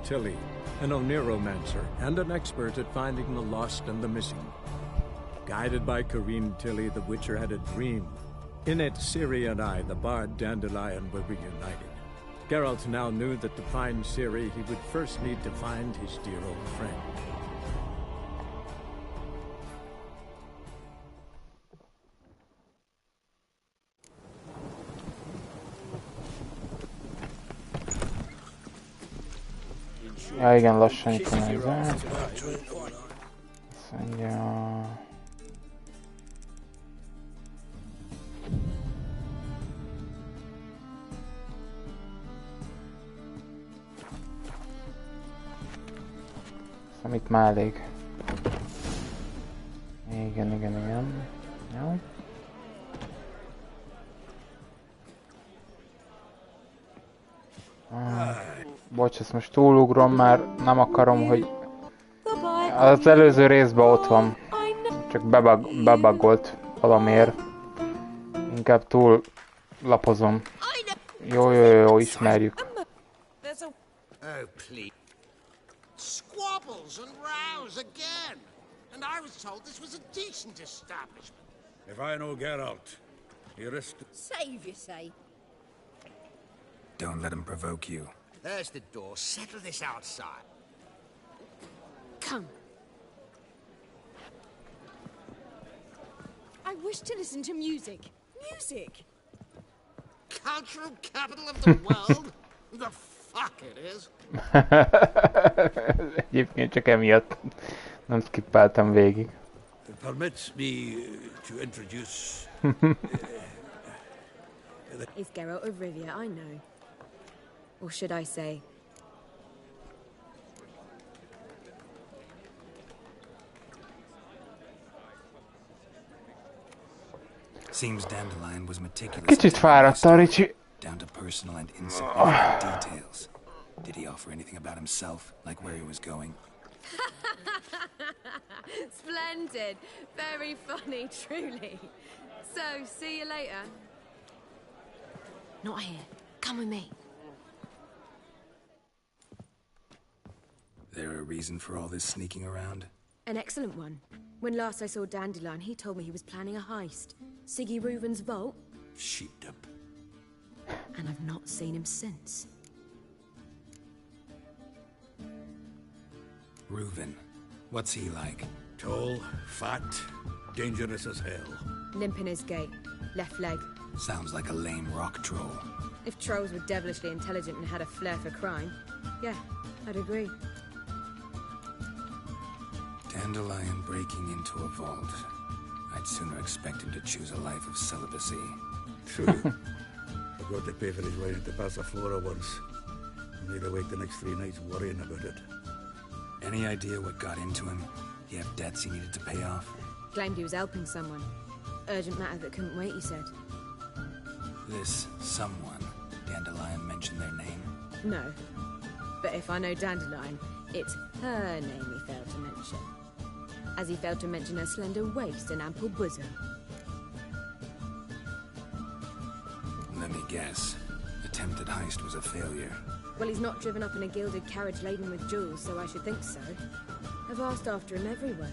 Tilly, an oniromancer and an expert at finding the lost and the missing. Guided by Corrine Tilly, the Witcher had a dream. In it, Ciri and I, the bard Dandelion, were reunited. Geralt now knew that to find Ciri, he would first need to find his dear old friend. Ja, igen, lassan nézem. Azt mondja... Amit már elég. Igen. Jó. Bocs, ezt most túlugrom, mert nem akarom, hogy... Az előző részben ott van. Csak bebuggolt valamiért. Inkább túl lapozom. Jó, ismerjük. Squabbles and rows again. And I was told this was a decent establishment. If I know Geralt, he risked... Save you, say. Don't let him provoke you. There's the door. Settle this outside. Come. I wish to listen to music. Music! Cultural capital of the world? The fuck it is. Egyébként csak emiatt nem skippeltem végig. It permits me to introduce... It's Geralt of Rivia, I know. Or should I say... Seems Dandelion was meticulous. Kicsit fáradt a Ricsi. Down to personal and insignificant details. Did he offer anything about himself, like where he was going? Splendid. Very funny, truly. So, see you later. Not here. Come with me. There a reason for all this sneaking around? An excellent one. When last I saw Dandelion, he told me he was planning a heist. Siggy Reuven's vault. Sheepdip. And I've not seen him since. Reuven. What's he like? Tall, fat, dangerous as hell. Limp in his gait. Left leg. Sounds like a lame rock troll. If trolls were devilishly intelligent and had a flair for crime, yeah, I'd agree. Dandelion breaking into a vault. I'd sooner expect him to choose a life of celibacy. True. Forgot to pay for his wine at the Passaflora once. Made awake the next 3 nights worrying about it. Any idea what got into him? He had debts he needed to pay off? Claimed he was helping someone. Urgent matter that couldn't wait, he said. This someone, Dandelion mentioned their name? No. But if I know Dandelion, it's her name he failed to mention. As he failed to mention her slender waist and ample bosom. Let me guess. Attempted heist was a failure. Well, he's not driven up in a gilded carriage laden with jewels, so I should think so. I've asked after him everywhere,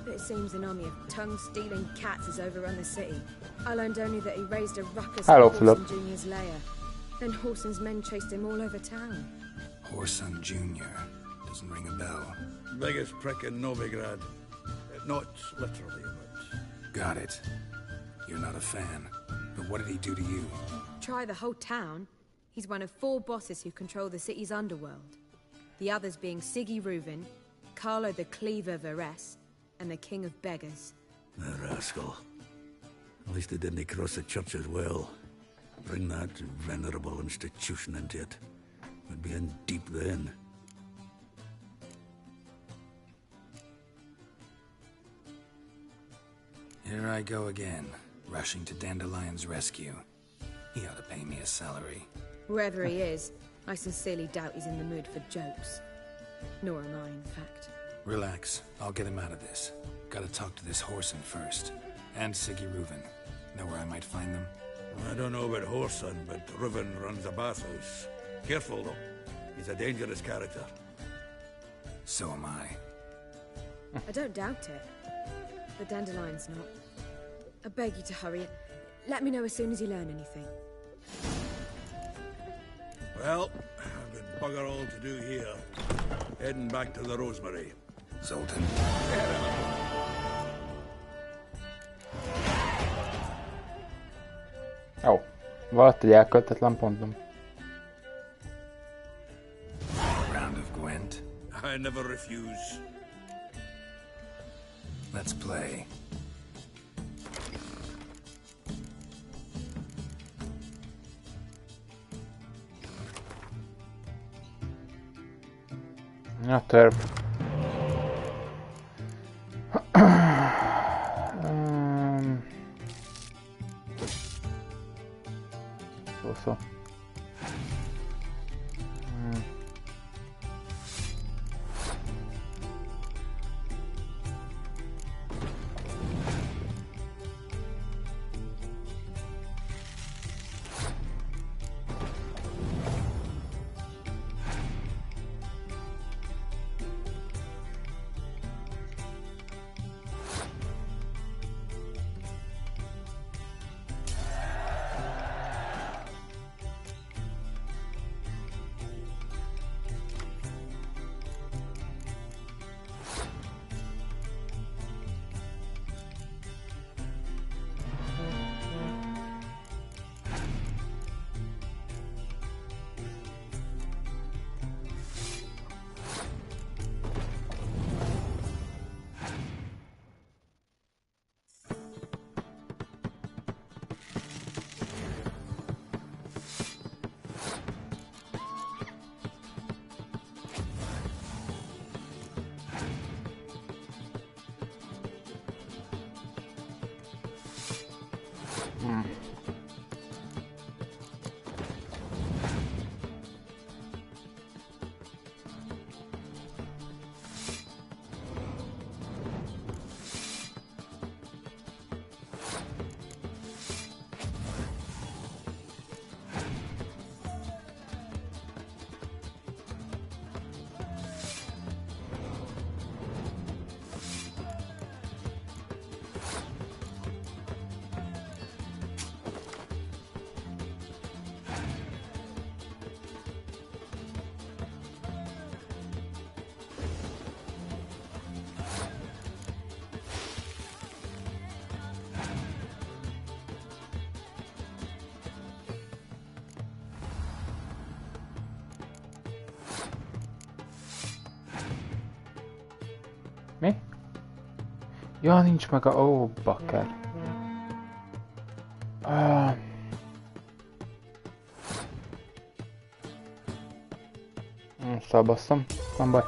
but it seems an army of tongue-stealing cats has overrun the city. I learned only that he raised a ruckus at Whoreson Jr.'s lair. Then Whoreson's men chased him all over town. Whoreson Jr. Doesn't ring a bell. Biggest prick in Novigrad. Not literally, but... Got it. You're not a fan. But what did he do to you? Try the whole town. He's one of 4 bosses who control the city's underworld. The others being Siggy Reuven, Carlo the Cleaver Varese, and the King of Beggars. The rascal. At least he didn't cross the church as well. Bring that venerable institution into it. We'd be in deep then. Here I go again, rushing to Dandelion's rescue. He ought to pay me a salary. Wherever he is, I sincerely doubt he's in the mood for jokes. Nor am I, in fact. Relax. I'll get him out of this. Gotta talk to this Whoreson first. And Siggy Reuven. Know where I might find them? I don't know about Whoreson, but Reuven runs a bathhouse. Careful, though. He's a dangerous character. So am I. I don't doubt it. The dandelion's not. I beg you to hurry. Let me know as soon as you learn anything. Well, I've got bugger all to do here. Heading back to the Rosemary. Zoltan. Jó. Volt egy elköltetlen pontom. Round of Gwent. I never refuse. Let's play. Ja, törp. Szó. Mi? Ja, nincs meg a... Ó, bakker. Szalbasszom. Nem baj.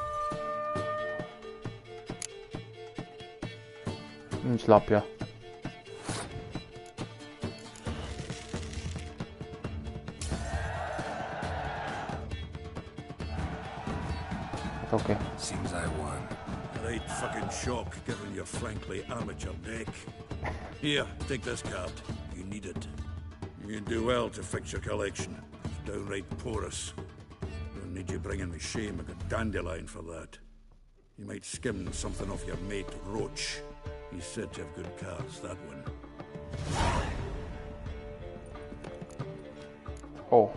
Nincs lapja. Hát oké. Seems I won. Right fucking shock given your frankly amateur deck. Here, take this card. You need it. You do well to fix your collection. It's downright porous. Don't need you bringing me shame. I got dandelion for that. You might skim something off your mate Roach. He's said to have good cards, that one. Oh.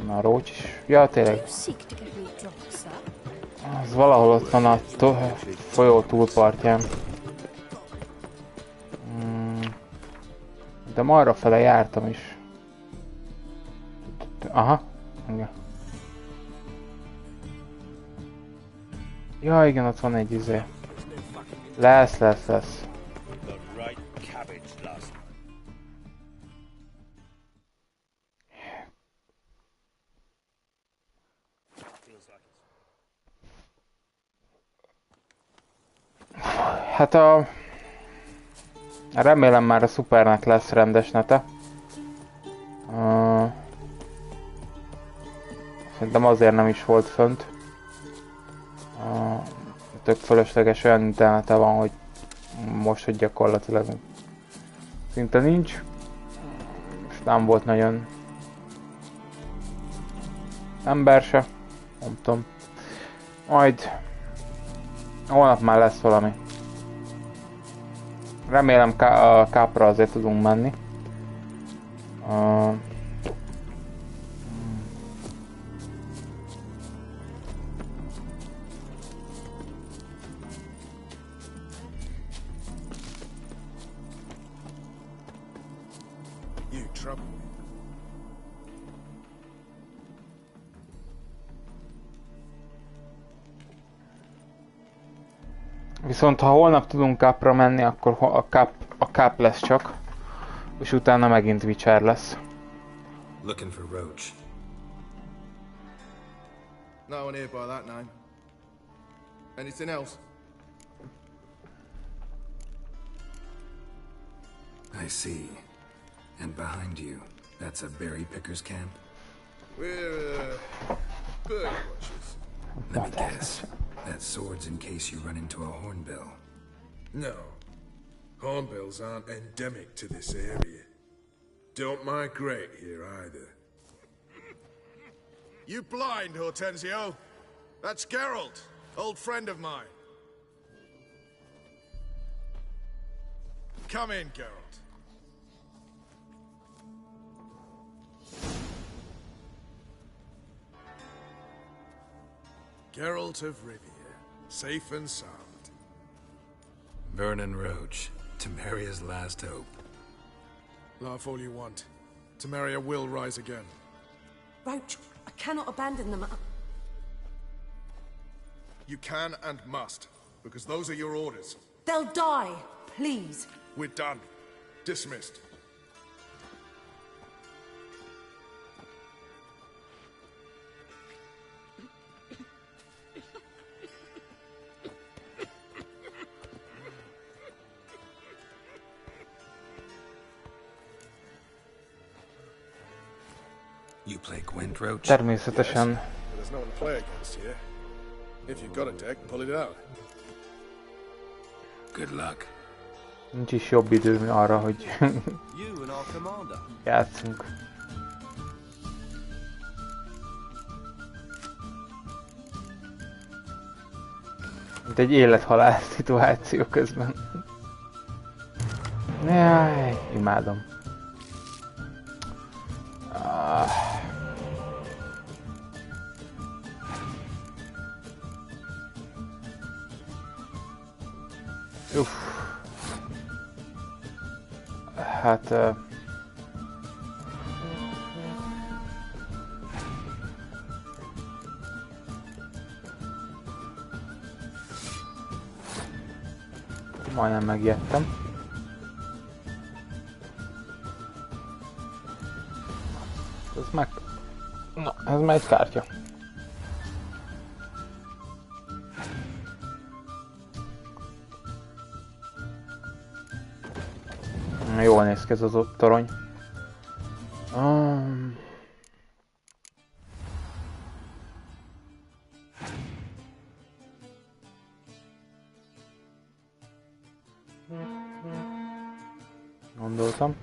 Na, Roach is. Ja, tényleg. Az valahol ott van a folyó túlpartján. De ma arra fele jártam is. Aha. Igen. Ja, igen, ott van egy izé. Lesz. Hát remélem már a Supernek lesz rendes nete. Szerintem azért nem is volt fönt. Tök fölösleges, olyan internete van, hogy most, hogy gyakorlatilag szinte nincs. És nem volt nagyon ember se. Nem tudom. Majd holnap már lesz valami. Remélem a kápra azért tudunk menni. Viszont ha holnap tudunk kápra menni, akkor a káp lesz csak. És utána megint Witcher lesz. Looking for Roach. No one here by that name. Anything else? I see. And behind you, that's a berry picker's camp? We're bird watchers. Let me guess. That sword's in case you run into a hornbill. No. Hornbills aren't endemic to this area. Don't migrate here either. You blind, Hortensio? That's Geralt, old friend of mine. Come in, Geralt. Geralt of Rivia, safe and sound. Vernon Roach, Temeria's last hope. Laugh all you want. Temeria will rise again. Roach, I cannot abandon them. You can and must, because those are your orders. They'll die, please. We're done. Dismissed. You play Gwent, Roach? Természetesen. Yes, but there's no one to play against here. If you've got a deck, pull it out. Good luck. Nincs is jobb idő arra, hogy játszunk. Mint egy élet-halál szituáció közben. Jaj, imádom. Uff. Hát... majdnem megijedtem. Ez meg... Na, ez már egy kártya. Jól néz ki ez az ott torony. Gondoltam.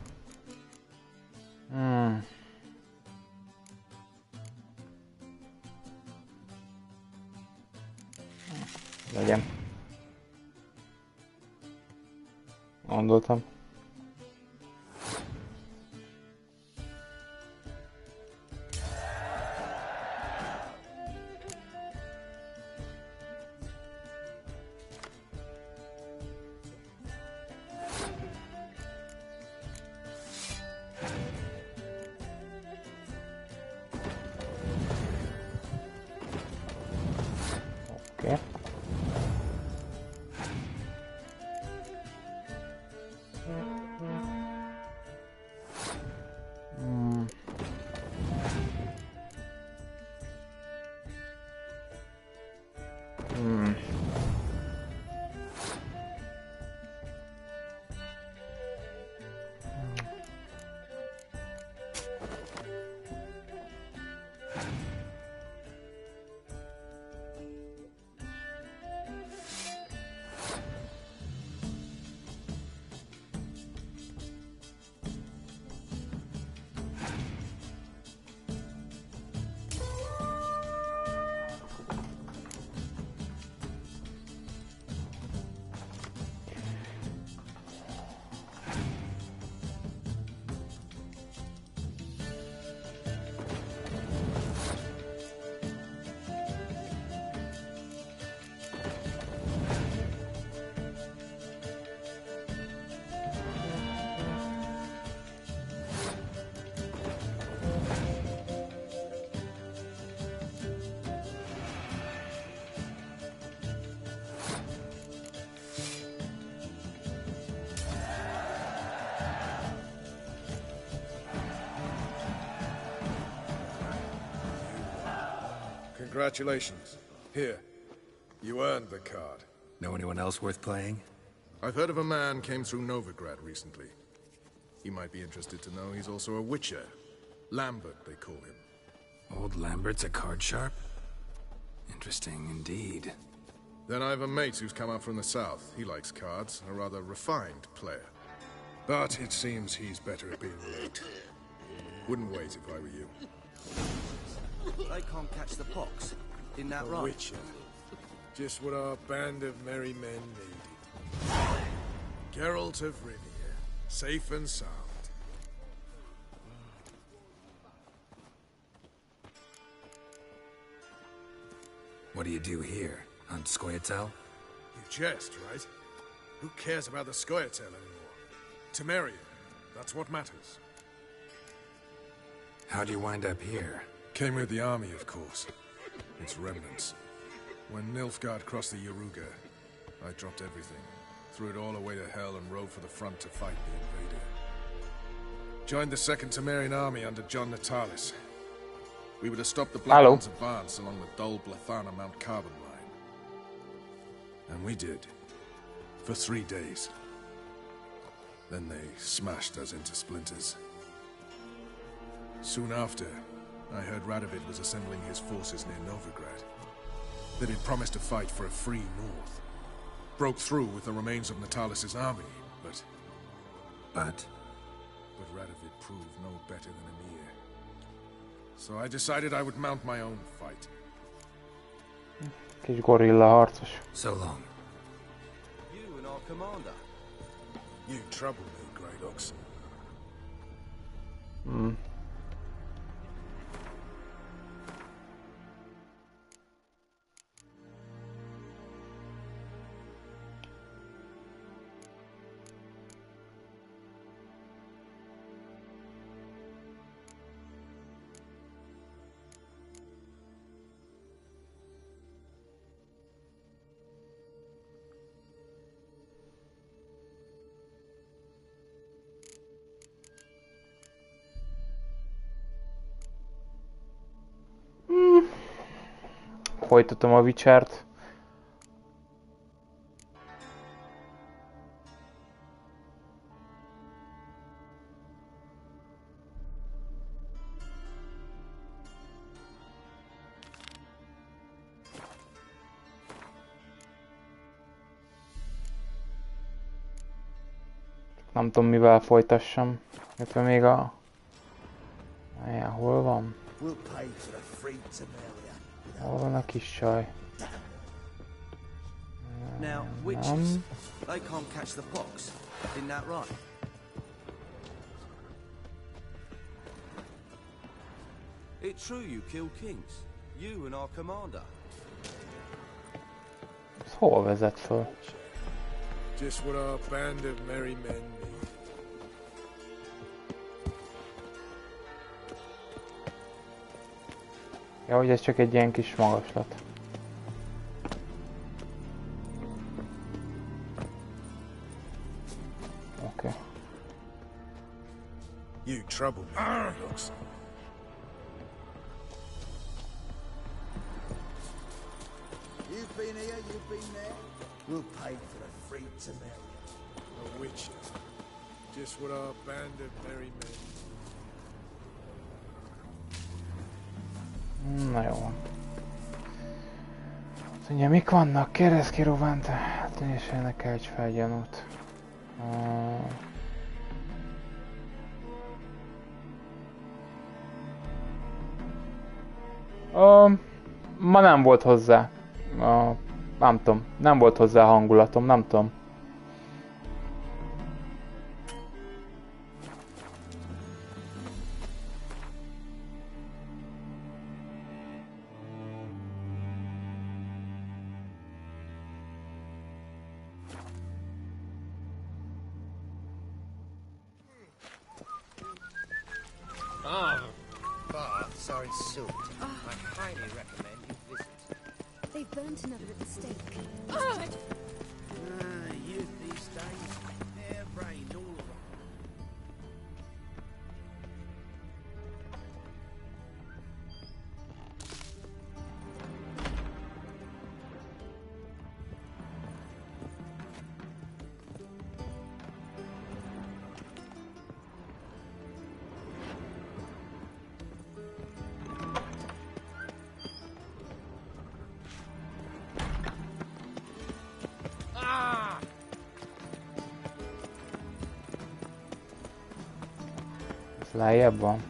Legyen. Gondoltam. Congratulations. Here. You earned the card. Know anyone else worth playing? I've heard of a man came through Novigrad recently. You might be interested to know he's also a witcher. Lambert, they call him. Old Lambert's a card sharp? Interesting indeed. Then I have a mate who's come up from the south. He likes cards, a rather refined player. But it seems he's better at being late. Wouldn't wait if I were you. They can't catch the pox. Isn't that right? Witcher. Just what our band of merry men needed. Geralt of Rivia. Safe and sound. What do you do here? Hunt Scoia'tael? You jest, right? Who cares about the Scoia'tael anymore? Temeria. That's what matters. How'd you wind up here? Came with the army, of course. Its remnants. When Nilfgaard crossed the Yaruga, I dropped everything. Threw it all away to hell and rode for the front to fight the invader. Joined the Second Temerian army under John Natalis. We were to stop the Black One's advance along the Dol Blathana Mount Carbon line. And we did. For 3 days. Then they smashed us into splinters. Soon after, I heard Radovid was assembling his forces near Novigrad. That he'd promised to fight for a free north. Broke through with the remains of Natalis' army, but Radovid proved no better than Emir. So I decided I would mount my own fight. Kis gorilla harcos. So long. You and our commander. You trouble me, Grey Ox. Folytatom a Witchert. Nem tudom mivel folytassam. Illetve még a... Hol van? Hol van a kis saj? Now, witches, they can't catch the pox. Isn't that right? It's true you kill kings. You and our commander. Ez hol vezet föl? Just what our band of merry men need. Ja, hogy ez csak egy ilyen kis magaslat. Oké. You trouble me, looks. You've been here, you've been there. We'll pay for the free Temeria. A witcher. Just what our band of merry men. Na jó. Ugye mik vannak? Kérdezz ki Rovent. Tűnésének egy felgyanút. Ma nem volt hozzá. Nem tudom. Nem volt hozzá hangulatom, nem tudom. Burnt another at the stake. Youth these days, they're brained all of them. Lejjebb van.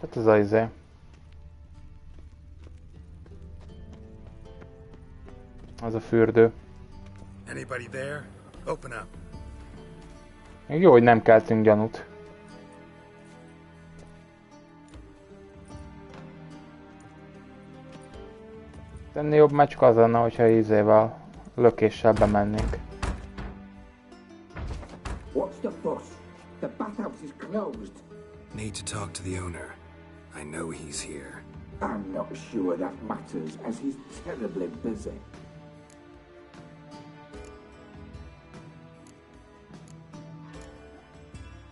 Hát ez az izé. Az a fürdő. Anybody there? Open up. Még jó, hogy nem keltünk gyanút. Ennél jobb meccs az lenne, hogyha izével, lökéssel bemennénk. What's the fuss? The bathhouse is closed. Need to talk to the owner. I know he's here. I'm not sure that matters, as he's terribly busy.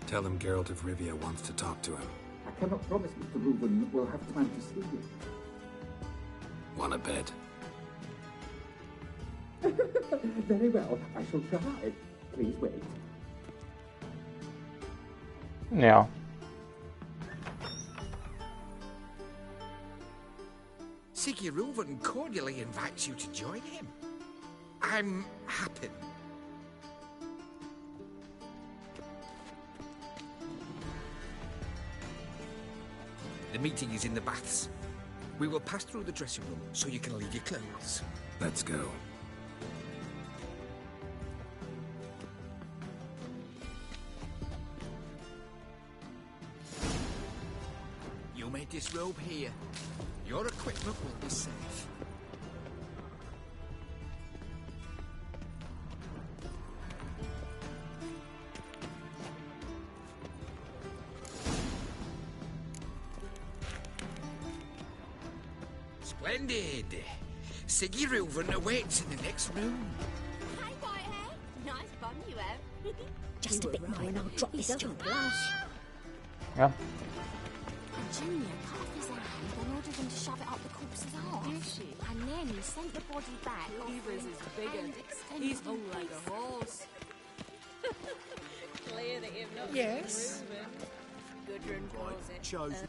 Tell him Geralt of Rivia wants to talk to him. I cannot promise Mr. Reuben will have time to see you. Want a bed? Very well, I shall try. Please wait. Ja. Siggy Reuben cordially invites you to join him. I'm happy. The meeting is in the baths. We will pass through the dressing room so you can leave your clothes. Let's go. You may disrobe here. Your equipment will be safe. Splendid! Siggy Reuben awaits in the next room. Hi, Whitehair. Nice bum you have. Just a bit more and I'll drop this job. Ja. And Junior cut off his hand and ordered them to shove it up the corpse's arse. Did she? And then he sent the body back. Beaver's is bigger. He's hung like a horse. Clear that you've not Yes. Gudrun calls it. Chosen.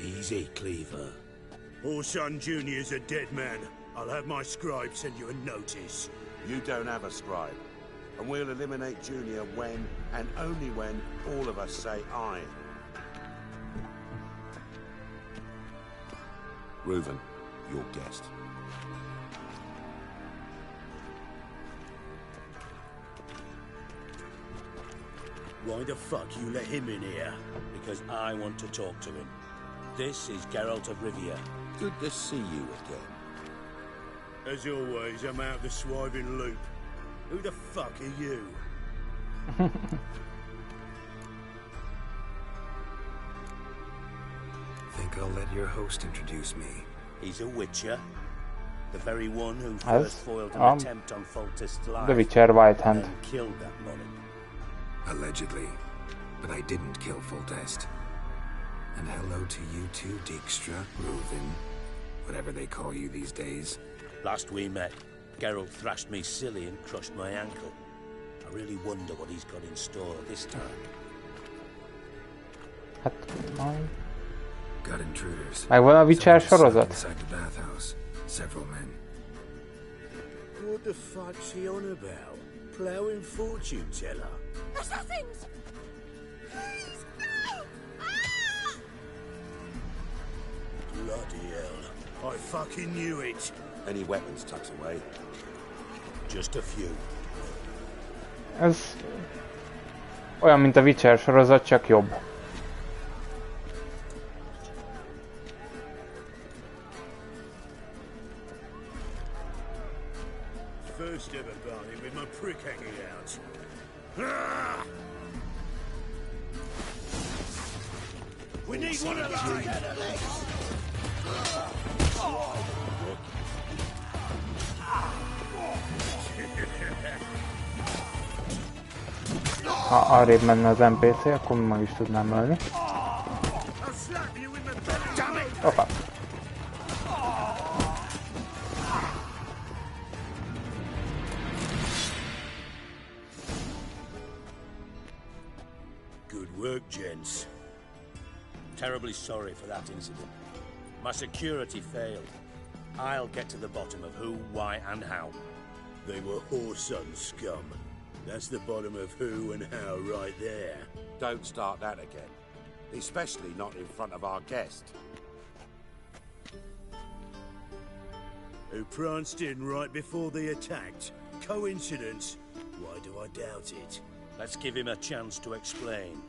Easy, Cleaver. Orson Jr.'s a dead man. I'll have my scribe send you a notice. You don't have a scribe. And we'll eliminate Junior when, and only when, all of us say aye. Reuven, your guest. Why the fuck you let him in here? Because I want to talk to him. This is Geralt of Rivia. Good to see you again. As always, I'm out the swiving loop. Who the fuck are you? Think I'll let your host introduce me. He's a witcher. The very one who As, first foiled an attempt on Foltest's life. The Witcher White Hand. And killed that monarch. Allegedly. But I didn't kill Foltest. And hello to you too, Dijkstra, Reuven, whatever they call you these days. Last we met, Geralt thrashed me silly and crushed my ankle. I really wonder what he's got in store this time. Got intruders. Megvan a Witcher sorozat? Inside the bathhouse. Several men. What the fuck's he on about? Plowing fortune teller? Assassins! Please, no! Ah! Bloody hell. I fucking knew it. Any weapons tucked away? Just a few. Ez olyan, mint a Witcher sorozat, csak jobb. First ever barney with my prick hanging out. Ah! We need one of those! Ha arrébb menne az NPC, akkor meg is tudnám ölni. Opa. Good work, gents. Terribly sorry for that incident. My security failed. I'll get to the bottom of who, why, and how. They were whoreson scum. That's the bottom of who and how right there. Don't start that again. Especially not in front of our guest. Who pranced in right before they attacked. Coincidence? Why do I doubt it? Let's give him a chance to explain.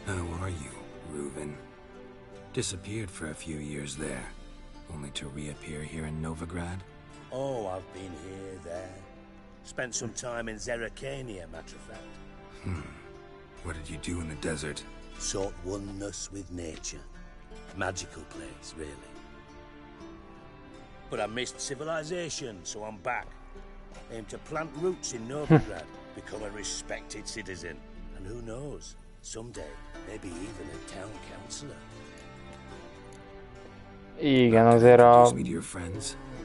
How are you, Reuven? Disappeared for a few years there, only to reappear here in Novigrad? Oh, I've been here, there. Spent some time in Zerrikania, matter of fact. What did you do in the desert? Sought oneness with nature. Magical place, really. But I missed civilization, so I'm back. Aim to plant roots in Novigrad, become a respected citizen. And who knows, someday, maybe even a town councillor. Igen, azért a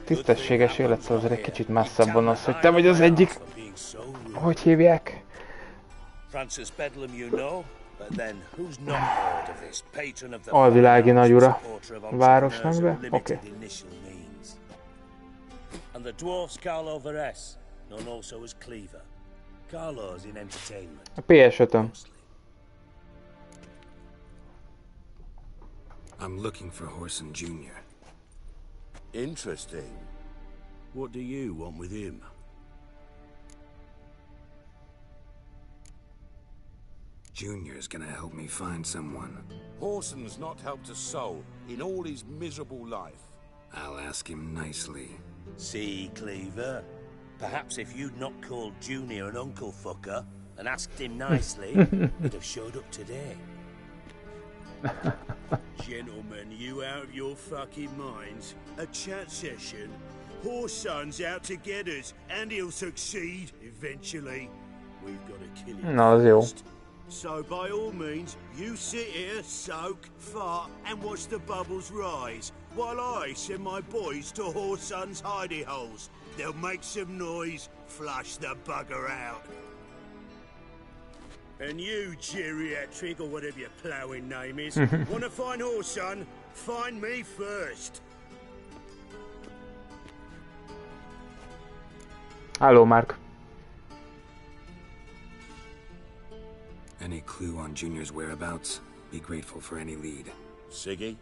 tisztességes élettől azért egy kicsit messzebb van az, hogy te vagy az egyik... Hogy hívják? Alvilági nagyura a városnak, de oké. And the dwarf's Carlo Veres, known also as Cleaver. Carlo's in entertainment. A PS5-ön. I'm looking for Horson Jr. Interesting. What do you want with him? Junior's gonna help me find someone. Horson's not helped a soul in all his miserable life. I'll ask him nicely. See, Cleaver? Perhaps if you'd not called Junior an uncle fucker and asked him nicely, he'd have showed up today. Gentlemen, you out of your fucking minds? A chat session? Horson's out to get us, and he'll succeed eventually. We've got to kill him first. So by all means, you sit here, soak, fart, and watch the bubbles rise, while I send my boys to Horson's hidey holes. They'll make some noise, flush the bugger out. And you, geriatric, or whatever your ploughing name is, wanna find Horson? Find me first. Hello, Mark. Any clue on Junior's whereabouts? Be grateful for any lead. Siggy?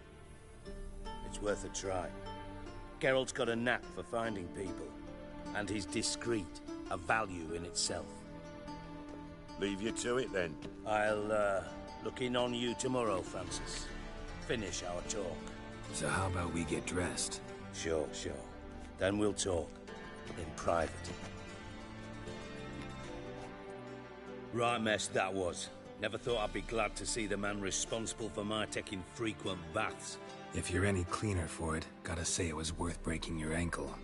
It's worth a try. Geralt's got a knack for finding people. And he's discreet, a value in itself. Leave you to it, then. I'll, look in on you tomorrow, Francis. Finish our talk. So how about we get dressed? Sure. Then we'll talk. In private. Right mess that was. Never thought I'd be glad to see the man responsible for my taking frequent baths. If you're any cleaner for it, gotta say it was worth breaking your ankle.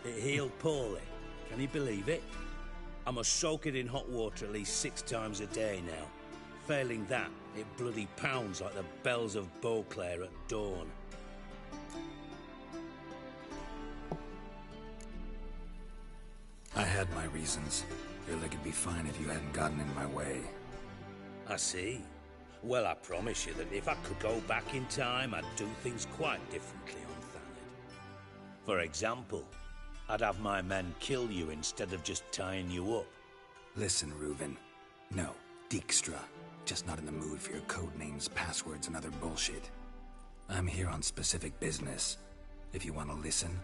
It healed poorly. Can you believe it? I must soak it in hot water at least 6 times a day now. Failing that, it bloody pounds like the bells of Beauclair at dawn. I had my reasons. Feel like it'd be fine if you hadn't gotten in my way. I see. Well, I promise you that if I could go back in time, I'd do things quite differently on Thalid. For example, I'd have my men kill you instead of just tying you up. Listen, Reuven. No, Dijkstra. Just not in the mood for your code names, passwords, and other bullshit. I'm here on specific business. If you want to listen,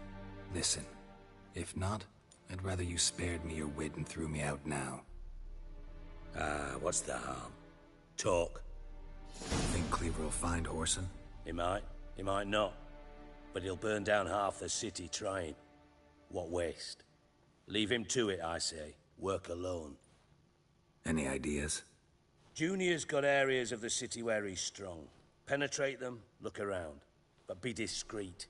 listen. If not, I'd rather you spared me your wit and threw me out now. What's the harm? Talk. Think Cleaver will find Horson? He might not. But he'll burn down half the city trying. What waste? Leave him to it, I say. Work alone. Any ideas? Junior's got areas of the city where he's strong. Penetrate them, look around. But be discreet.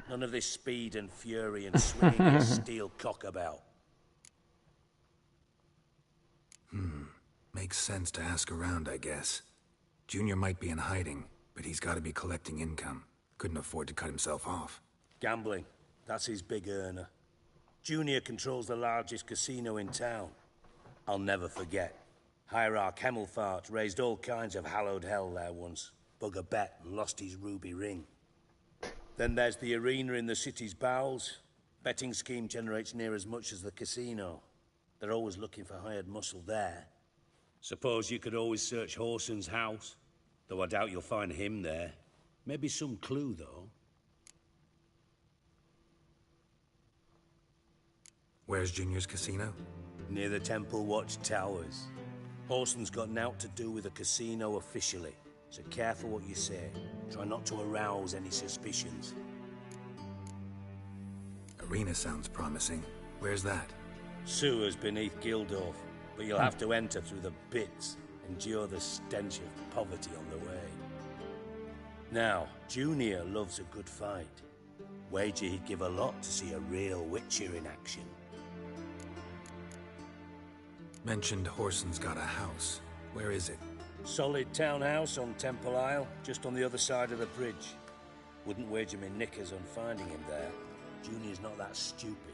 None of this speed and fury and swinging your steel cock about. Makes sense to ask around, I guess. Junior might be in hiding, but he's got to be collecting income. Couldn't afford to cut himself off. Gambling. That's his big earner. Junior controls the largest casino in town. I'll never forget. Hierarch Hemmelfart raised all kinds of hallowed hell there once. Bugger bet and lost his ruby ring. Then there's the arena in the city's bowels. Betting scheme generates near as much as the casino. They're always looking for hired muscle there. Suppose you could always search Horson's house. Though I doubt you'll find him there. Maybe some clue, though. Where's Junior's casino? Near the Temple Watch Towers. Horson's got naught to do with the casino officially, so careful what you say. Try not to arouse any suspicions. Arena sounds promising. Where's that? Sewers beneath Gildorf, but you'll have to enter through the pits, endure the stench of poverty on the way. Now, Junior loves a good fight. Wager he'd give a lot to see a real Witcher in action. Mentioned Horson's got a house. Where is it? Solid townhouse on Temple Isle, just on the other side of the bridge. Wouldn't wager me knickers on finding him there. Junior's not that stupid.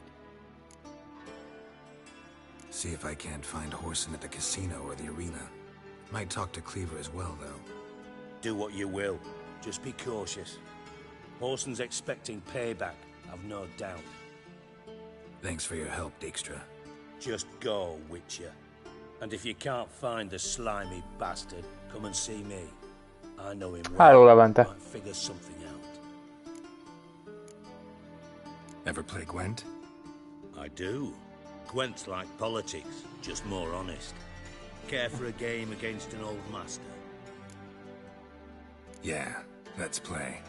See if I can't find Horson at the casino or the arena. Might talk to Cleaver as well, though. Do what you will. Just be cautious. Horson's expecting payback, I've no doubt. Thanks for your help, Dijkstra. Just go, Witcher. And if you can't find the slimy bastard, come and see me. I know him Hello, well. Levante. Might figure something out. Ever play Gwent? I do. Gwent's like politics, just more honest. Care for a game against an old master? Yeah, let's play.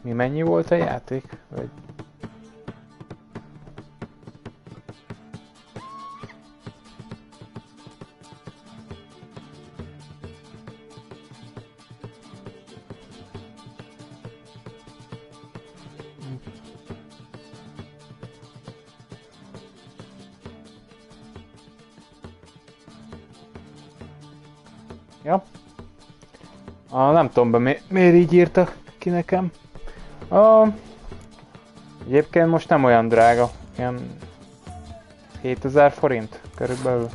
Mi mennyi volt a játék? Vagy... Ja. Nem tudom be miért így írta ki nekem. Egyébként most nem olyan drága. Ilyen 7000 forint körülbelül.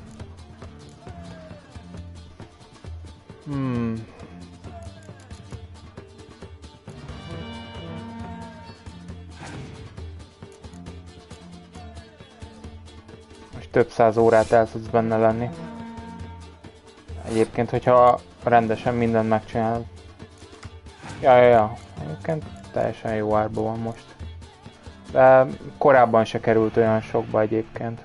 Most több száz órát el tudsz benne lenni. Egyébként, hogyha rendesen mindent megcsinálod. Ja. Egyébként teljesen jó árban van most. De korábban se került olyan sokba egyébként.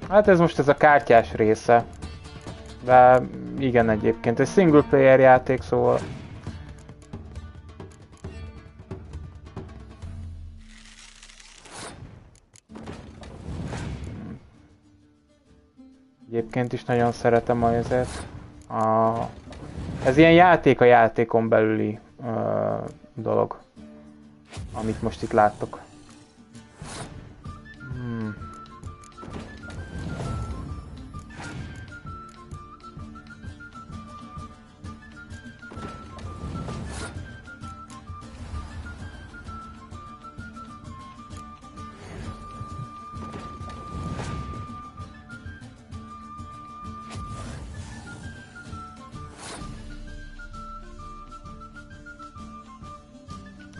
Hát ez most ez a kártyás része. De igen, egyébként egy single player játék, szóval... Egyébként is nagyon szeretem ezért. Ez ilyen játék a játékon belüli dolog. Amit most itt láttok.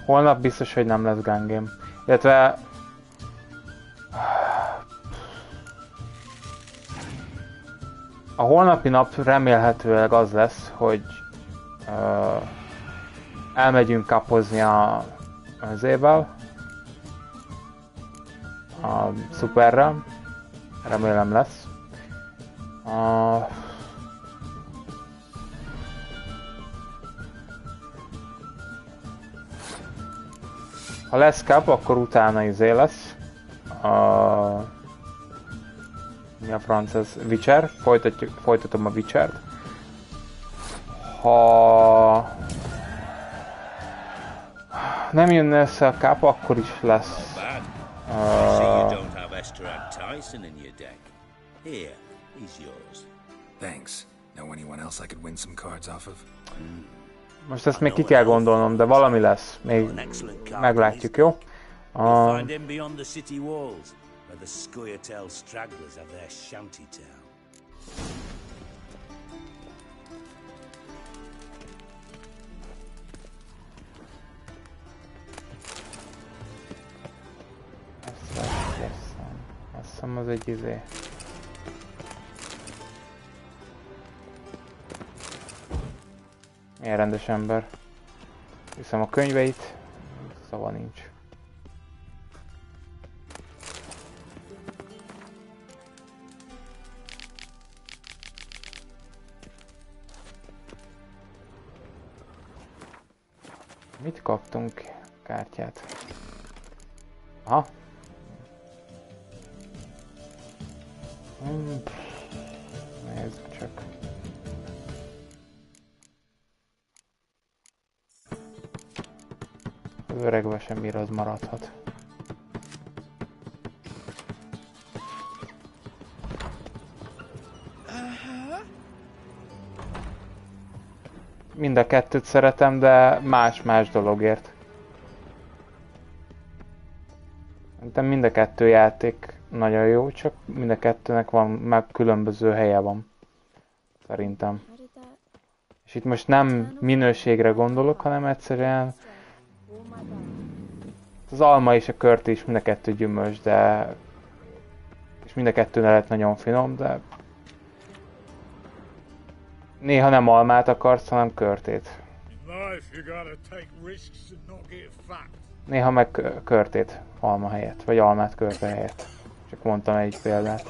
Holnap biztos, hogy nem lesz gun game. Illetve... A holnapi nap remélhetőleg az lesz, hogy elmegyünk kapozni az évvel, a szuperrel, remélem lesz. Ha lesz kap, akkor utána lesz. Mi a franc ez? Witcher. Folytatom a Witchert. Ha nem jönne össze a kap, akkor is lesz. Most ezt még ki kell gondolnom, de valami lesz. Még meglátjuk, jó? Azt hiszem az egy izé. Milyen rendes ember. Hiszem a könyveit, szava nincs. Mit kaptunk kártyát? Aha. Nézzük csak. Az öreg vesemír az maradhat. Mind a kettőt szeretem, de más-más dologért. De mind a kettő játék nagyon jó, csak mind a kettőnek van, meg különböző helye van. Szerintem. És itt most nem minőségre gondolok, hanem egyszerűen az alma és a kört is mind a kettő gyümölcs, de és mind a kettő lehet nagyon finom, de néha nem almát akarsz, hanem körtét. Néha meg körtét alma helyett, vagy almát körte helyett. Csak mondtam egy példát.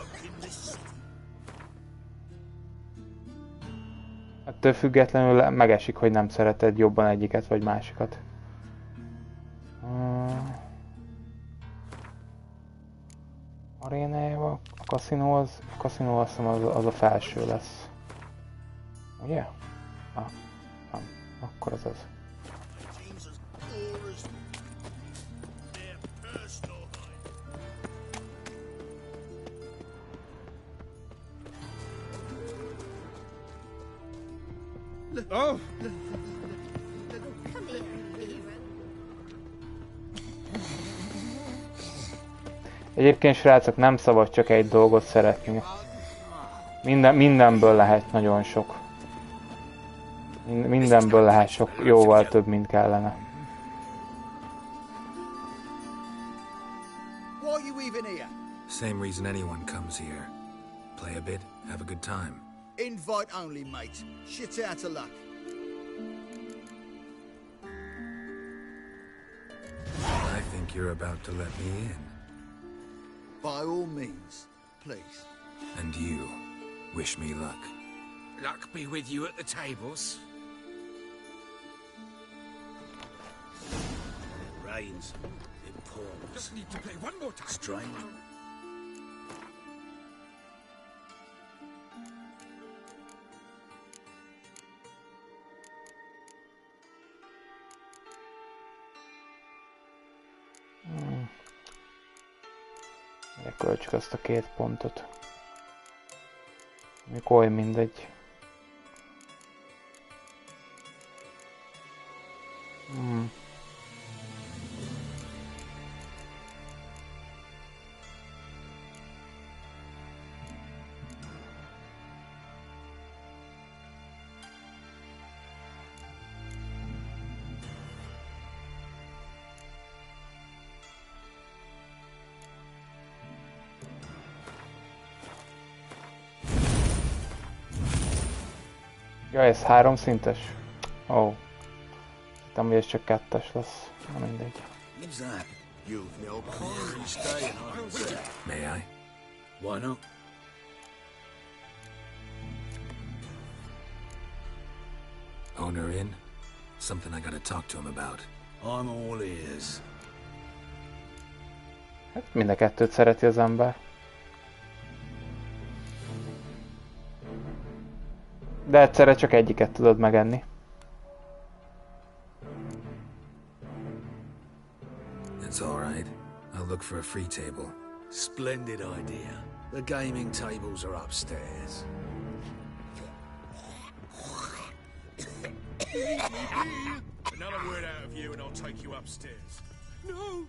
Ettől függetlenül megesik, hogy nem szereted jobban egyiket vagy másikat. Arénájával a kaszinó azt hiszem az a felső lesz. Ugye? Nem. Akkor az az. Oh! Egyébként srácok, nem szabad csak egy dolgot szeretni. Mindenből lehet nagyon sok. Mindenből lehet sok, jóval több, mint kellene. Same reason anyone comes here. Play a bit, have a good time. Invite only, mate. Shit out of luck. I think you're about to let me in. By all means, please. And you, wish me luck. Luck be with you at the tables. It rains. It pours. Just need to play one more time. Strange. Költsük azt a 2 pontot. Mikor oly mindegy. Ja, ez 3 szintes? Ó. Hittem, hogy ez csak 2-es lesz. Na mindegy. Who's that? Juvenile pirate staying on set. May I? Why not? Owner in? Something I gotta talk to him about. I'm all ears. Hát mind a kettőt szereti az ember. De egyszerre csak egyiket tudod megenni. It's alright. I'll look for a free table. Splendid idea. The gaming tables are upstairs. Another word out of you and I'll take you upstairs. No!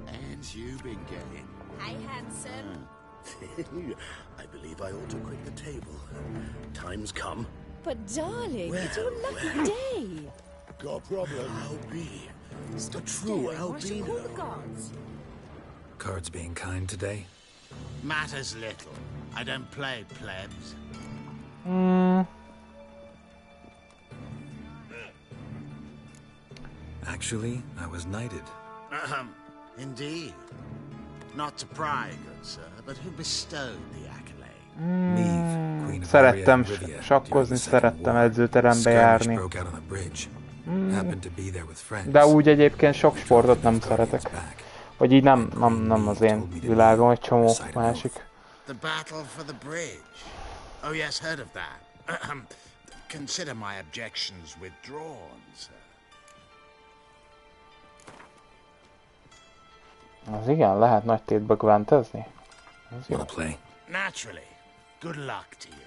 And you've been getting. Hey, handsome. I believe I ought to quit the table. Time's come. But darling, it's your lucky day. Got a problem? I'll be. Stop a true staring, or I shall call the albino. guards. Cards being kind today? Matters little. I don't play plebs. Actually, I was knighted. Indeed. Not to pry, good sir, but who bestowed the accolade? Meve, Queen of Szerettem Aria and Rivia, sakkozni, during the Second szerettem War. edzőterembe Skirmish járni. broke out on a bridge. Happened to be there with friends. De úgy egyébként sok sportot nem szeretek. Vagy így nem az én világom, egy csomó másik. The battle for the bridge. Oh yes, heard of that. Consider my objections withdrawn, sir. Az igen, lehet nagy tétbe gventezni. Az jó. Play. Naturally. Good luck to you.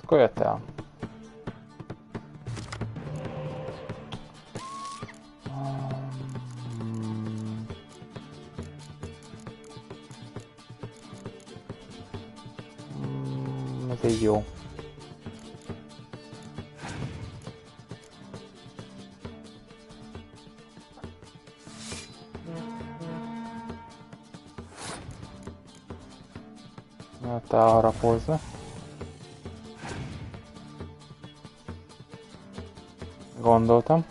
Akkor jött el. Ez így jó. Te harapozza. Gondoltam.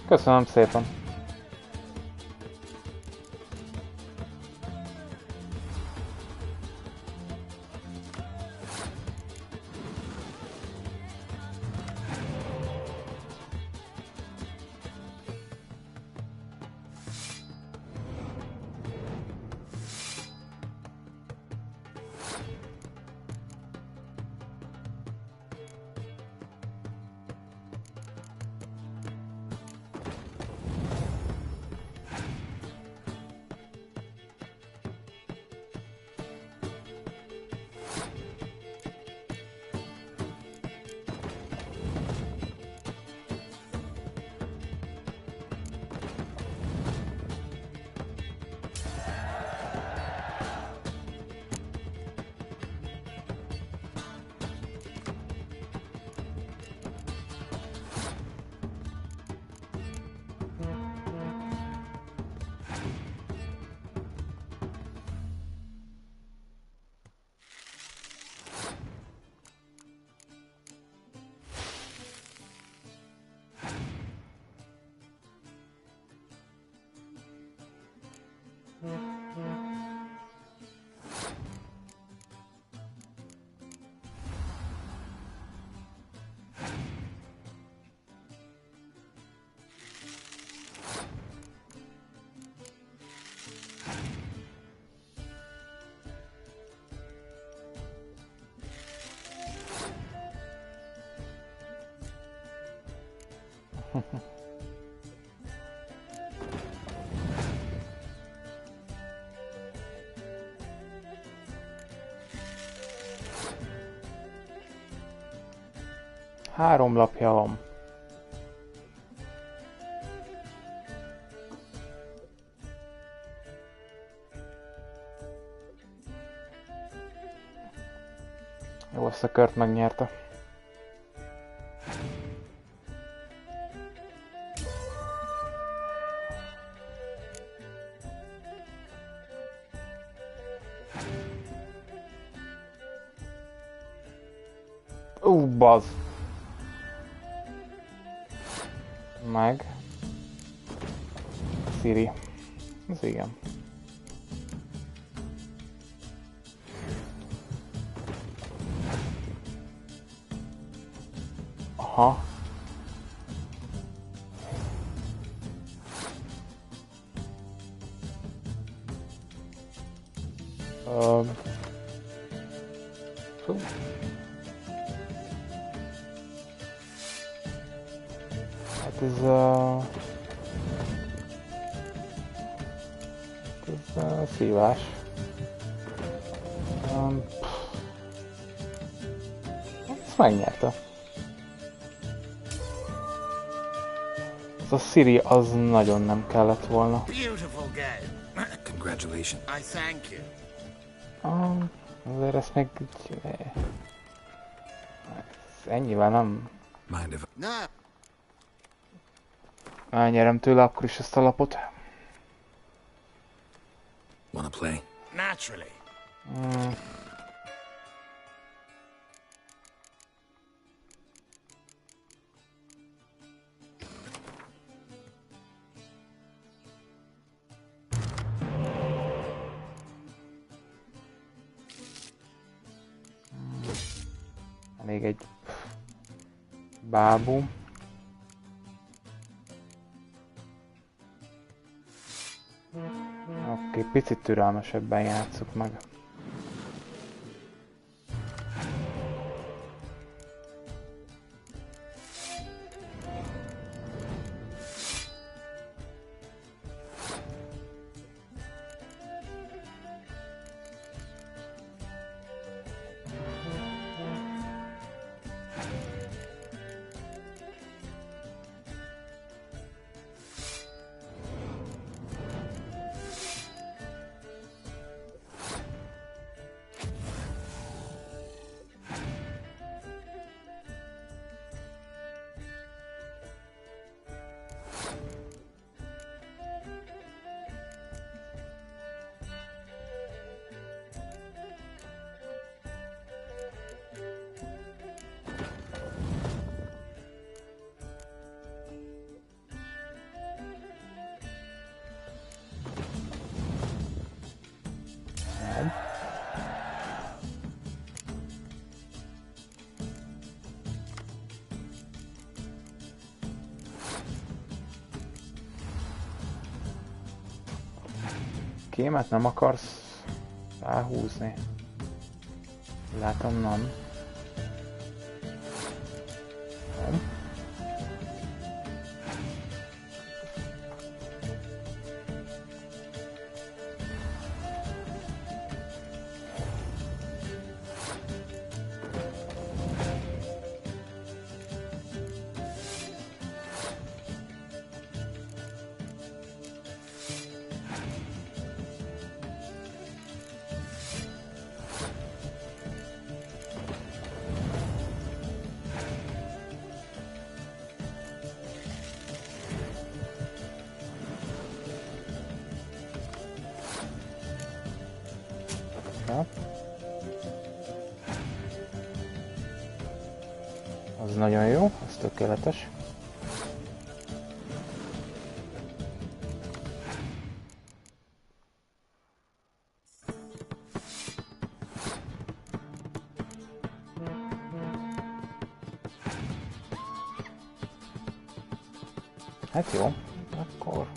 Köszönöm szépen. Három lapja van. Jó, ezt a kört megnyerte. Bazd. Meg. Siri. Ez igen. Aha. Hát ez szívás. Ezt megnyerte. Ez a Siri az nagyon nem kellett volna. Beautiful game. Congratulations. I thank you. Azért ezt meg... Ennyivel nem... Mind if... No. Elnyerem tőle akkor is ezt a lapot. Wanna play? Naturally. Még egy bábú. Oké, picit türelmesebben játsszuk meg. Kémet nem akarsz ráhúzni? Látom, nem. Nem. Az nagyon jó, ez tökéletes. Hát jó, akkor...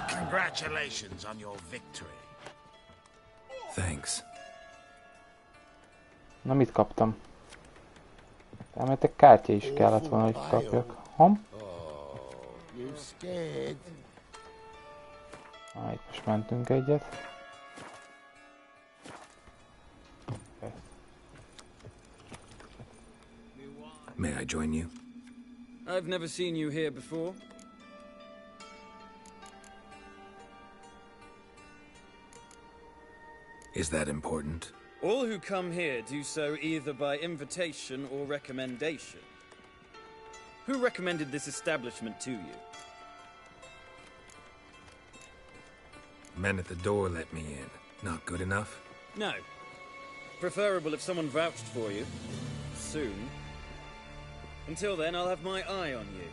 Congratulations on your victory. Thanks. Na, mit kaptam? Mert egy kártya is kellett volna, hogy kapjak. Itt most mentünk egyet. May I join you? I've never seen you here before. Is that important? All who come here do so either by invitation or recommendation. Who recommended this establishment to you? Men at the door let me in. Not good enough? No. Preferable if someone vouched for you. Soon. Until then, I'll have my eye on you.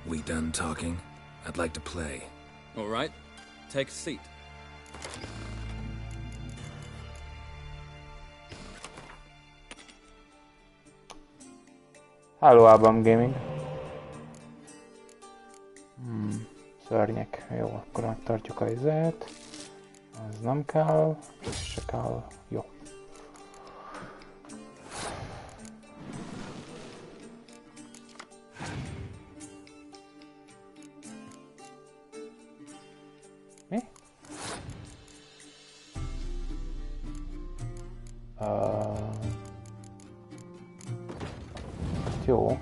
We done talking? I'd like to play. All right. Take a seat. Hello, Album Gaming. Szörnyek. Jó, akkor megtartjuk a izét. Ez nem kell. Ez se kell. Jó. Mi? Jó.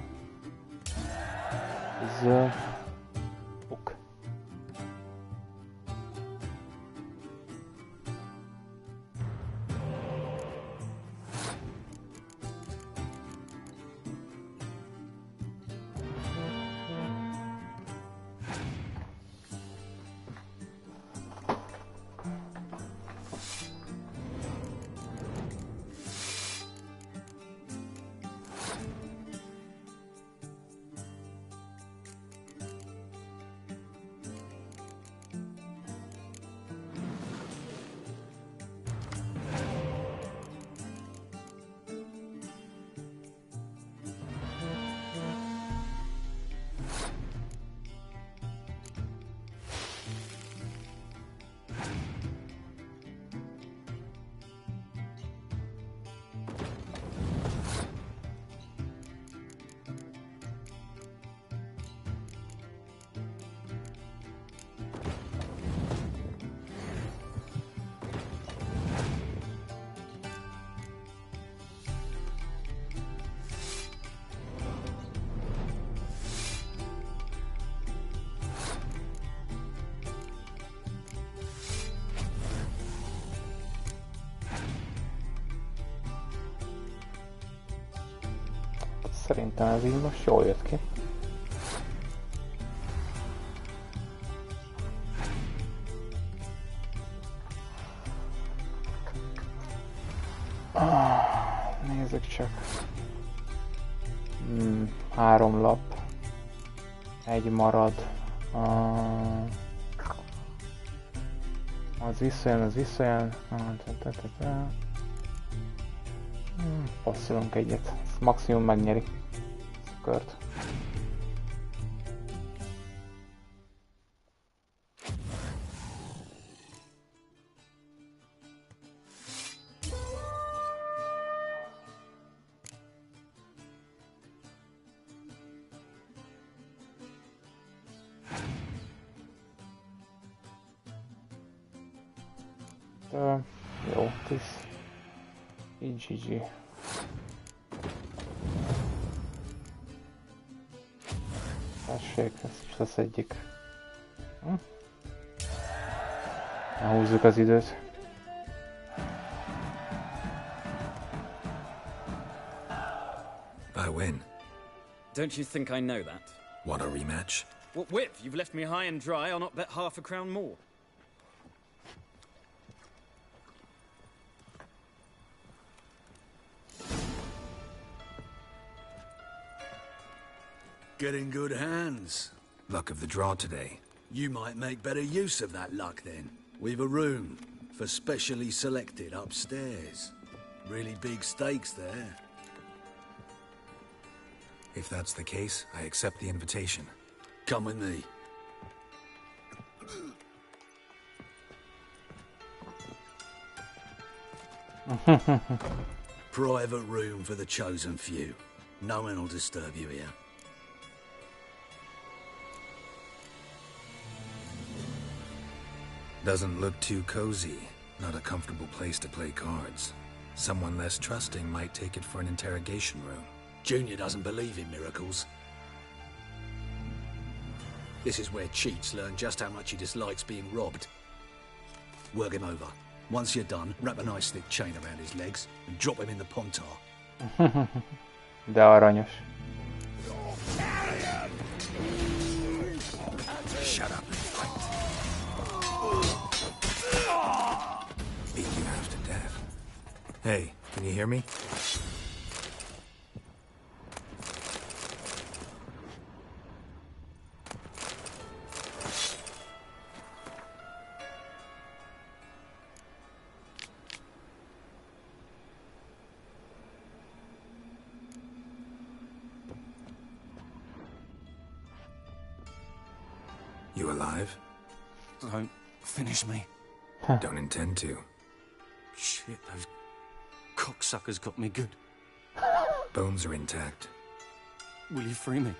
Ez... ok. Szerintem ez így most jól jött ki. Nézzük csak. 3 lap. 1 marad. Az visszajön, az visszajön. Passzolunk egyet. Ezt maximum megnyeri ezt a kört. Jó, 10. Így GG. Tessék, ezt is leszedjük. Elhúzzuk az időt. I win. Don't you think I know that? Want a rematch? What with? You've left me high and dry. I'll not bet half a crown more. Get in good hands. Luck of the draw today. You might make better use of that luck then. We've a room for specially selected upstairs. Really big stakes there. If that's the case, I accept the invitation. Come with me. Private room for the chosen few. No one will disturb you here. Doesn't look too cozy. Not a comfortable place to play cards. Someone less trusting might take it for an interrogation room. Junior doesn't believe in miracles. This is where cheats learn just how much he dislikes being robbed. Work him over. Once you're done, wrap a nice thick chain around his legs and drop him in the pontar. De aranyos. Shut up and fight. Beat you half to death. Hey, can you hear me? You alive? Don't finish me. Don't intend to. Shit, those cocksuckers got me good. Bones are intact. Will you free me?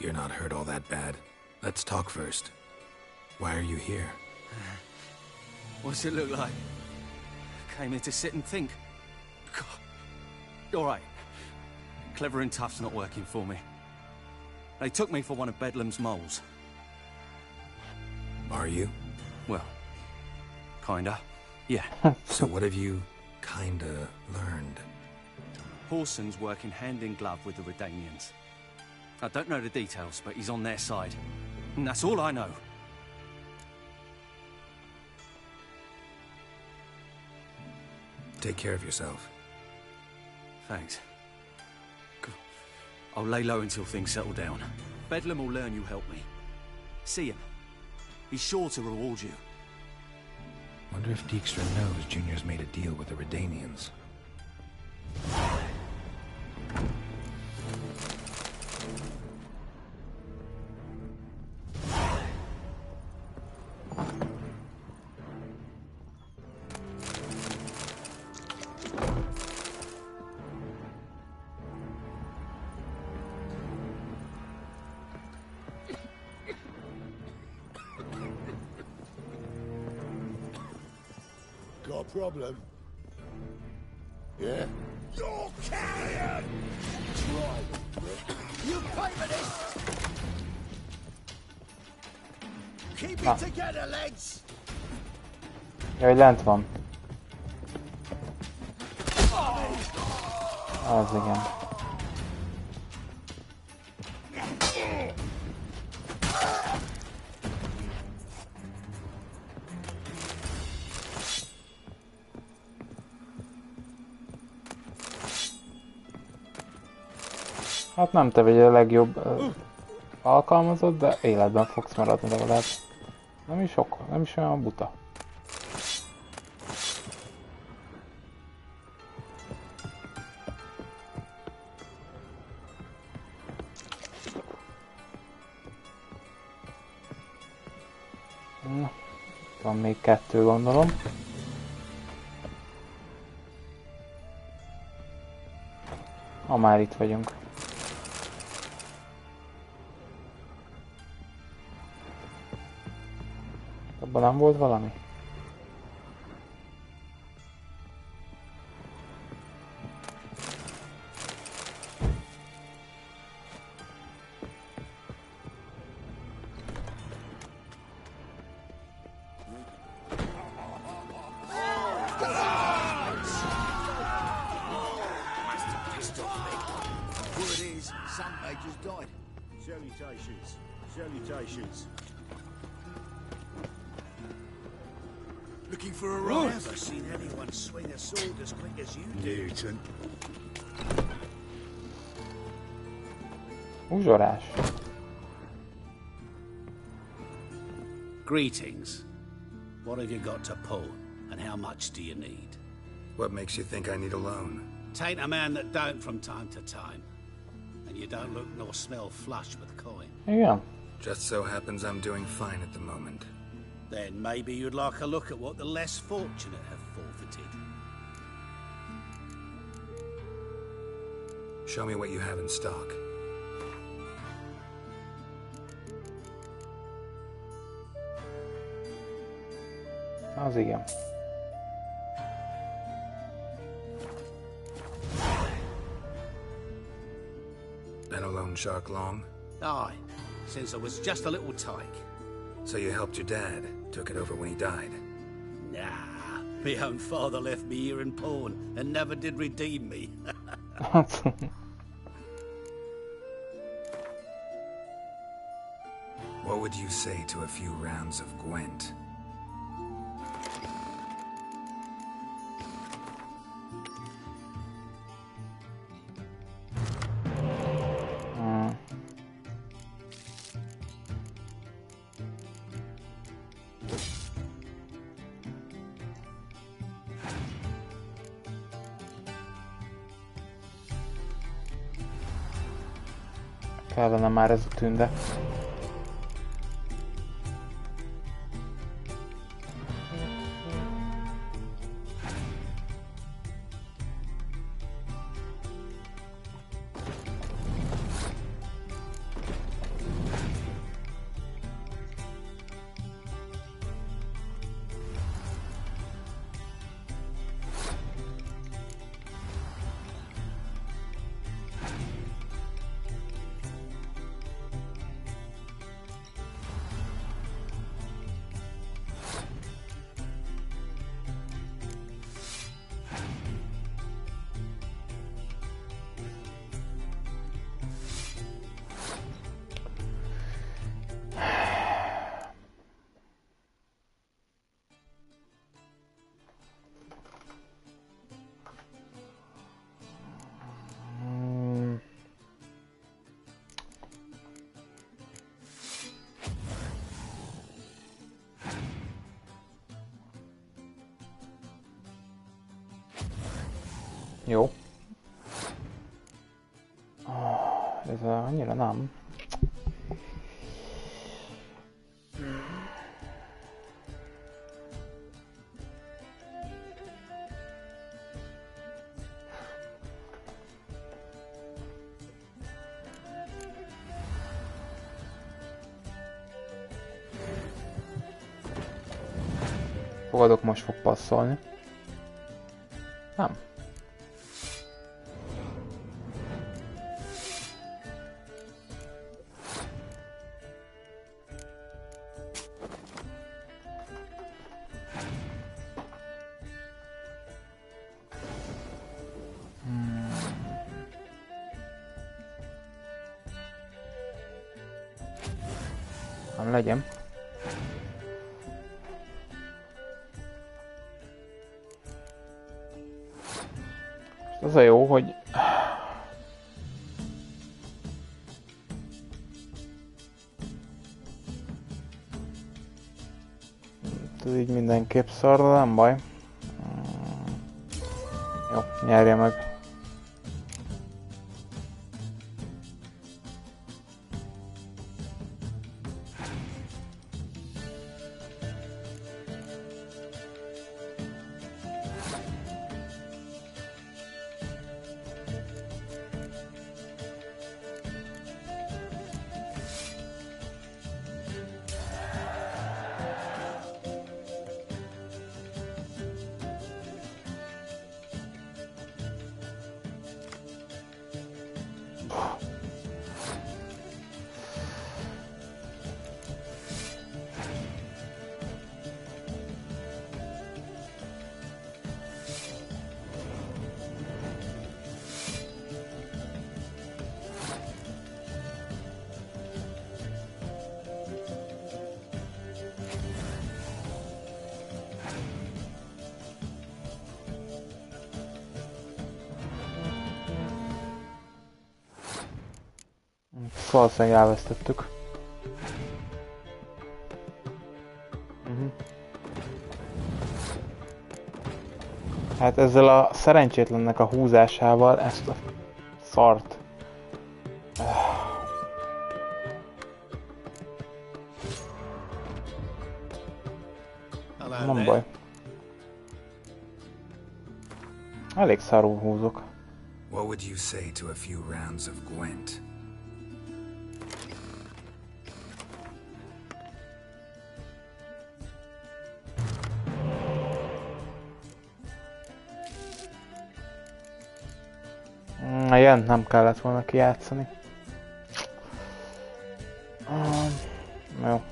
You're not hurt all that bad. Let's talk first. Why are you here? What's it look like? Came here to sit and think. God. All right. Clever and tough's not working for me. They took me for one of Bedlam's moles. Are you? Well, kinda. Yeah. So what have you kinda learned? Horson's working hand in glove with the Redanians. I don't know the details, but he's on their side. And that's all I know. Take care of yourself. Thanks. I'll lay low until things settle down. Bedlam will learn you helped me. See him. He's sure to reward you. Wonder if Dijkstra knows Junior's made a deal with the Redanians. Got a problem? Yeah? You're carrion! Right. You pay for this! Keep it together, lads! Jaj, lent van. Az igen. Hát nem te vagy a legjobb alkalmazott, de életben fogsz maradni legalább. Nem is olyan buta. Na, van még 2, gondolom. Ha már itt vagyunk. Abban nem volt valami? Salutations. Looking for a ride? I've never seen anyone swing a sword as quick as you do. Newton. Uzsorás. Greetings. What have you got to pull, and how much do you need? What makes you think I need a loan? Tain't a man that don't from time to time. And you don't look nor smell flush with coin. Yeah. Just so happens I'm doing fine at the moment. Then maybe you'd like a look at what the less fortunate have forfeited. Show me what you have in stock. Az igen. Been a loan shark long? Aye, since I was just a little tyke. So you helped your dad, took it over when he died? Nah, my own father left me here in pawn and never did redeem me. What would you say to a few rounds of Gwent? Kellene már ez a tünde. Jó. Ez annyira nem. Fogadok, most fog passzolni. Nem. Nem legyen. Az a jó, hogy ez így mindenképp szar, de nem baj. Jó, nyerje meg. Valószínűleg elvesztettük. Hát ezzel a szerencsétlennek a húzásával ezt a szart. Nem baj. Elég szarul húzok. What would you say to a few rounds of Gwent? Ilyen nem kellett volna kijátszani. Jó.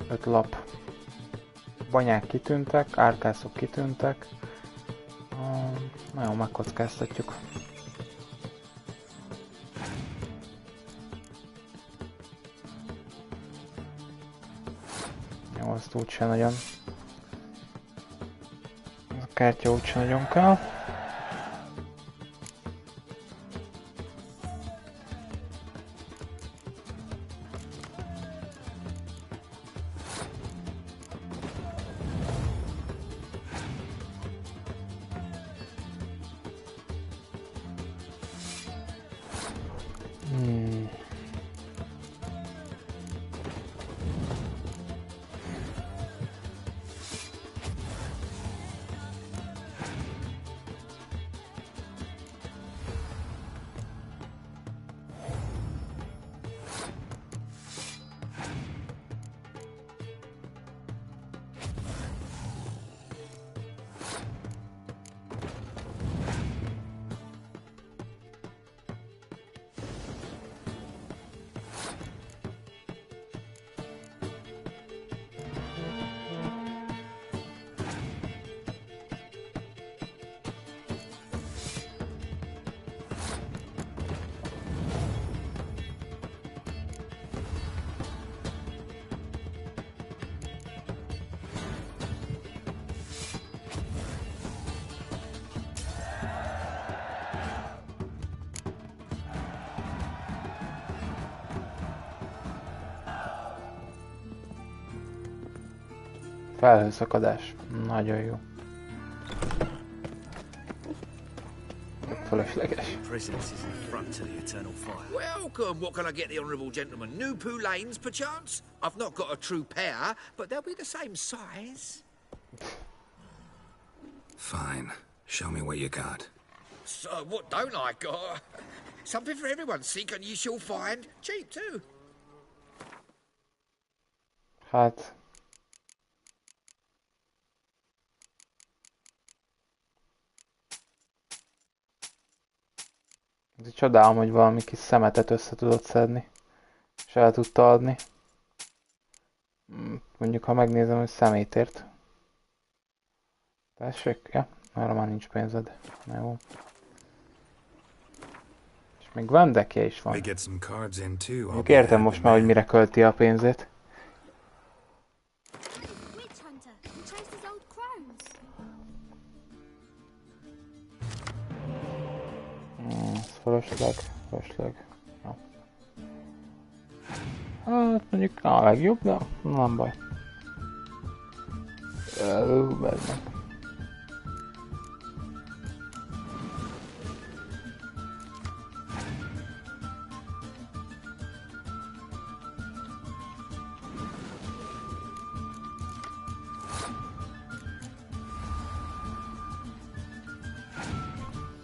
Öt lap. Banyák kitűntek, árkászok kitűntek. Nagyon megkockáztatjuk. Jó, azt úgyse nagyon. Ez a kártya úgyse nagyon kell. Felhőszakadás. Nagyon jó. Fölösleges. Welcome! What can I get the honourable gentleman? New Poo Lanes, perchance? I've not got a true pair, but they'll be the same size. Fine. Show me what you got. So, what don't I got? Something for everyone. Seek and you shall find. Cheap, too. Hát... Csodálom, hogy valami kis szemetet össze tudott szedni. És el tudta adni. Mondjuk, ha megnézem, hogy szemétért. Tessék? Ja, arra már nincs pénzed. Na jó. És még vendekje is van. Mondjuk értem most már, hogy mire költi a pénzét. fölösleg. Ja. Hát mondjuk a legjobb, de nem baj. Meg.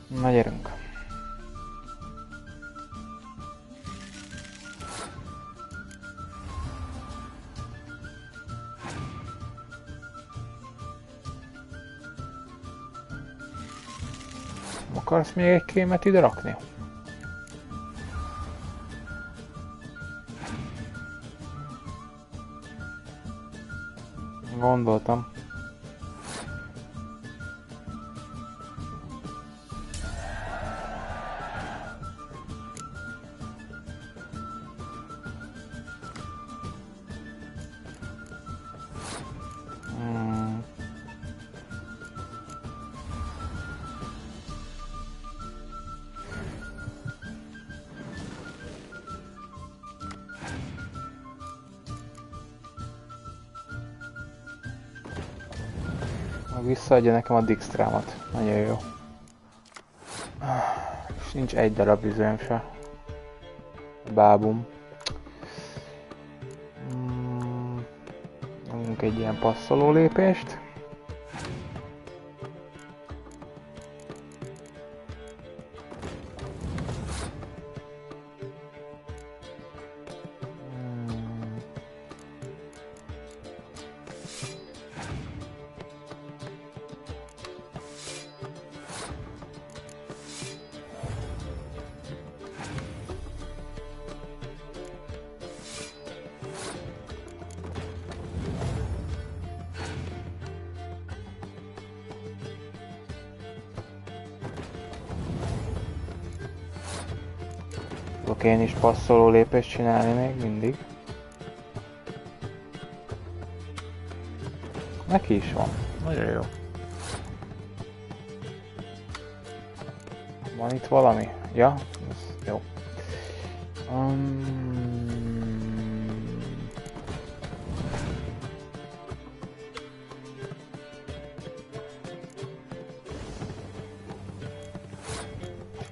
Na gyerünk! Akarsz még egy kémet ide rakni? Gondoltam. Visszaadja nekem a Dijkstrámat. Nagyon jó. És nincs egy darab üzem se. Bábum. Nyomunk egy ilyen passzoló lépést. Tudok én is passzoló lépést csinálni még mindig. Neki is van. Nagyon jó. Van itt valami? Ja, ez jó.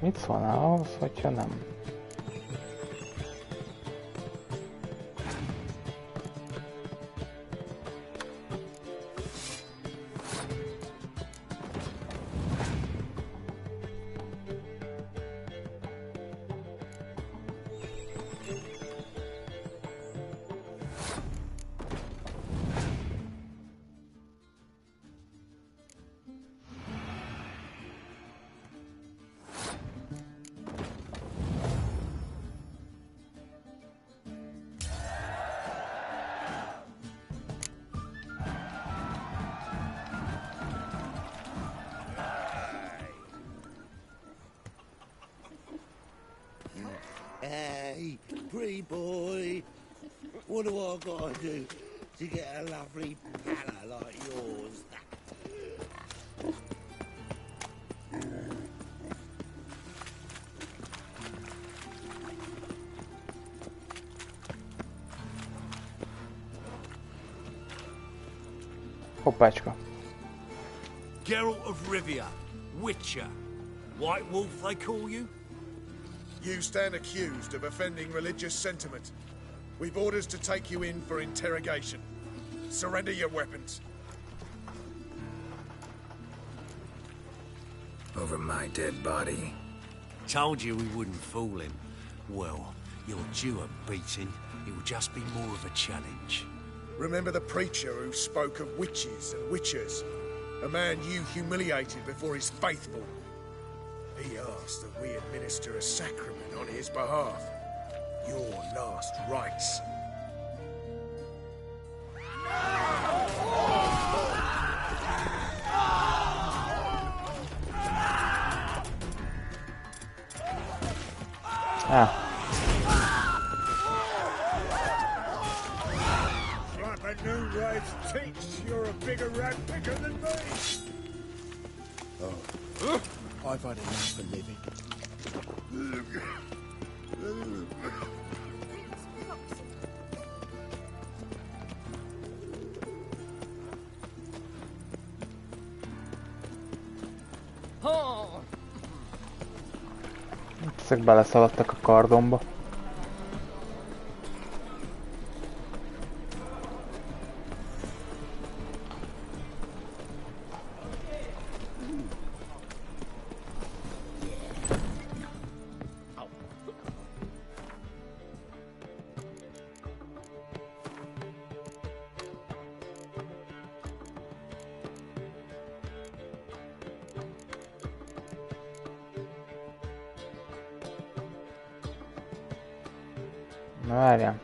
Mit szólnál ahhoz, hogyha nem? Hey, pretty boy, what do I gotta do to get a lovely palla like yours? Hoppácska. Geralt of Rivia, Witcher. White Wolf, they call you? You stand accused of offending religious sentiment. We've orders to take you in for interrogation. Surrender your weapons. Over my dead body. Told you we wouldn't fool him. Well, you're due a beating. It will just be more of a challenge. Remember the preacher who spoke of witches and witchers? A man you humiliated before his faithful. He asked that we administer a sacrament on his behalf. Your last rites. Like a new race teach, you're a bigger rat picker than me. Oh. I've had enough for living. Ezek beleszaladtak a kardomba. Na várjál.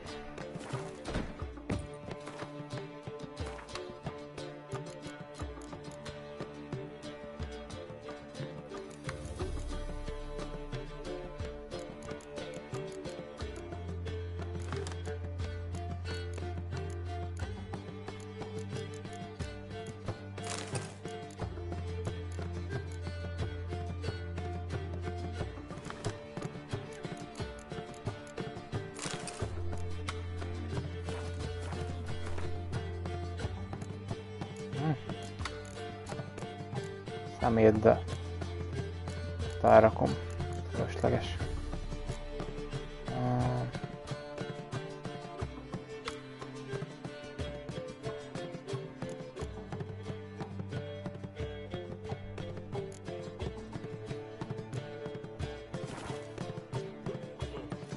Szemét, de elrakom. Fölösleges.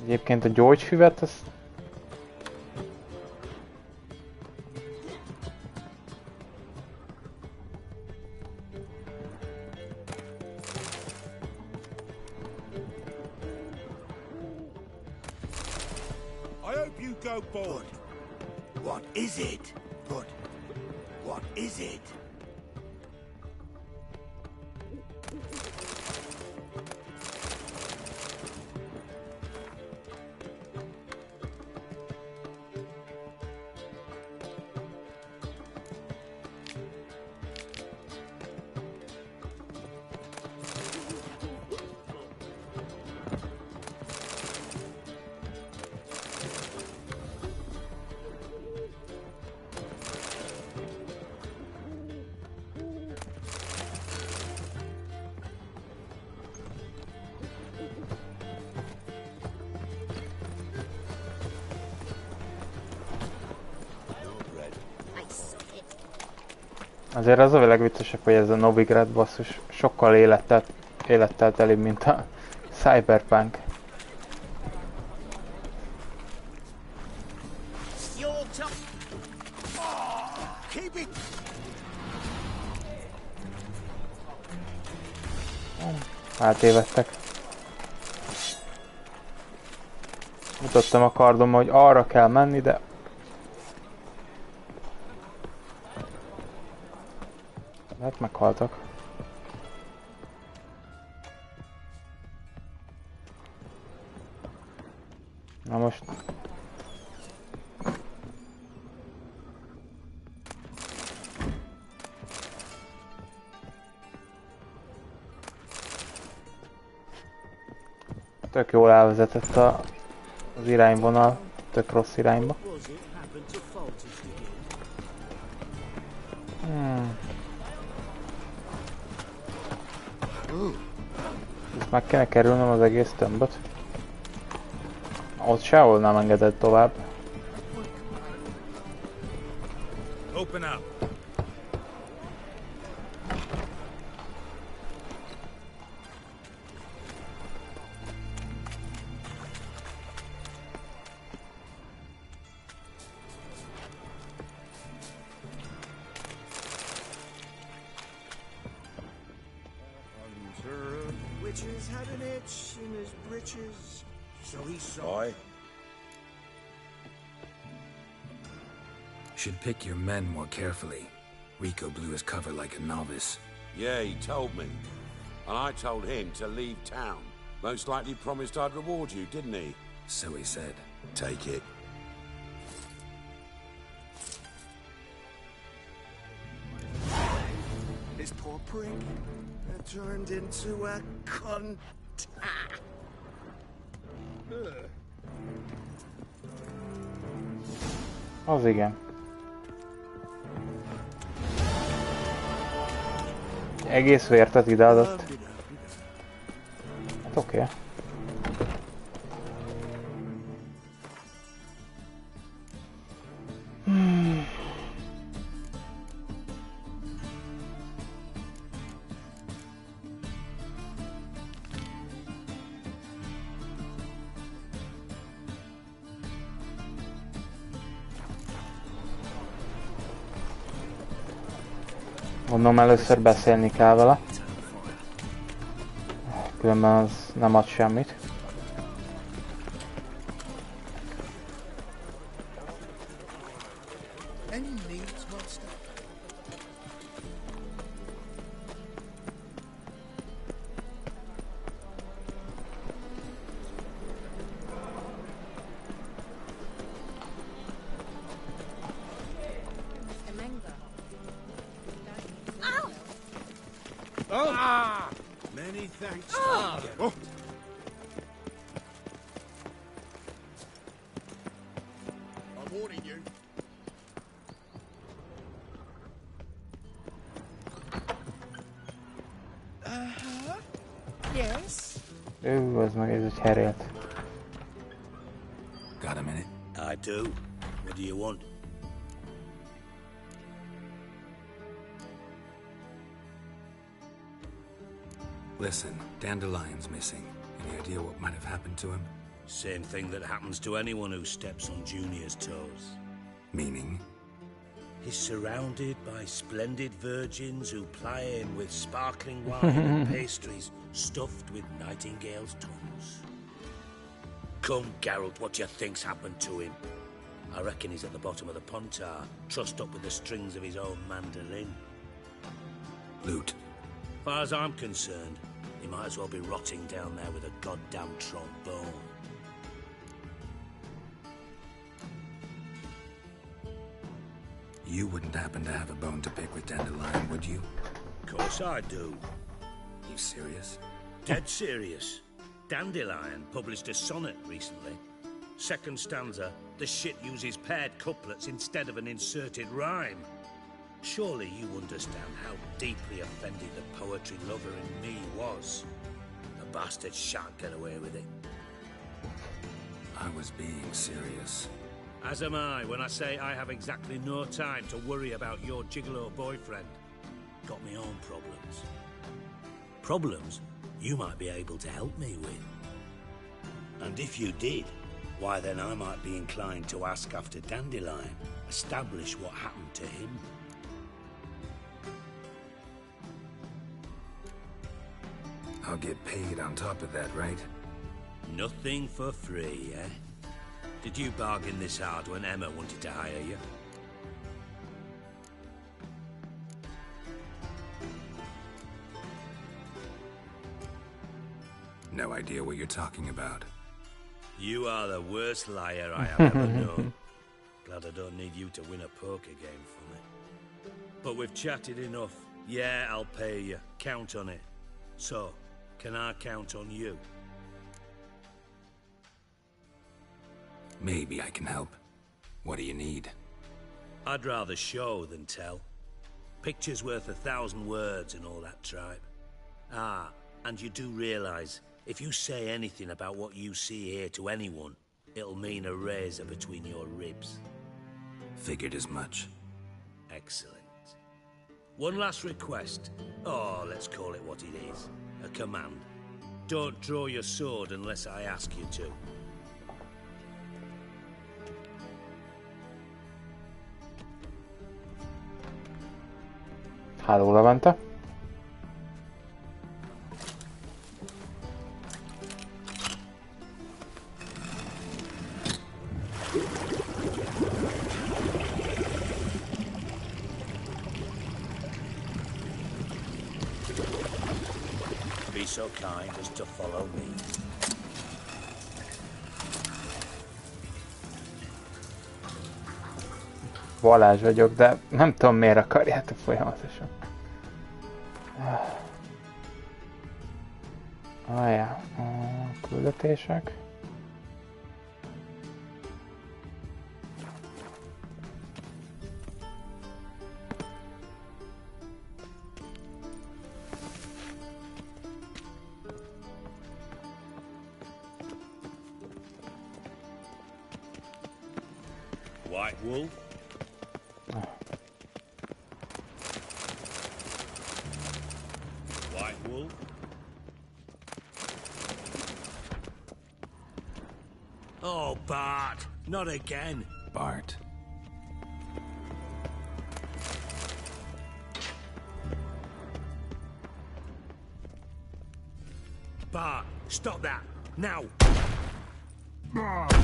Egyébként a gyógyfüvet azt What is it? Good. What is it? azért az a legviccesebb, hogy ez a Novigrad basszus sokkal élettel telibb, mint a Cyberpunk. Átévedtek. Mutattam a kardommal, hogy arra kell menni, de hát meghaltak. Na most... Tök jól elvezetett az irányvonal, tök rossz irányba. Ezt meg kéne kerülnöm az egész tömböt. Ott sehol nem engedett tovább. Open up. Witches had an itch in his britches, so he saw. Boy. Should pick your men more carefully. Rico blew his cover like a novice. Yeah, he told me. And I told him to leave town. Most likely promised I'd reward you, didn't he? So he said. Take it. This poor prick. turned into a cunt. Az igen. Egész vértet ideadott. Hát oké. Mondom, először beszélni kell vele. Különben az nem ad semmit. Many thanks. Oh. I'm warning you. Yes? Az meg ez egy herélt. Got a minute? I do. What do you want? Listen, Dandelion's missing. Any idea what might have happened to him? Same thing that happens to anyone who steps on Junior's toes. Meaning? He's surrounded by splendid virgins who ply him with sparkling wine and pastries stuffed with nightingales' tongues. Come, Geralt, what do you think's happened to him? I reckon he's at the bottom of the pontar, trussed up with the strings of his own mandolin. Loot. As far as I'm concerned, he might as well be rotting down there with a goddamn trombone. You wouldn't happen to have a bone to pick with Dandelion, would you? Of course I do. You serious? Dead serious. Dandelion published a sonnet recently. Second stanza, the shit uses paired couplets instead of an inserted rhyme. Surely you understand how deeply offended the poetry lover in me was. The bastard shan't get away with it. I was being serious. As am I when I say I have exactly no time to worry about your gigolo boyfriend. Got me own problems. Problems you might be able to help me with. And if you did, why then I might be inclined to ask after Dandelion, establish what happened to him. I'll get paid on top of that, right? Nothing for free, eh? Did you bargain this hard when Emma wanted to hire you? No idea what you're talking about. You are the worst liar I have ever known. Glad I don't need you to win a poker game for me. But we've chatted enough. Yeah, I'll pay you. Count on it. So, can I count on you? Maybe I can help. What do you need? I'd rather show than tell. Picture's worth 1,000 words and all that tripe. Ah, and you do realize, if you say anything about what you see here to anyone, it'll mean a razor between your ribs. Figured as much. Excellent. One last request. Oh, let's call it what it is. A command. Don't draw your sword unless I ask you to. Hello, Levente. Be so kind as to follow me. Balázs vagyok, de nem tudom miért akarjátok folyamatosan. Várjál, küldetések. White wool? White wool? Oh, Bart! Not again! Bart. Bart, stop that! Now! Bart,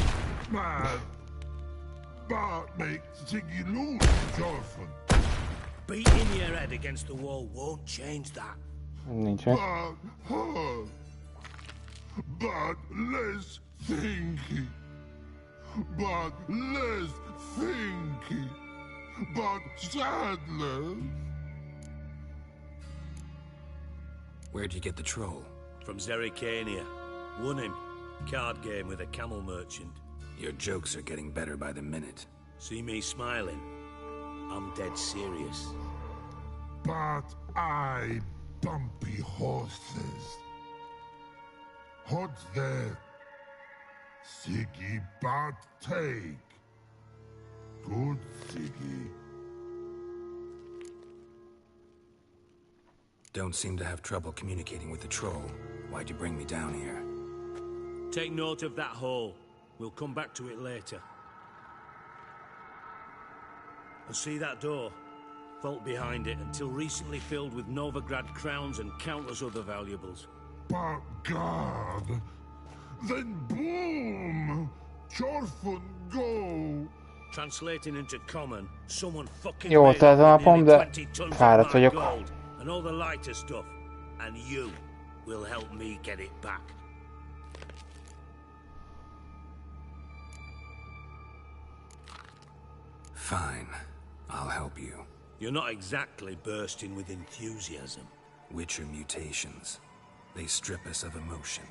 man. Bart makes Ziggy lose often. Beating your head against the wall won't change that. Nincsen. Bart hurt. Bart less thinky. Bart less thinky. Bart sadness. Where'd you get the troll? From Zerrikania. Won him. Card game with a camel merchant. Your jokes are getting better by the minute. See me smiling? I'm dead serious. But I bumpy horses. What's there? Siggy but take. Good Siggy. Don't seem to have trouble communicating with the troll. Why'd you bring me down here? Take note of that hole. We'll come back to it later. And see that door? Vault behind it, until recently filled with Novigrad crowns and countless other valuables. But God, then boom! Chorfun go! Translating into common, someone fucking Jó, made tehát a up napom, nearly de 20 tons fáradt of my vagyok. gold and all the lighter stuff, and you will help me get it back. Fine. I'll help you. You're not exactly bursting with enthusiasm. Witcher mutations. They strip us of emotion.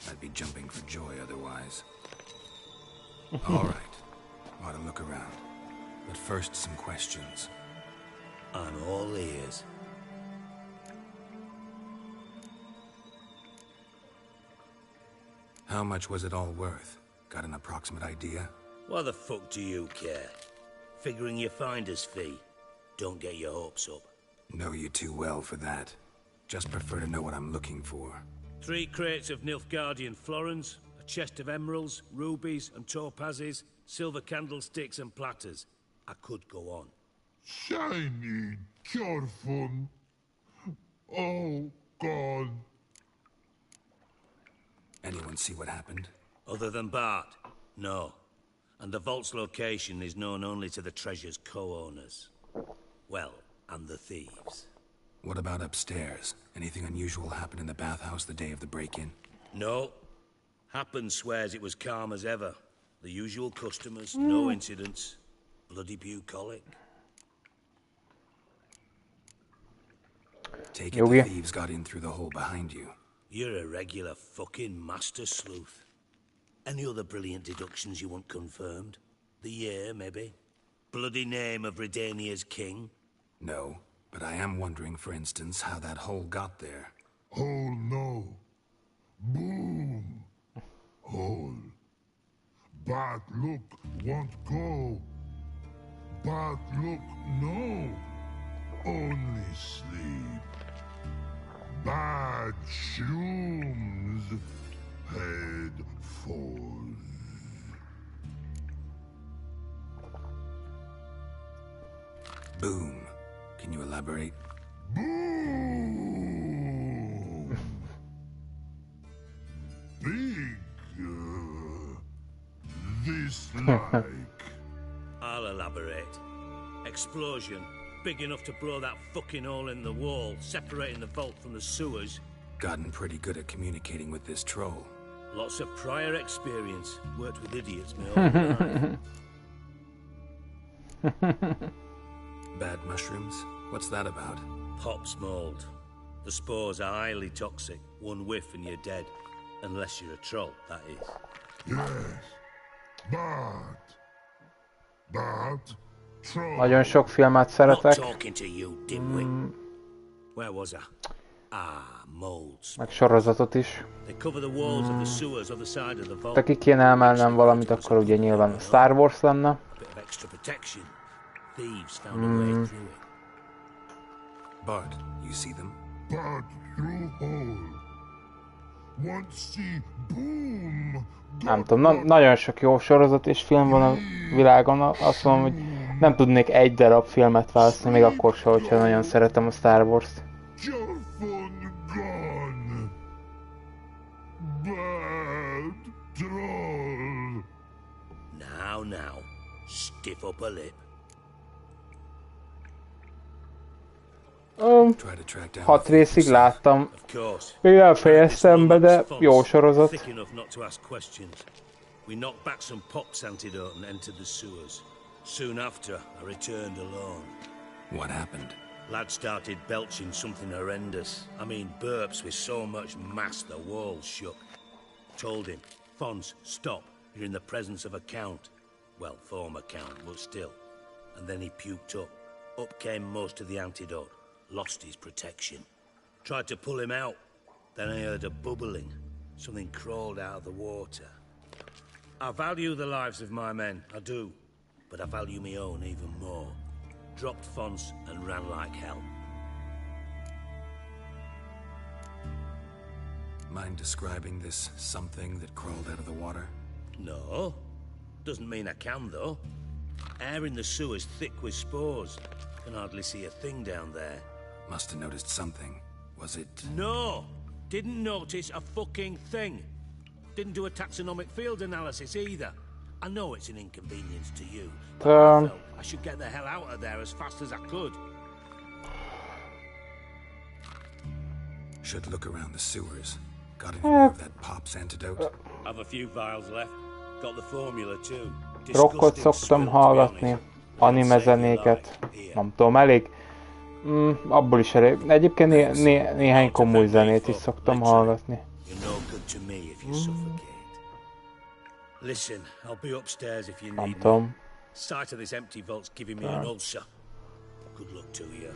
I'd be jumping for joy otherwise. All right. Ought to look around. But first, some questions. I'm all ears. How much was it all worth? Got an approximate idea? Why the fuck do you care? Figuring your finder's fee. Don't get your hopes up. Know you too well for that. Just prefer to know what I'm looking for. 3 crates of Nilfgaardian florins, a chest of emeralds, rubies and topazes, silver candlesticks and platters. I could go on. Shiny Chorfun. Oh, God. Anyone see what happened? Other than Bart? No. And the vault's location is known only to the treasure's co-owners. Well, and the thieves. What about upstairs? Anything unusual happen in the bathhouse the day of the break-in? No. Happen swears it was calm as ever. The usual customers, no incidents. Bloody bucolic. Take it the thieves got in through the hole behind you. You're a regular fucking master sleuth. Any other brilliant deductions you want confirmed? The year, maybe? Bloody name of Redania's king? No, but I am wondering, for instance, how that hole got there. Hole no. Boom. Hole. But look, won't go. But look, no. Only sleep. Bad shrooms. Head falls. Boom. Can you elaborate? Boom! Big. This like. I'll elaborate. Explosion. Big enough to blow that fucking hole in the wall, separating the vault from the sewers. Gotten pretty good at communicating with this troll. Lots of prior experience. Worked with idiots my whole life. Bad mushrooms? What's that about? Pop's mold. The spores are highly toxic. One whiff and you're dead. Unless you're a troll, that is. Yes, but Nagyon sok filmet szeretek. Where was I? Molds. Meg sorozatot is. De ki kéne emelnem valamit, akkor ugye nyilván Star Wars lenne. Bart, you see them? Bart through hole. Want see boom. Nem tudom, nagyon sok jó sorozat és film van a világon. Azt mondom, hogy nem tudnék egy darab filmet választani, még akkor sem, hogyha nagyon szeretem a Star Wars-t. Now, stiff up a lip. 6 részig láttam. Még nem fejeztem be, de jó sorozat. We knocked back some pox antidote and entered the sewers. Soon after, I returned alone. What happened? Lad started belching something horrendous. I mean, burps with so much mass the walls shook. Told him, Fons, stop. You're in the presence of a count. Well, former count, but still. And then he puked up. Up came most of the antidote. Lost his protection. Tried to pull him out. Then I heard a bubbling. Something crawled out of the water. I value the lives of my men, I do. But I value my own even more. Dropped Fons and ran like hell. Mind describing this something that crawled out of the water? No. Doesn't mean I can, though. Air in the sewer's thick with spores. Can hardly see a thing down there. Must have noticed something. Was it... No! Didn't notice a fucking thing. Didn't do a taxonomic field analysis either. I know it's an inconvenience to you, but I felt I should get the hell out of there as fast as I could. Should look around the sewers. Got any more of that pop's antidote? Have a few vials left. Got the formula too. Rockot szoktam hallgatni, anime zenéket, nem tudom, elég. Abból is elég. Egyébként néhány komoly zenét is szoktam hallgatni. Listen, I'll be upstairs if you Nem need me. tudom. Sight of this empty vault's giving me an ulcer. Good luck to you.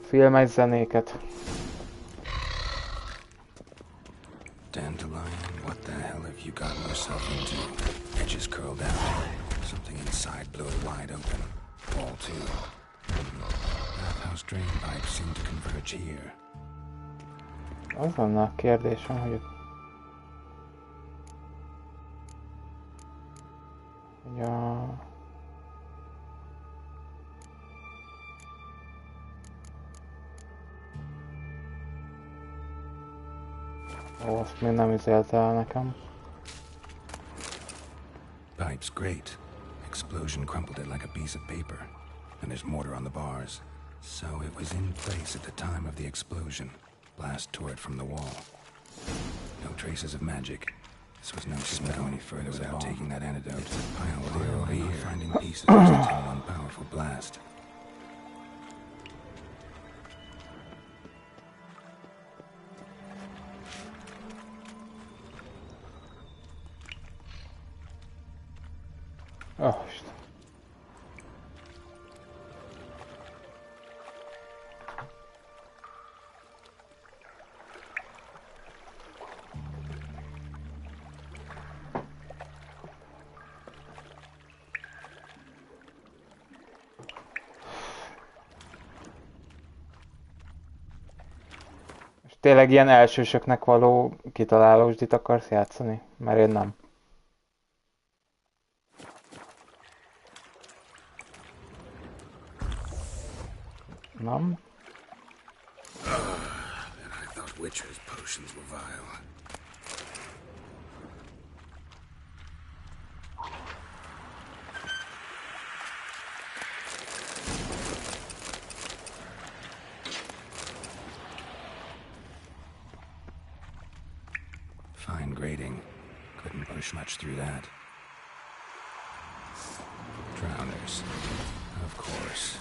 Filmes zenéket. Dandelion, what the hell have you gotten yourself into? Edges curled out. Something inside blew it wide open. Wall too. Bathhouse drain pipes seem to converge here. Az lenne a kérdésem, hogy... Ja... Ó, azt még nem üzélt el nekem. Pipe's great. Explosion crumpled it like a piece of paper. And there's mortar on the bars. So it was in place at the time of the explosion. Blast tore it from the wall. No traces of magic. This was no smell to go any further without taking that antidote. It's a pile clear over here. Finding pieces just to tell one powerful blast. Oh, Isten. És tényleg ilyen elsősöknek való kitalálósdit akarsz játszani? Mert én nem. Nem? And I thought Witcher's potions were vile. Fine grading. Couldn't push much through that. Drowners. Of course.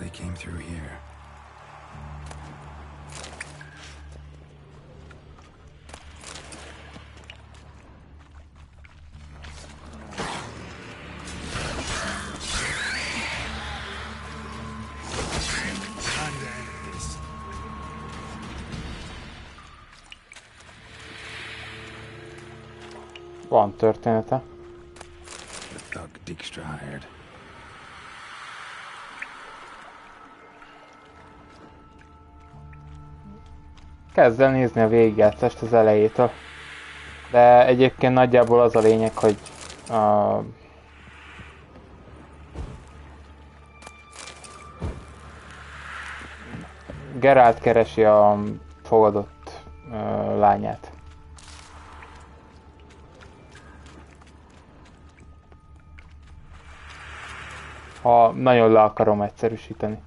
they came through here. Van története. The thug Dijkstra hired. Kezd el nézni a végigjátszást az elejétől. De egyébként nagyjából az a lényeg, hogy Geralt keresi a fogadott lányát. Ha nagyon le akarom egyszerűsíteni.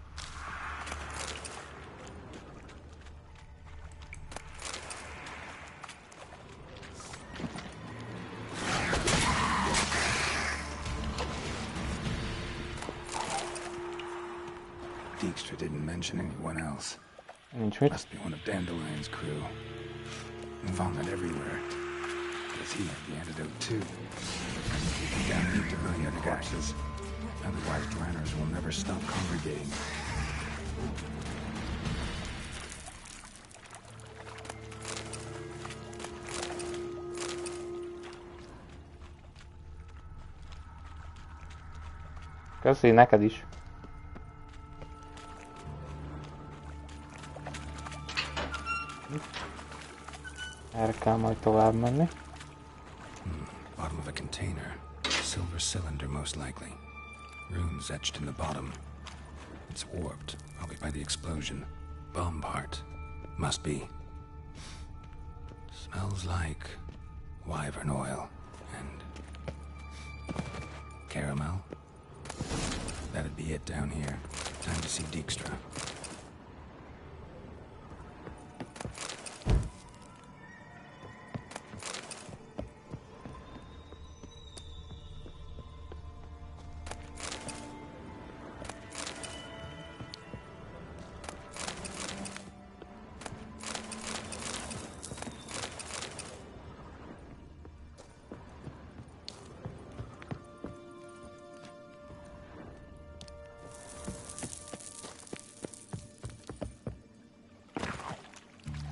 Dijkstra didn't mention anyone else. Must be one of Dandelion's crew. Vomit everywhere. Does he have the antidote too? We gotta need to run the corpses. Otherwise, Dranners will never stop congregating. Köszi, neked is. Erre kell majd tovább menni. Bottom of a container. Silver cylinder, most likely. Runes etched in the bottom. It's warped, probably by the explosion. Bomb part. Must be. Smells like wyvern oil and caramel. That'd be it down here. Time to see Dijkstra.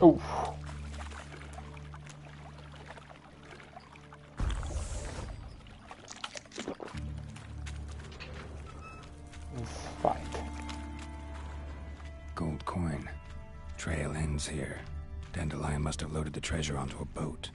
Oof. Let's fight. Gold coin. Trail ends here. Dandelion must have loaded the treasure onto a boat.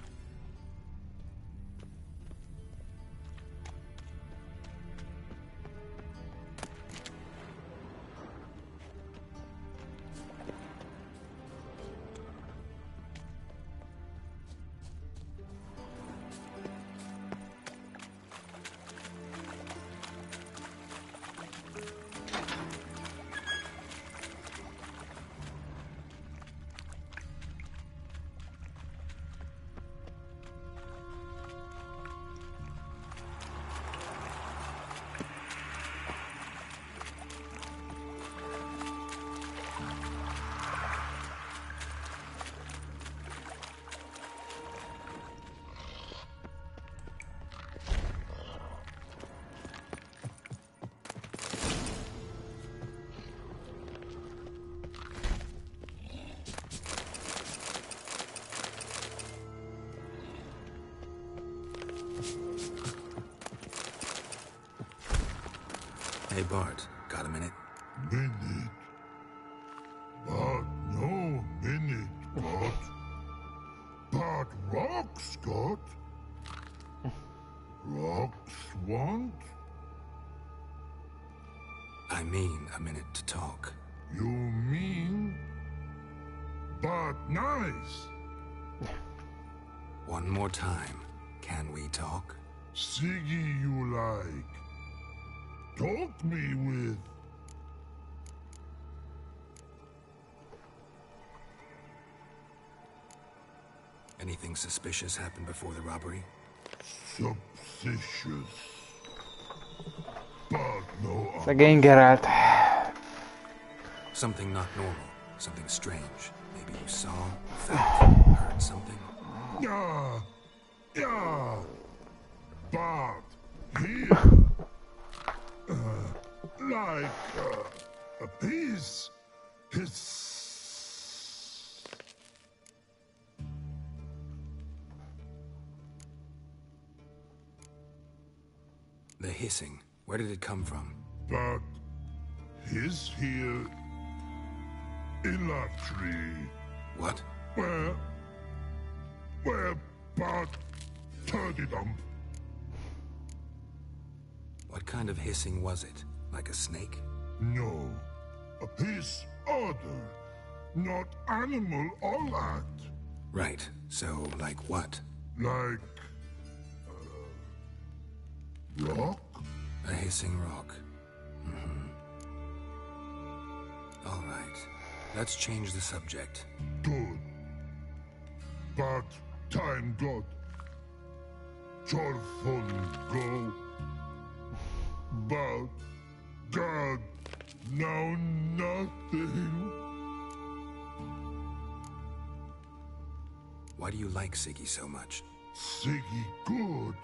Hey, Bart, got a minute? Minute? But no minute, Bart. Bart rock, Scott. Rocks want? I mean a minute to talk. You mean? But nice. One more time. Can we talk? Siggy you like. Talk me with. Anything suspicious happened before the robbery? Suspicious. But no. Szegény Geralt. Something not normal. Something strange. Maybe you saw, felt, heard something? Yeah. But here, like a piece, The hissing. Where did it come from? But hiss here in that tree. What? Where but turdy them. What kind of hissing was it? Like a snake? No. A piece other. Not animal all that. Right. So, like what? Like rock? A hissing rock. All right. Let's change the subject. Good. But time got joyful go. But God, now nothing. Why do you like Siggy so much? Siggy good.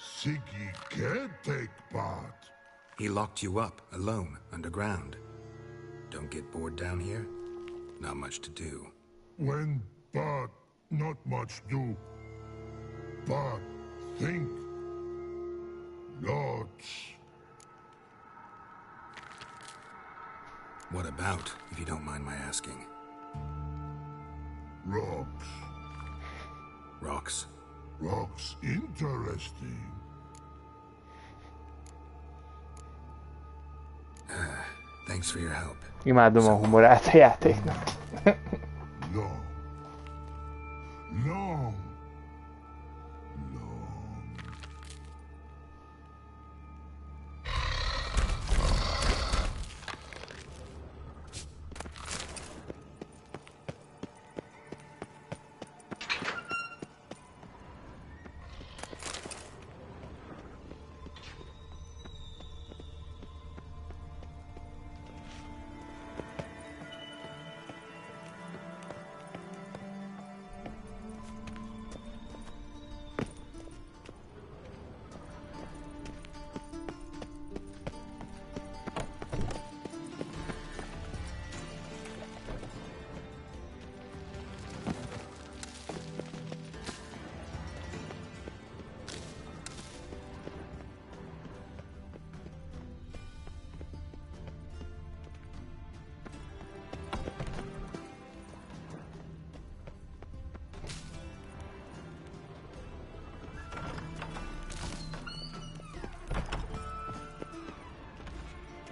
Siggy can't take part. He locked you up, alone, underground. Don't get bored down here? Not much to do. When but not much do. But think. Lots. What about, if you don't mind my asking? Rocks. Rocks? Rocks interesting. Thanks for your help. Imádom a humorát a játéknak. Long.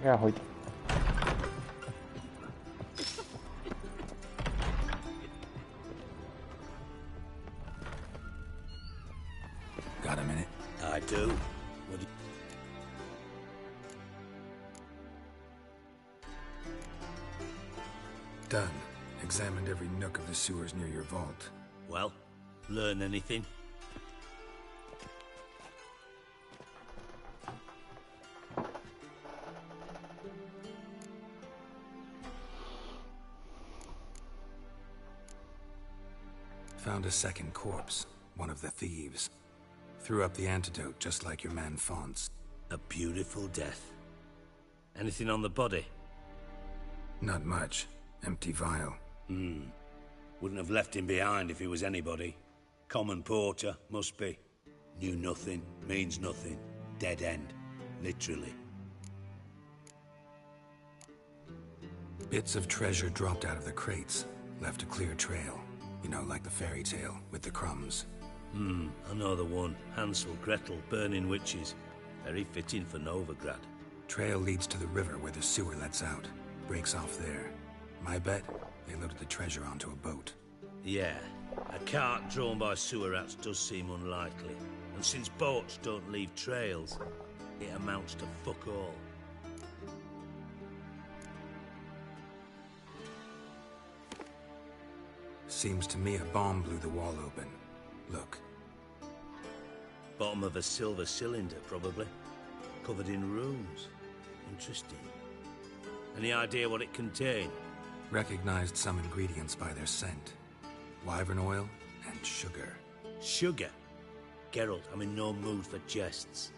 Ja, hogy... Got a minute? I do. What do you... Done. Examined every nook of the sewers near your vault. Well, learn anything? Found a second corpse, one of the thieves. Threw up the antidote just like your man Fonz. A beautiful death. Anything on the body? Not much. Empty vial. Wouldn't have left him behind if he was anybody. Common porter, must be. Knew nothing, means nothing. Dead end. Literally. Bits of treasure dropped out of the crates. Left a clear trail. You know, like the fairy tale, with the crumbs. I know the one. Hansel, Gretel, burning witches. Very fitting for Novigrad. Trail leads to the river where the sewer lets out. Breaks off there. My bet, they loaded the treasure onto a boat. Yeah. A cart drawn by sewer rats does seem unlikely. And since boats don't leave trails, it amounts to fuck all. Seems to me a bomb blew the wall open. Look. Bottom of a silver cylinder, probably. Covered in runes. Interesting. Any idea what it contained? Recognized some ingredients by their scent. Wyvern oil and sugar. Sugar? Geralt, I'm in no mood for jests.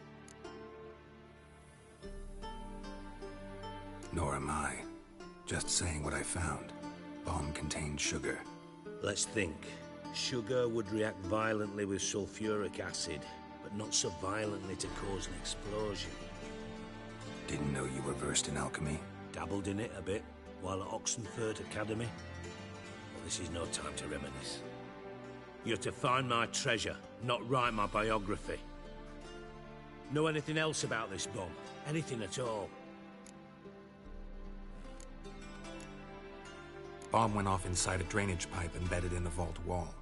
Nor am I. Just saying what I found. Bomb contained sugar. Let's think. Sugar would react violently with sulfuric acid, but not so violently to cause an explosion. Didn't know you were versed in alchemy. Dabbled in it a bit, while at Oxenford Academy. Well, this is no time to reminisce. You're to find my treasure, not write my biography. Know anything else about this bomb? Anything at all? Bomb went off inside a drainage pipe embedded in the vault wall.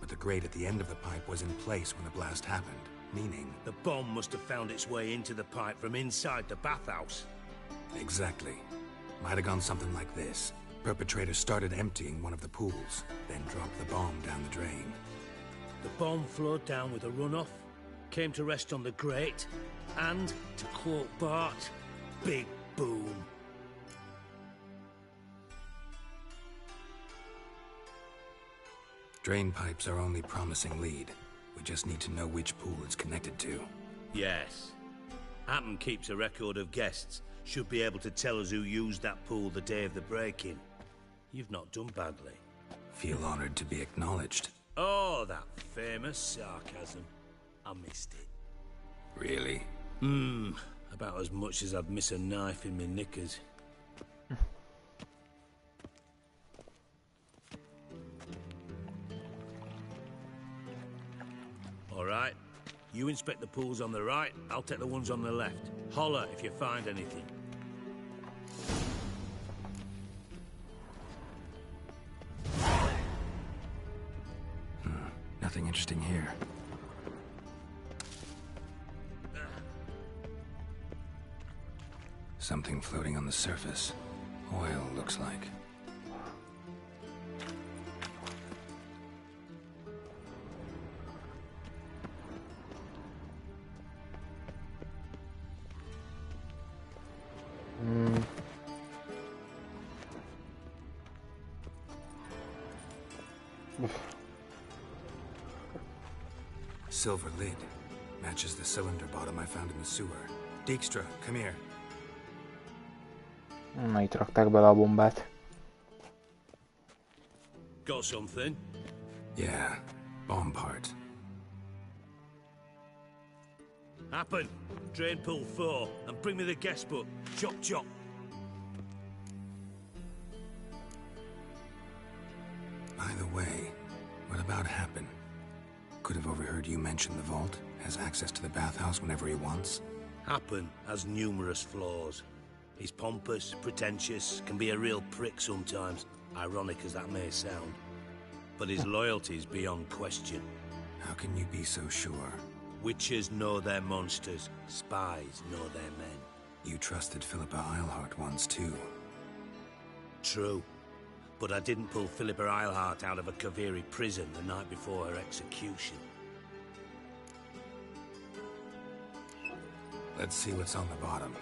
But the grate at the end of the pipe was in place when the blast happened, meaning... The bomb must have found its way into the pipe from inside the bathhouse. Exactly. Might have gone something like this. Perpetrator started emptying one of the pools, then dropped the bomb down the drain. The bomb flowed down with a runoff, came to rest on the grate, and, to quote Bart, big boom. Drain pipes are only promising lead. We just need to know which pool it's connected to. Yes. Hatton keeps a record of guests. Should be able to tell us who used that pool the day of the break-in. You've not done badly. Feel honored to be acknowledged. Oh, that famous sarcasm. I missed it. Really? About as much as I'd miss a knife in my knickers. All right. You inspect the pools on the right, I'll take the ones on the left. Holler if you find anything. Nothing interesting here. Something floating on the surface. Oil, looks like. Silver lid. Matches the cylinder bottom I found in the sewer. Dijkstra, come here. Na, itt rakták bele a bombát. Got something? Yeah, bomb part. Happen. Drain pool 4, and bring me the guest book. Chop chop. By the way, what about Happen? Could have overheard you mention the vault. Has access to the bathhouse whenever he wants. Happen has numerous flaws. He's pompous, pretentious, can be a real prick sometimes, ironic as that may sound. But his loyalty's beyond question. How can you be so sure? Witches know their monsters, spies know their men. You trusted Philippa Eilhart once too. True. But I didn't pull Philippa Eilhart out of a Kaviri prison the night before her execution. Let's see what's on the bottom.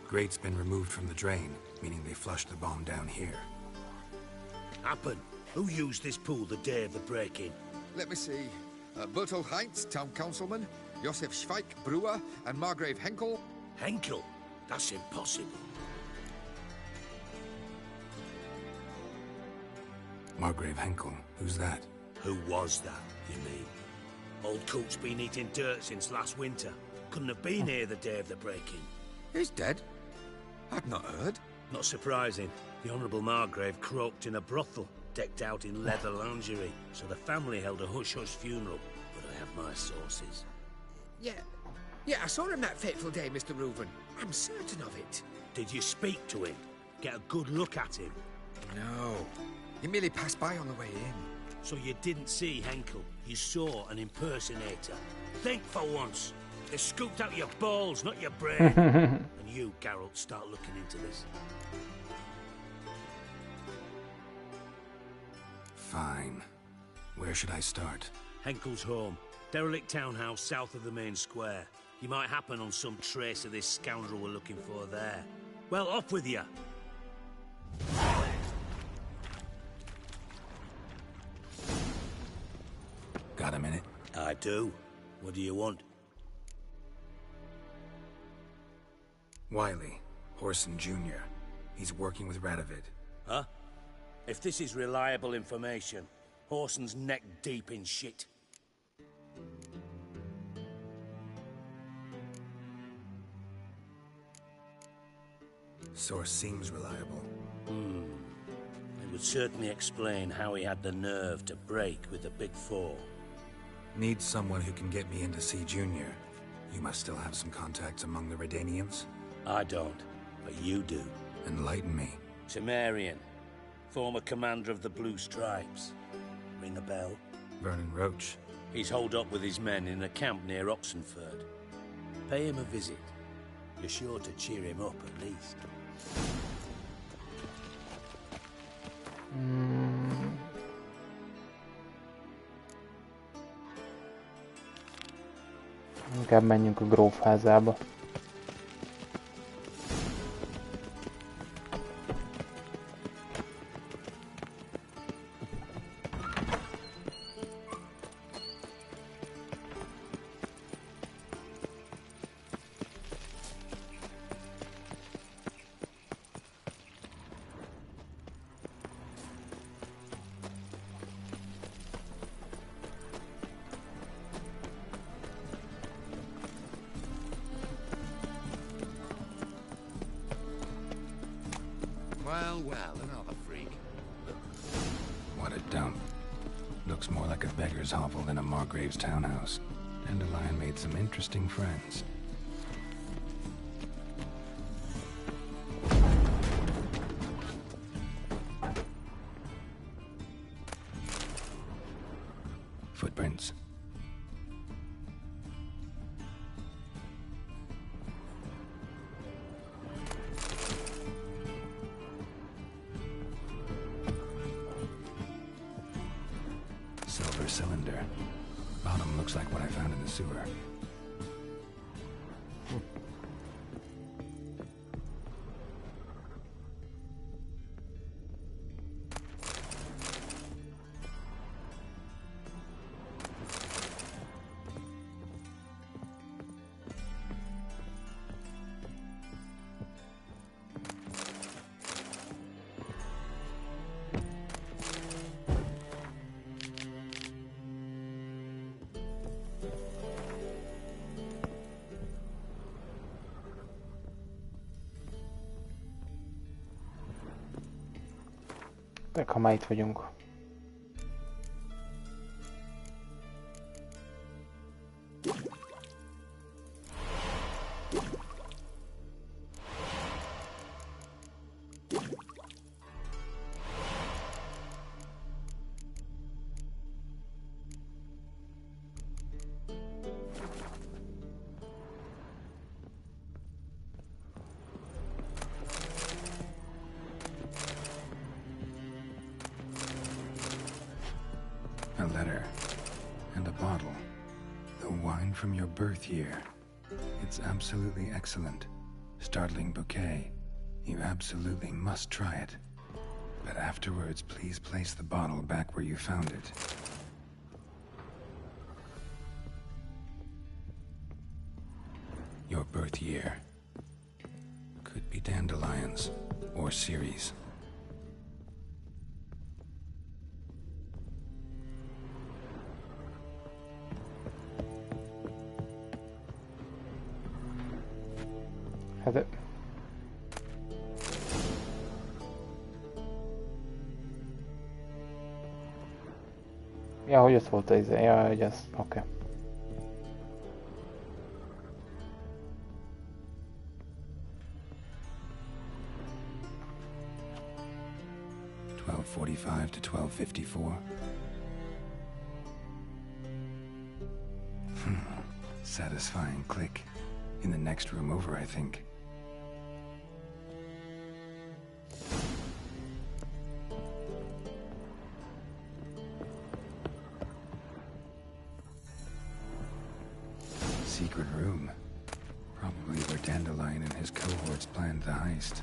Grate's been removed from the drain, meaning they flushed the bomb down here. Happen. Who used this pool the day of the break-in? Let me see. Bertel Heinz, town councilman, Josef Schweik, brewer, and Margrave Henkel. Henkel? That's impossible. Margrave Henkel? Who's that? Who was that, you mean? Old Coot's been eating dirt since last winter. Couldn't have been here the day of the break-in. He's dead? I've not heard. Not surprising. The Honourable Margrave croaked in a brothel, decked out in leather lingerie, so the family held a hush-hush funeral. But I have my sources. Yeah, I saw him that fateful day, Mr. Reuven. I'm certain of it. Did you speak to him? Get a good look at him? No. He merely passed by on the way in. So you didn't see Henkel? You saw an impersonator? Think for once. They scooped out your balls, not your brain. And you, Geralt, start looking into this. Fine. Where should I start? Henkel's home. Derelict townhouse south of the main square. You might happen on some trace of this scoundrel we're looking for there. Well, off with you! Got a minute? I do. What do you want? Wiley, Horson Jr. He's working with Radovid. Huh? If this is reliable information, Horson's neck deep in shit. Source seems reliable. It would certainly explain how he had the nerve to break with the Big Four. Need someone who can get me in to see Junior. You must still have some contacts among the Redanians? I don't, but you do. Enlighten me. Cimmerian, former commander of the Blue Stripes. Ring a bell? Vernon Roach. He's holed up with his men in a camp near Oxenford. Pay him a visit. You're sure to cheer him up at least. Inkább menjünk a grófházába. Well, another freak. What a dump. Looks more like a beggar's hovel than a Margrave's townhouse. Dandelion made some interesting friends. Footprints. Silver cylinder. Bottom looks like what I found in the sewer. Ha már itt vagyunk. A letter. And a bottle. The wine from your birth year. It's absolutely excellent. Startling bouquet. You absolutely must try it. But afterwards, please place the bottle back where you found it. Your birth year. Could be dandelions. Or Ceres. Hát... Ja, hogy ott volt az... Ja, hogy ez... Oké. .45 to 12:54. Satisfying click. In the next room over, I think. secret room. Probably where Dandelion and his cohorts planned the heist.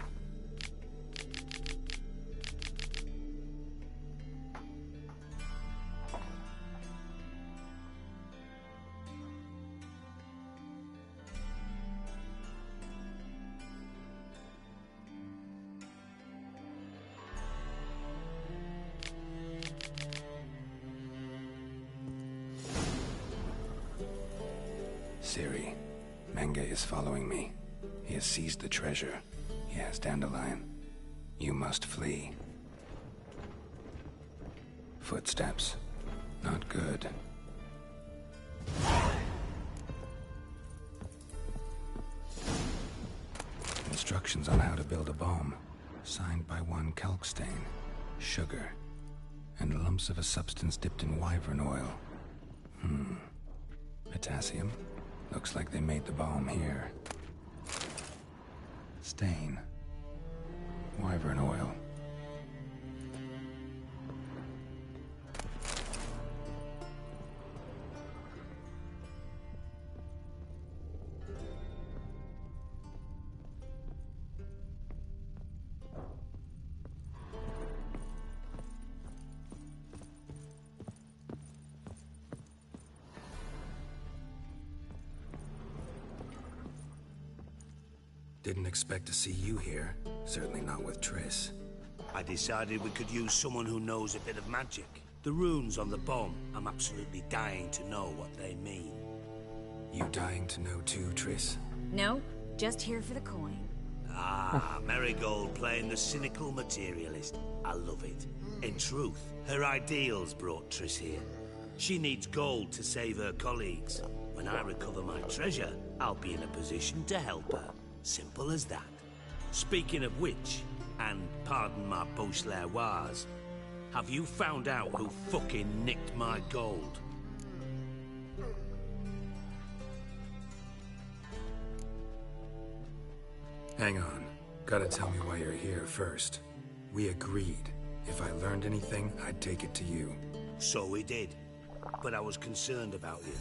Siri, Menge is following me. He has seized the treasure. He has Dandelion. You must flee. Footsteps. Not good. Instructions on how to build a bomb. Signed by one Kalkstain. Sugar. And lumps of a substance dipped in wyvern oil. Potassium. Looks like they made the bomb here. Stain. Wyvern oil. Didn't expect to see you here. Certainly not with Triss. I decided we could use someone who knows a bit of magic. The runes on the bomb, I'm absolutely dying to know what they mean. You dying to know too, Triss? No, just here for the coin. Ah, Marigold playing the cynical materialist. I love it. In truth, her ideals brought Triss here. She needs gold to save her colleagues. When I recover my treasure, I'll be in a position to help her. Simple as that. Speaking of which, and pardon my Beauclervoise, have you found out who fucking nicked my gold? Hang on. Gotta tell me why you're here first. We agreed. If I learned anything, I'd take it to you. So we did. But I was concerned about you.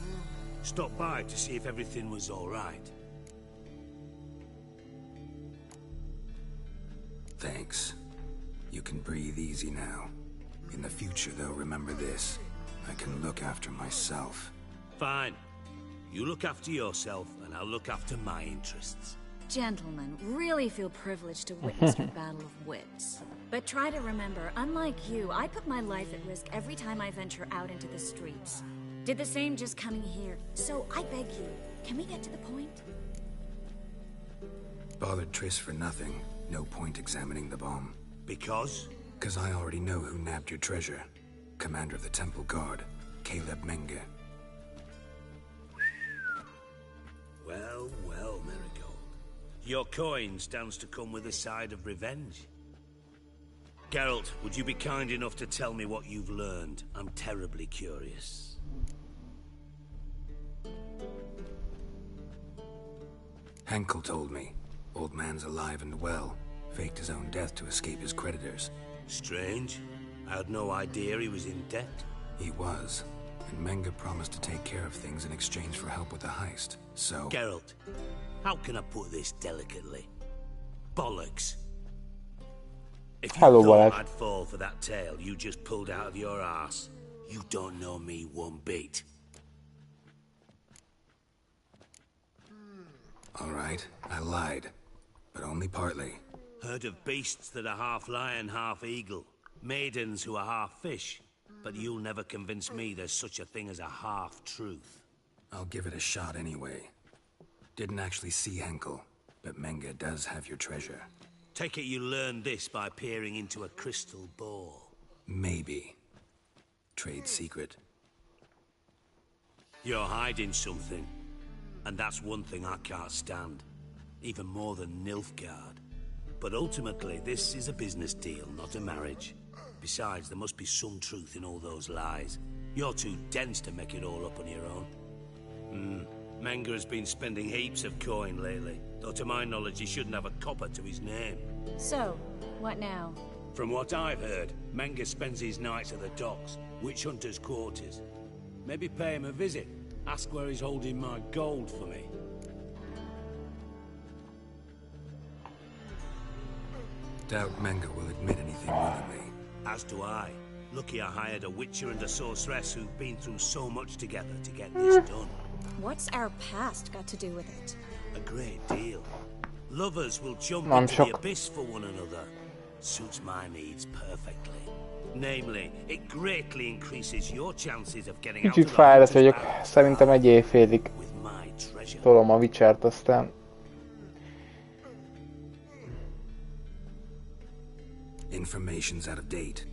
Stopped by to see if everything was all right. Thanks. You can breathe easy now. In the future, though, remember this. I can look after myself. Fine. You look after yourself, and I'll look after my interests. Gentlemen, really feel privileged to witness your battle of wits. But try to remember, unlike you, I put my life at risk every time I venture out into the streets. Did the same just coming here. So I beg you, can we get to the point? Bothered Triss for nothing. No point examining the bomb. Because? Because I already know who nabbed your treasure. Commander of the Temple Guard, Caleb Menge. Well, well, Marigold. Your coin stands to come with a side of revenge. Geralt, would you be kind enough to tell me what you've learned? I'm terribly curious. Henkel told me. Old man's alive and well. Faked his own death to escape his creditors. Strange. I had no idea he was in debt. He was. And Menge promised to take care of things in exchange for help with the heist. So... Geralt, how can I put this delicately? Bollocks. If you thought I'd fall for that tale you just pulled out of your arse, you don't know me one bit. All right, I lied. But only partly. Heard of beasts that are half lion, half eagle. Maidens who are half fish. But you'll never convince me there's such a thing as a half-truth. I'll give it a shot anyway. Didn't actually see Henkel, but Menge does have your treasure. Take it you learned this by peering into a crystal ball. Maybe. Trade secret. You're hiding something. And that's one thing I can't stand. Even more than Nilfgaard. But ultimately, this is a business deal, not a marriage. Besides, there must be some truth in all those lies. You're too dense to make it all up on your own. Menge has been spending heaps of coin lately. Though to my knowledge, he shouldn't have a copper to his name. So, what now? From what I've heard, Menge spends his nights at the docks, witch hunters' quarters. Maybe pay him a visit. Ask where he's holding my gold for me. Doubt Manga will admit anything willingly. As do I. Lucky I hired a witcher and a sorceress who've been through so much together to get this done. What's our past got to do with it? A great deal. Lovers will jump I'm into shocked. the abyss for one another. Suits my needs perfectly. Namely, it greatly increases your chances of getting out Kicsit of the fájlett hunter's vagyok, power szerintem egy évfélig with my treasure. tolom a Witchert, aztán Information's out of date.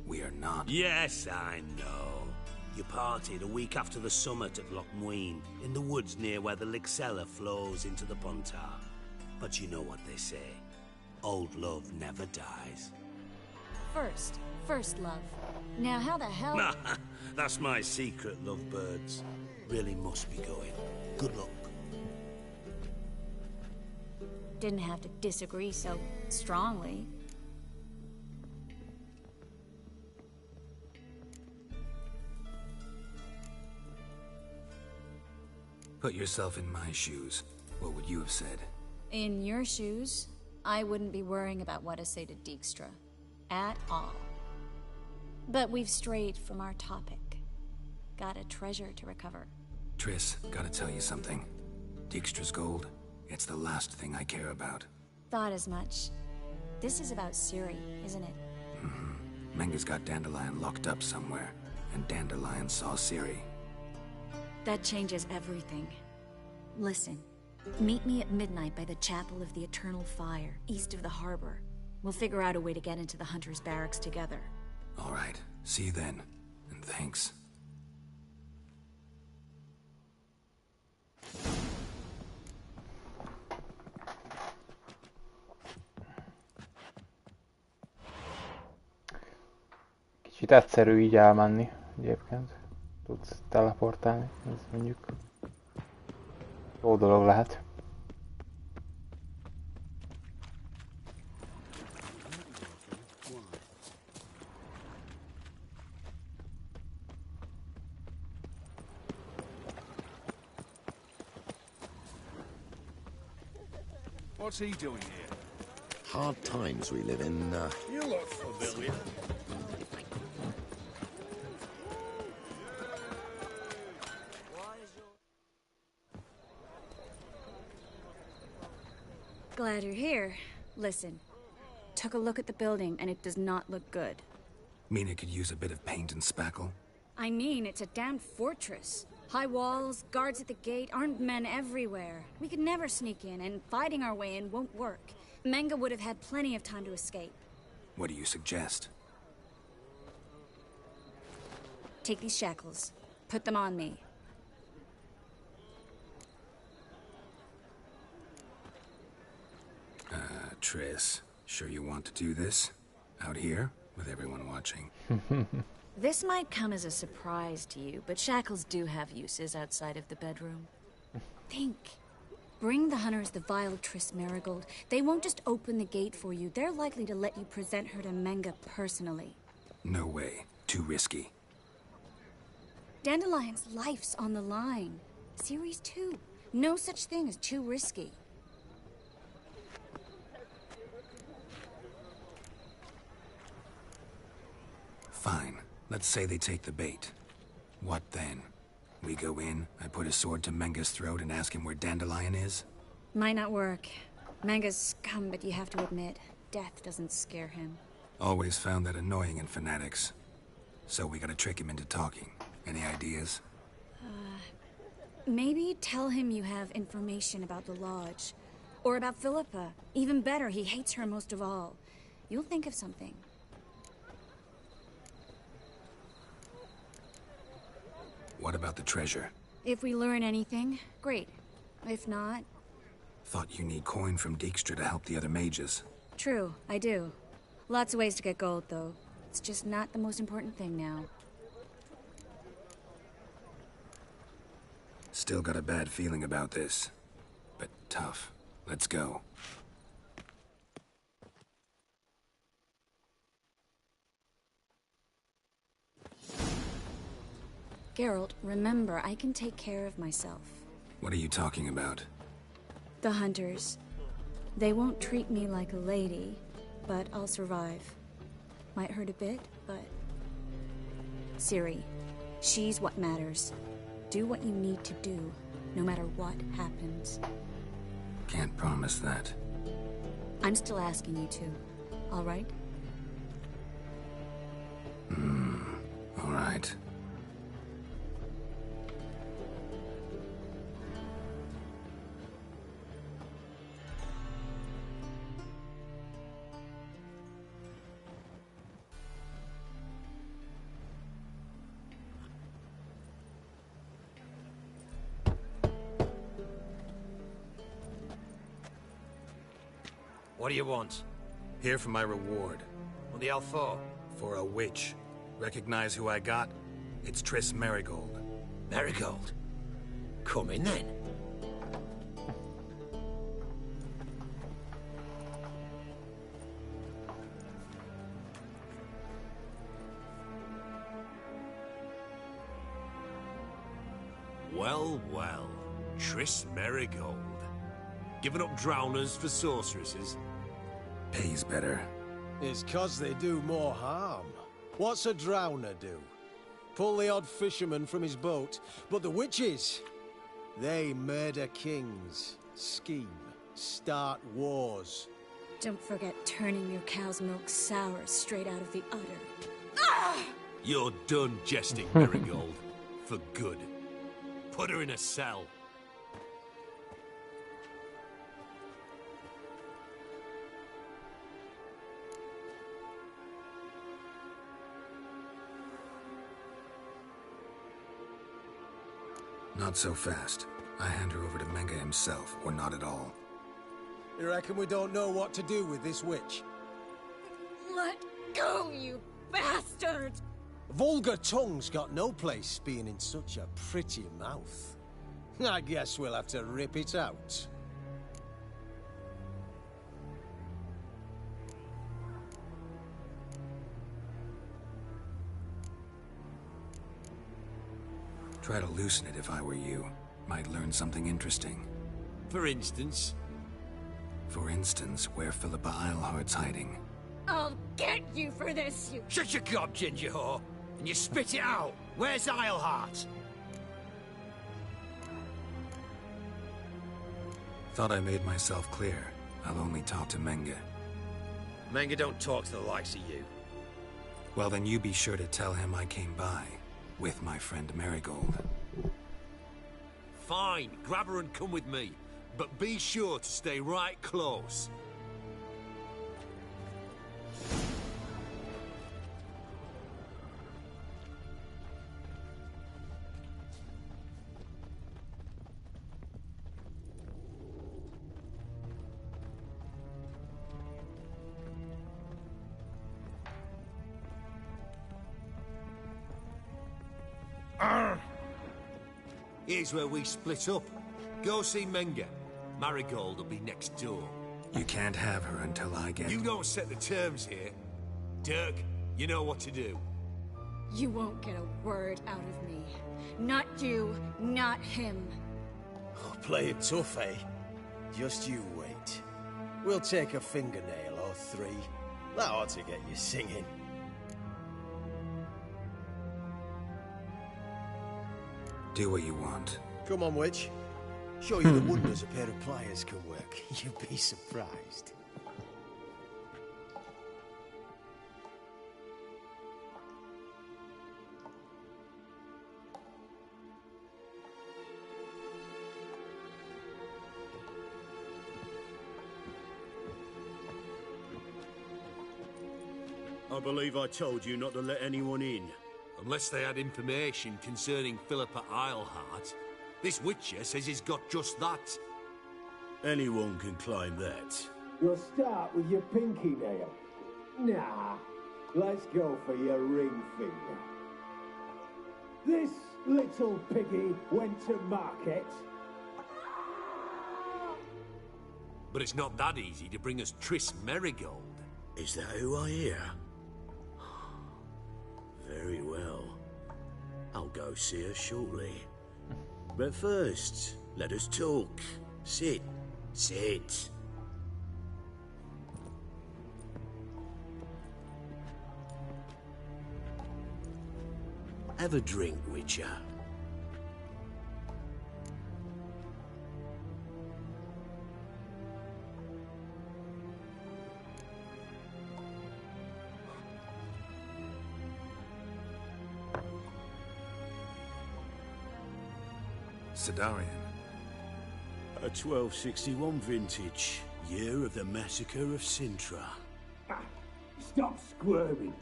We are not. Yes, I know. You parted a week after the summit at Loch Muin, in the woods near where the Lixella flows into the Puntar. But you know what they say. Old love never dies. First love. Now how the hell... That's my secret, lovebirds. Really must be going. Good luck. Didn't have to disagree so strongly. Put yourself in my shoes. What would you have said? In your shoes, I wouldn't be worrying about what to say to Dijkstra. At all. But we've strayed from our topic. Got a treasure to recover. Triss, gotta tell you something. Dijkstra's gold, it's the last thing I care about. Thought as much. This is about Ciri, isn't it? Mm-hmm. Menga's got Dandelion locked up somewhere, and Dandelion saw Ciri. That changes everything. Listen, meet me at midnight by the Chapel of the Eternal Fire, east of the harbor. We'll figure out a way to get into the Hunter's Barracks together. All right, see you then, and thanks. kicsit egyszerű így elmenni egyébként. Tudsz teleportálni, ez mondjuk jó dolog lehet. What's he doing here? Hard times we live in, You look familiar. Glad you're here. Listen, took a look at the building and it does not look good. Mean it could use a bit of paint and spackle? I mean, it's a damned fortress. High walls, guards at the gate, armed men everywhere. We could never sneak in, and fighting our way in won't work. Menga would have had plenty of time to escape. What do you suggest? Take these shackles. Put them on me. Triss, sure you want to do this? Out here, with everyone watching? This might come as a surprise to you, but shackles do have uses outside of the bedroom. Think. Bring the hunters the vile Triss Marigold. They won't just open the gate for you. They're likely to let you present her to Menga personally. No way. Too risky. Dandelion's life's on the line. Ciri's too. No such thing as too risky. Fine. Let's say they take the bait. What then? We go in, I put a sword to Menga's throat and ask him where Dandelion is? Might not work. Menga's scum, but you have to admit, death doesn't scare him. Always found that annoying in fanatics. So we gotta trick him into talking. Any ideas? Maybe tell him you have information about the lodge. Or about Philippa. Even better, he hates her most of all. You'll think of something. What about the treasure? If we learn anything, great. If not... Thought you need coin from Dijkstra to help the other mages. True, I do. Lots of ways to get gold, though. It's just not the most important thing now. Still got a bad feeling about this. But tough. Let's go. Geralt, remember, I can take care of myself. What are you talking about? The hunters. They won't treat me like a lady, but I'll survive. Might hurt a bit, but... Ciri, she's what matters. Do what you need to do, no matter what happens. Can't promise that. I'm still asking you to, all right? All right. What do you want? Here for my reward. What the hell for? For a witch. Recognize who I got? It's Triss Merigold. Merigold? Come in then. Well, well. Triss Merigold. Giving up drowners for sorceresses? Pays better. It's 'cause they do more harm. What's a drowner do? Pull the odd fisherman from his boat. But the witches, they murder kings, scheme, start wars. Don't forget turning your cow's milk sour straight out of the udder. You're done jesting, Merigold. For good. Put her in a cell. Not so fast. I hand her over to Menge himself, or not at all. You reckon we don't know what to do with this witch? Let go, you bastard! Vulgar tongue's got no place being in such a pretty mouth. I guess we'll have to rip it out. Try to loosen it if I were you. Might learn something interesting. For instance? For instance, where Philippa Eilhart's hiding. I'll get you for this, you... Shut your gob, ginger whore! And you spit it out! Where's Eilhart? Thought I made myself clear. I'll only talk to Menge. Menge don't talk to the likes of you. Well, then you be sure to tell him I came by. With my friend Merigold. Fine, grab her and come with me. But be sure to stay right close. Here's where we split up. Go see Menge. Marigold will be next door. You can't have her until I get... You don't set the terms here. Dirk, you know what to do. You won't get a word out of me. Not you, not him. Oh, play it tough, eh? Just you wait. We'll take a fingernail or three. That ought to get you singing. Do what you want. Come on, witch. Show you the wonders a pair of pliers can work. You'll be surprised. I believe I told you not to let anyone in. Unless they had information concerning Philippa Eilhart. This witcher says he's got just that. Anyone can claim that. You'll start with your pinky nail. Nah, let's go for your ring finger. This little piggy went to market. But it's not that easy to bring us Triss Merigold. Is that who I hear? Very well. I'll go see her shortly. But first, let us talk. Sit. Sit. Have a drink, Witcher. Sidarian. A 1261 vintage, year of the massacre of Sintra. Stop squirming.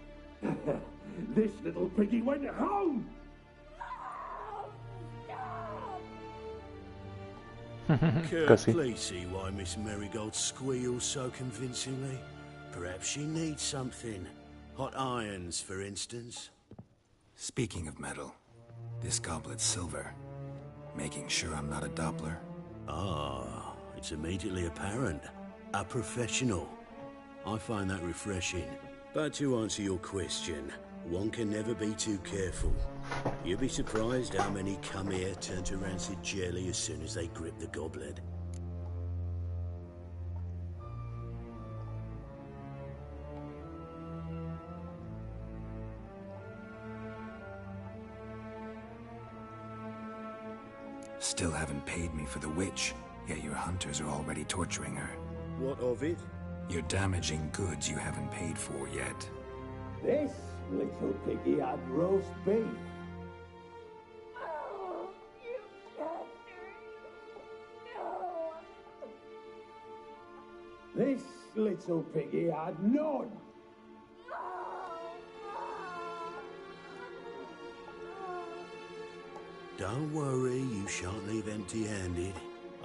This little piggy went home. Please see why Miss Marigold squeals so convincingly. Perhaps she needs something. Hot irons, for instance. Speaking of metal, this goblet's silver. Making sure I'm not a Doppler. Ah, it's immediately apparent. A professional. I find that refreshing. But to answer your question, one can never be too careful. You'd be surprised how many come here turn to rancid jelly as soon as they grip the goblet. Still haven't paid me for the witch, yet your hunters are already torturing her. What of it? You're damaging goods you haven't paid for yet. This little piggy had roast beef. This little piggy had none. Don't worry, you shan't leave empty-handed.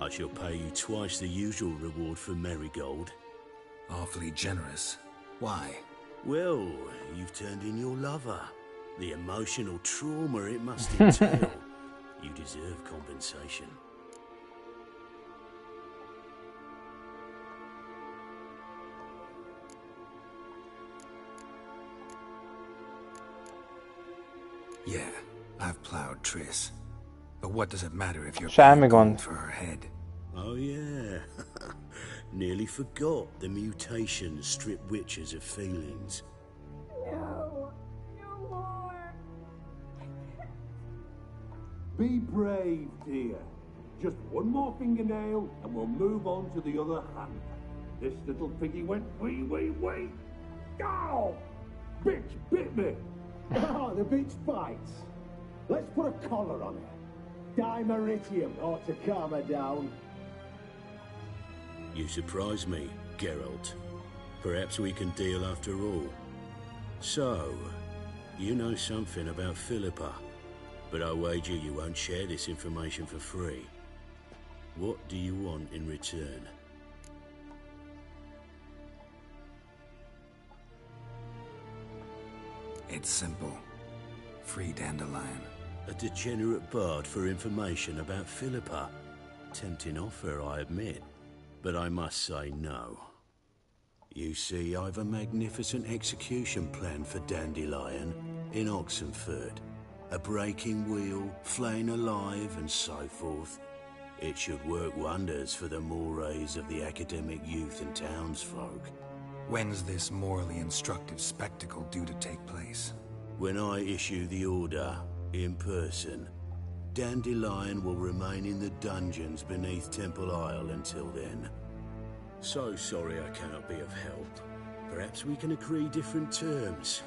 I shall pay you twice the usual reward for Marigold. Awfully generous. Why? Well, you've turned in your lover. The emotional trauma it must entail. You deserve compensation. Yeah, I've plowed Triss. But what does it matter if you're Semmi gond. for her head? Oh yeah. Nearly forgot the mutations strip witches of feelings. No, no more. Be brave, dear. Just one more fingernail and we'll move on to the other hand. This little piggy went wee. Ow! Bitch bit me. Oh, the bitch bites. Let's put a collar on her. Dimeritium ought to calm her down. You surprise me, Geralt. Perhaps we can deal after all. So, you know something about Philippa, but I wager you won't share this information for free. What do you want in return? It's simple. Free Dandelion. A degenerate bard for information about Philippa. Tempting offer, I admit, but I must say no. You see, I've a magnificent execution plan for Dandelion in Oxenford. A breaking wheel, flaying alive, and so forth. It should work wonders for the mores of the academic youth and townsfolk. When's this morally instructive spectacle due to take place? When I issue the order, in person, Dandelion will remain in the dungeons beneath Temple Isle until then. So sorry I cannot be of help. Perhaps we can agree different terms.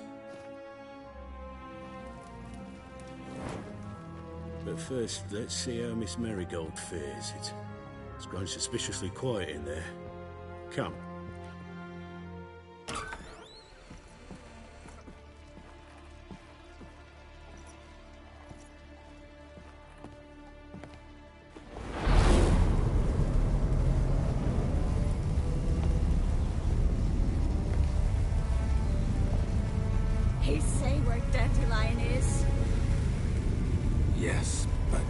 But first, let's see how Miss Marigold fares. It's grown suspiciously quiet in there. Come. He say where Dandelion is? Yes, but...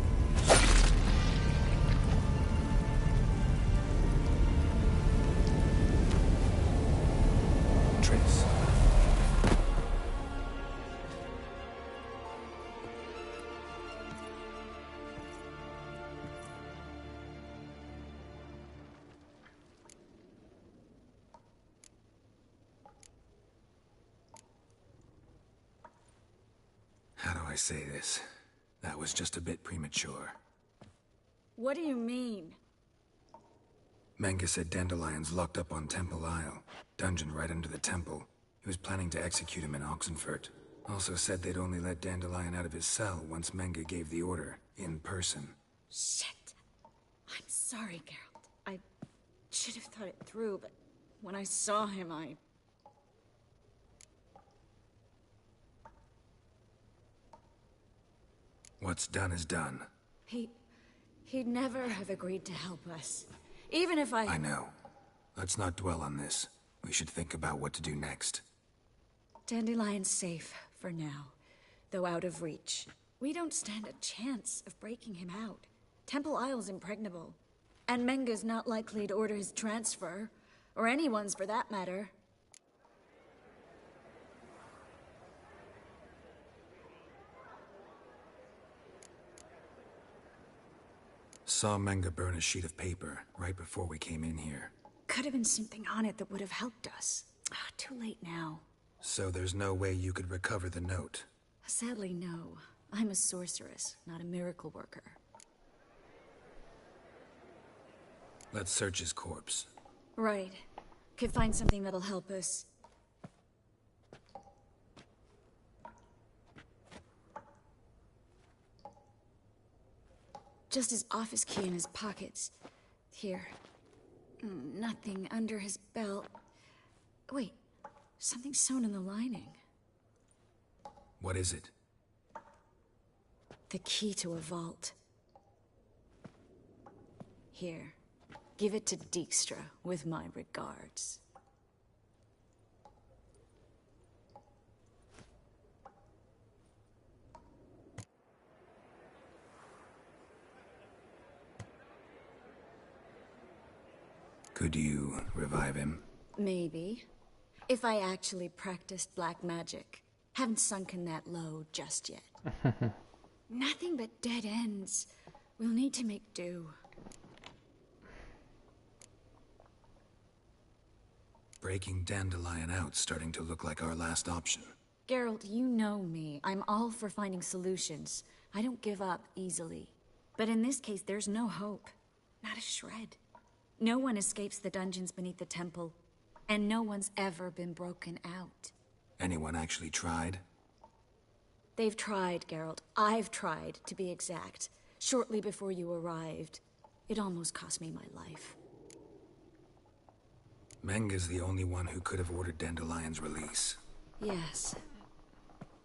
Triss. say this. That was just a bit premature. What do you mean? Menge said Dandelion's locked up on Temple Isle. Dungeon right under the temple. He was planning to execute him in Oxenfurt. Also said they'd only let Dandelion out of his cell once Menge gave the order, in person. Shit. I'm sorry, Geralt. I should have thought it through, but when I saw him, What's done is done. He'd never have agreed to help us. Even if I know. Let's not dwell on this. We should think about what to do next. Dandelion's safe for now, though out of reach. We don't stand a chance of breaking him out. Temple Isle's impregnable. And Menge's not likely to order his transfer. Or anyone's for that matter. Saw Menge burn a sheet of paper right before we came in here. Could have been something on it that would have helped us. Too late now. So there's no way you could recover the note? Sadly, no. I'm a sorceress, not a miracle worker. Let's search his corpse. Right. Could find something that'll help us. Just his office key in his pockets. Here. Nothing under his belt. Wait, something sewn in the lining. What is it? The key to a vault. Here. Give it to Dijkstra with my regards. Could you revive him? Maybe. If I actually practiced black magic. Haven't sunken that low just yet. Nothing but dead ends. We'll need to make do. Breaking Dandelion out's starting to look like our last option. Geralt, you know me. I'm all for finding solutions. I don't give up easily. But in this case, there's no hope. Not a shred. No one escapes the dungeons beneath the temple, and no one's ever been broken out. Anyone actually tried? They've tried, Geralt. I've tried, to be exact. Shortly before you arrived. It almost cost me my life. Menge's the only one who could have ordered Dandelion's release. Yes.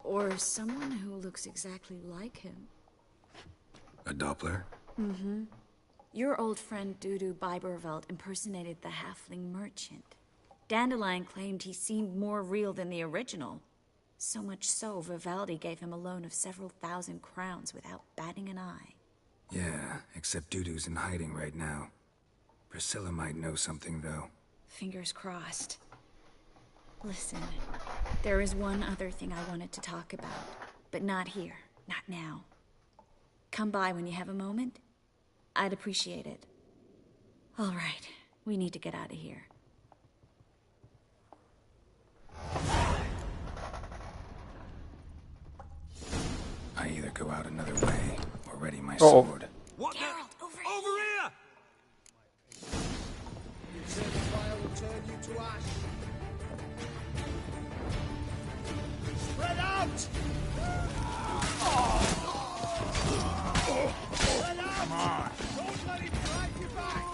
Or someone who looks exactly like him. A Doppler? Mm-hmm. Your old friend Dudu Biberveld impersonated the halfling merchant. Dandelion claimed he seemed more real than the original. So much so, Vivaldi gave him a loan of several thousand crowns without batting an eye. Yeah, except Dudu's in hiding right now. Priscilla might know something, though. Fingers crossed. Listen, there is one other thing I wanted to talk about, but not here, not now. Come by when you have a moment. I'd appreciate it. All right, we need to get out of here. I either go out another way or ready my sword. What? Geralt, over here! You turn the fire will turn you to ash. Spread out! Spread out! Come on! Don't let him drive you back!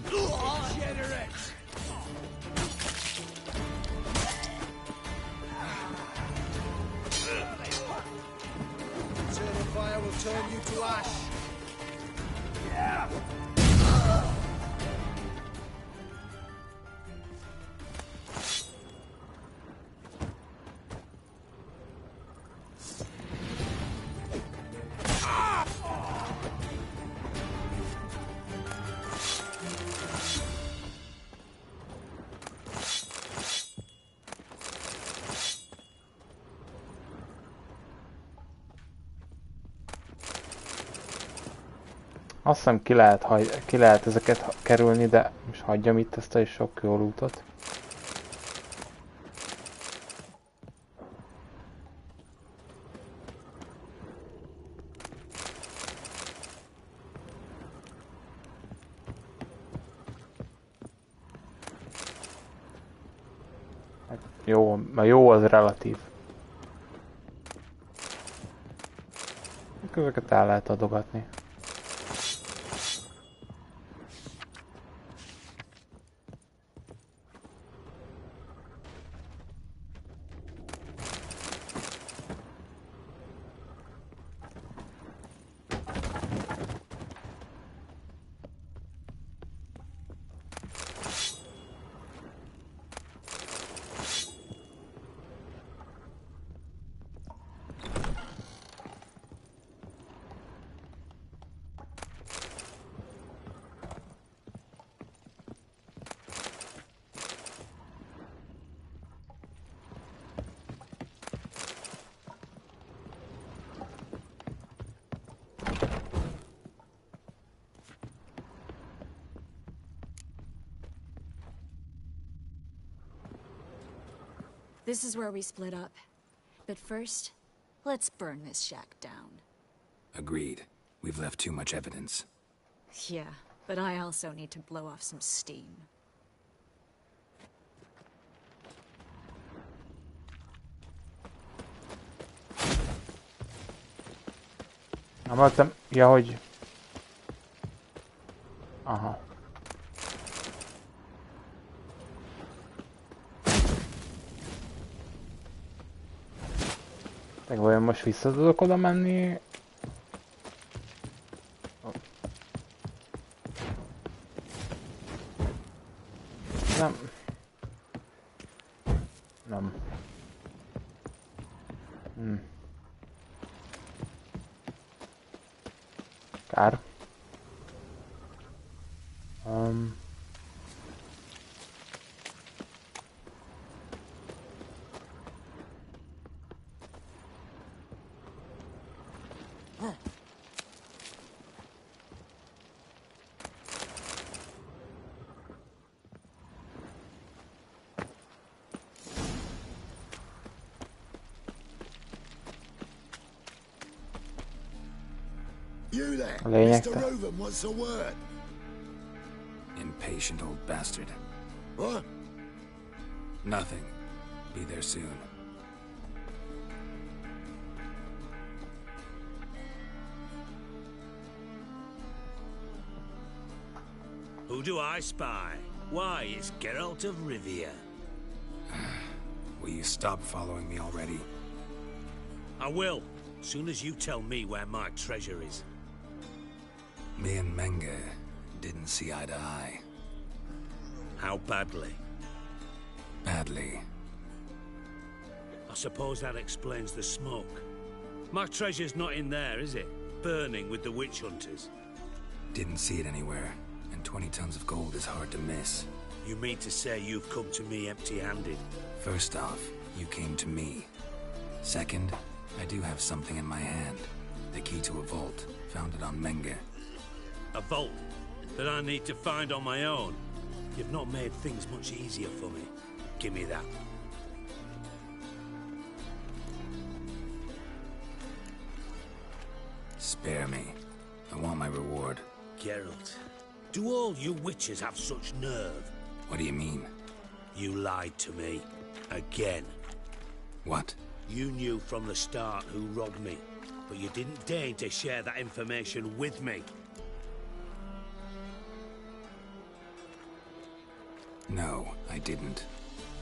Degenerate! Eternal fire will turn you to ash. Yeah. Azt hiszem ki lehet ezeket kerülni, de most hagyjam itt ezt a sok jó lootot. Hát jó, a jó az relatív. Ezeket el lehet adogatni. This is where we split up. But first, let's burn this shack down. Agreed. We've left too much evidence. Yeah, but I also need to blow off some steam. Ameltem, ja, hogy... Aha. Meg vajon most vissza tudok oda menni? Nem. Nem. Kár. You there, Lényegtelen. Mr. Reuben wants a word. Impatient old bastard. What? Nothing. Be there soon. Who do I spy? Why, it's Geralt of Rivia. Will you stop following me already? I will, soon as you tell me where my treasure is. Me and Menge didn't see eye to eye. How badly? Badly. I suppose that explains the smoke. My treasure's not in there, is it? Burning with the witch hunters. Didn't see it anywhere, and 20 tons of gold is hard to miss. You mean to say you've come to me empty-handed? First off, you came to me. Second, I do have something in my hand. The key to a vault, found it on Menge. A vault that I need to find on my own. You've not made things much easier for me. Give me that. Spare me. I want my reward. Geralt, do all you witches have such nerve? What do you mean? You lied to me. Again. What? You knew from the start who robbed me, but you didn't deign to share that information with me. No, I didn't.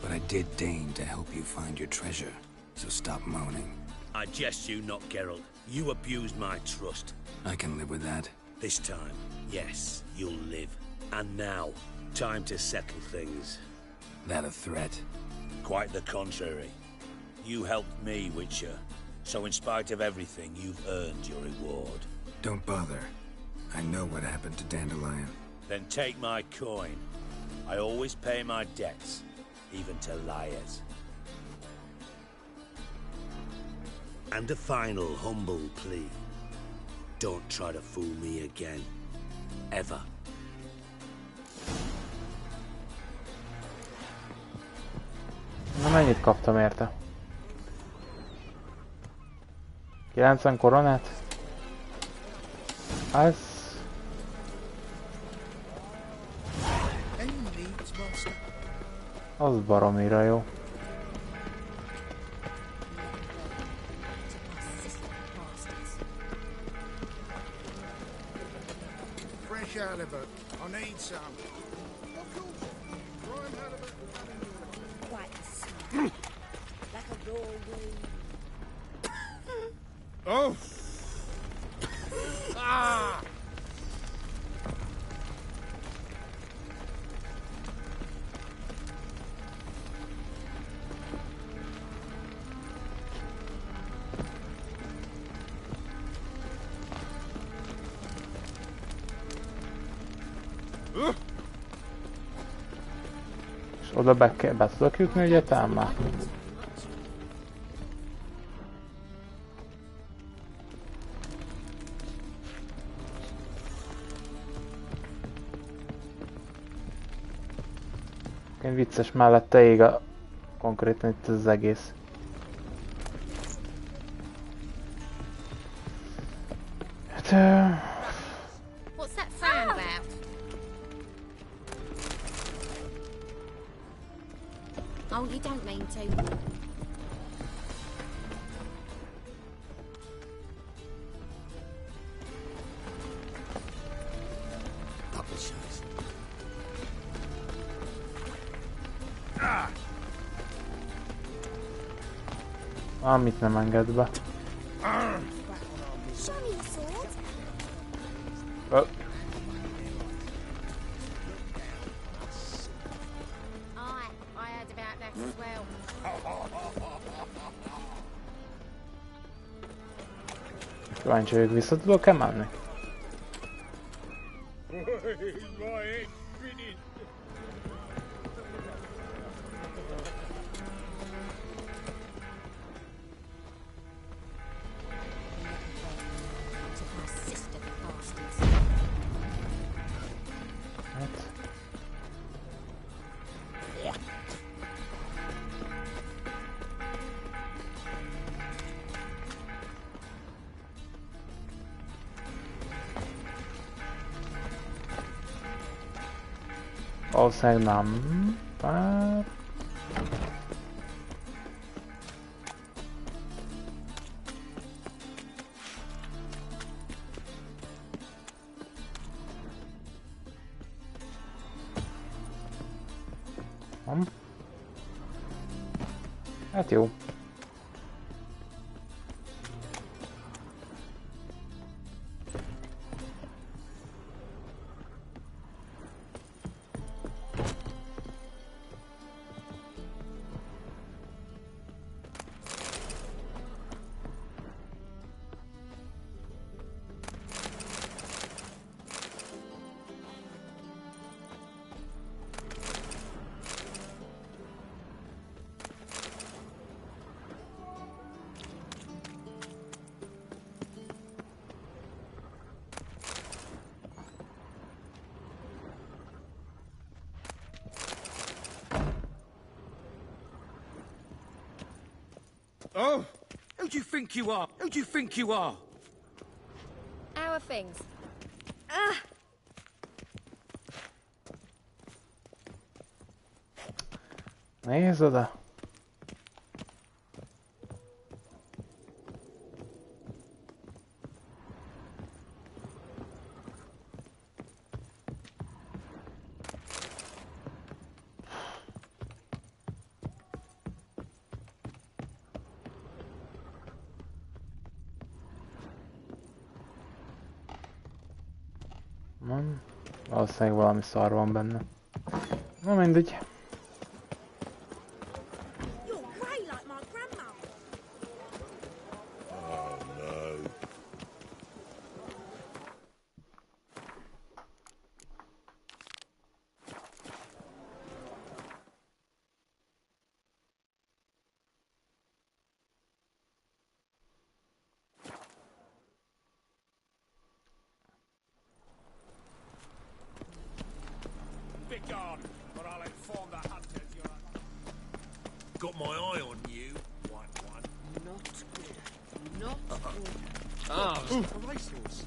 But I did deign to help you find your treasure, so stop moaning. I jest you not, Geralt. You abused my trust. I can live with that. This time, yes, you'll live. And now, time to settle things. That a threat? Quite the contrary. You helped me, Witcher. So in spite of everything, you've earned your reward. Don't bother. I know what happened to Dandelion. Then take my coin. I always pay my debts, even to liars. And a final humble plea. Don't try to fool me again. Ever. Na mennyit kaptam érte? 90 koronát? Ez... Az baromira jó. halibut. I need some. Quite the smell. Like a raw wound. Oh! Ah! És oda be tudok jutni egyetem már? Én vicces mellette ég a konkrétan itt az egész. Hát... What's that frown about? Oh, you don't mean to. Publishers. Amit nem enged be. Show me your sword. Oh. I heard about that as well. Kíváncsi vagyok, vissza tudok-e menni? Valószínűleg nem. Bár... Hát jó. Oh! Who do you think you are? Who do you think you are? How are things? Nézd oda! Valószínűleg valami szar van benne. Na mindegy. Got my eye on you, white one. Not good. Not good. Ah, A racehorse.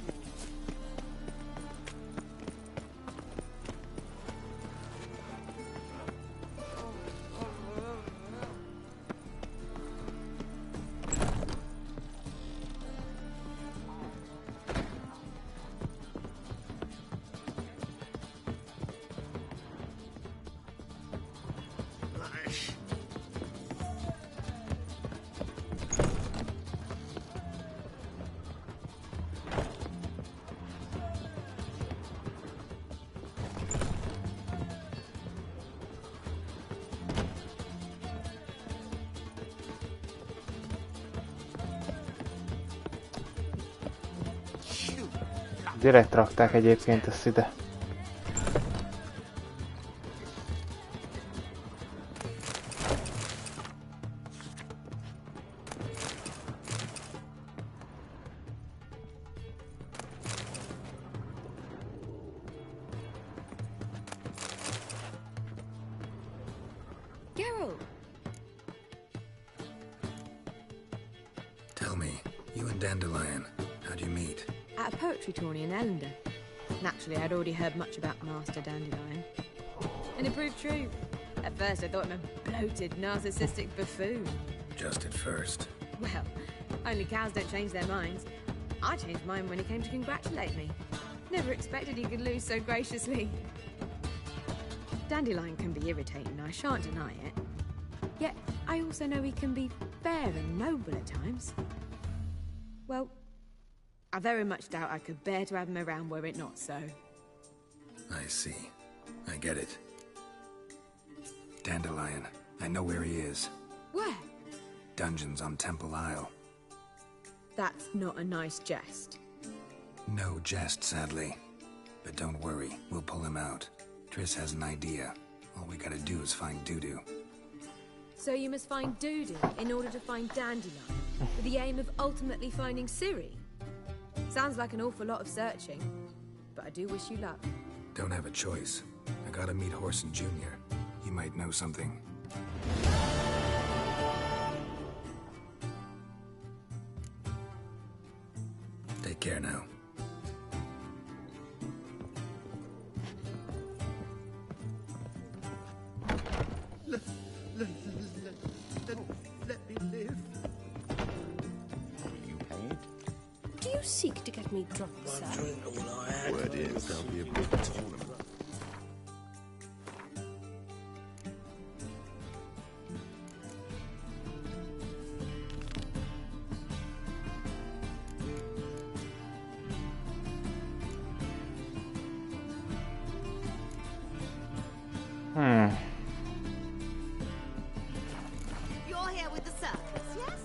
Direkt rakták egyébként ezt ide. Tell me, you and Dandelion, how'd you meet? At a poetry tourney in Ellender. Naturally, I'd already heard much about Master Dandelion. And it proved true. At first, I thought him a bloated, narcissistic buffoon. Just at first. Well, only cows don't change their minds. I changed mine when he came to congratulate me. Never expected he could lose so graciously. Dandelion can be irritating, I shan't deny it. Yet, I also know he can be fair and noble at times. Well, I very much doubt I could bear to have him around were it not so. I see. I get it. Dandelion, I know where he is. Where? Dungeons on Temple Isle. That's not a nice jest. No jest, sadly. But don't worry, we'll pull him out. Triss has an idea. All we gotta do is find Dudu. So you must find Dudu in order to find Dandelion, with the aim of ultimately finding Ciri? Sounds like an awful lot of searching, but I do wish you luck. Don't have a choice. I gotta meet Horson Jr. He might know something. Take care now. Let me live. You paid? Do you seek to get me drunk, sir? Word is, there'll be a big tournament. You're here with the circus, yes?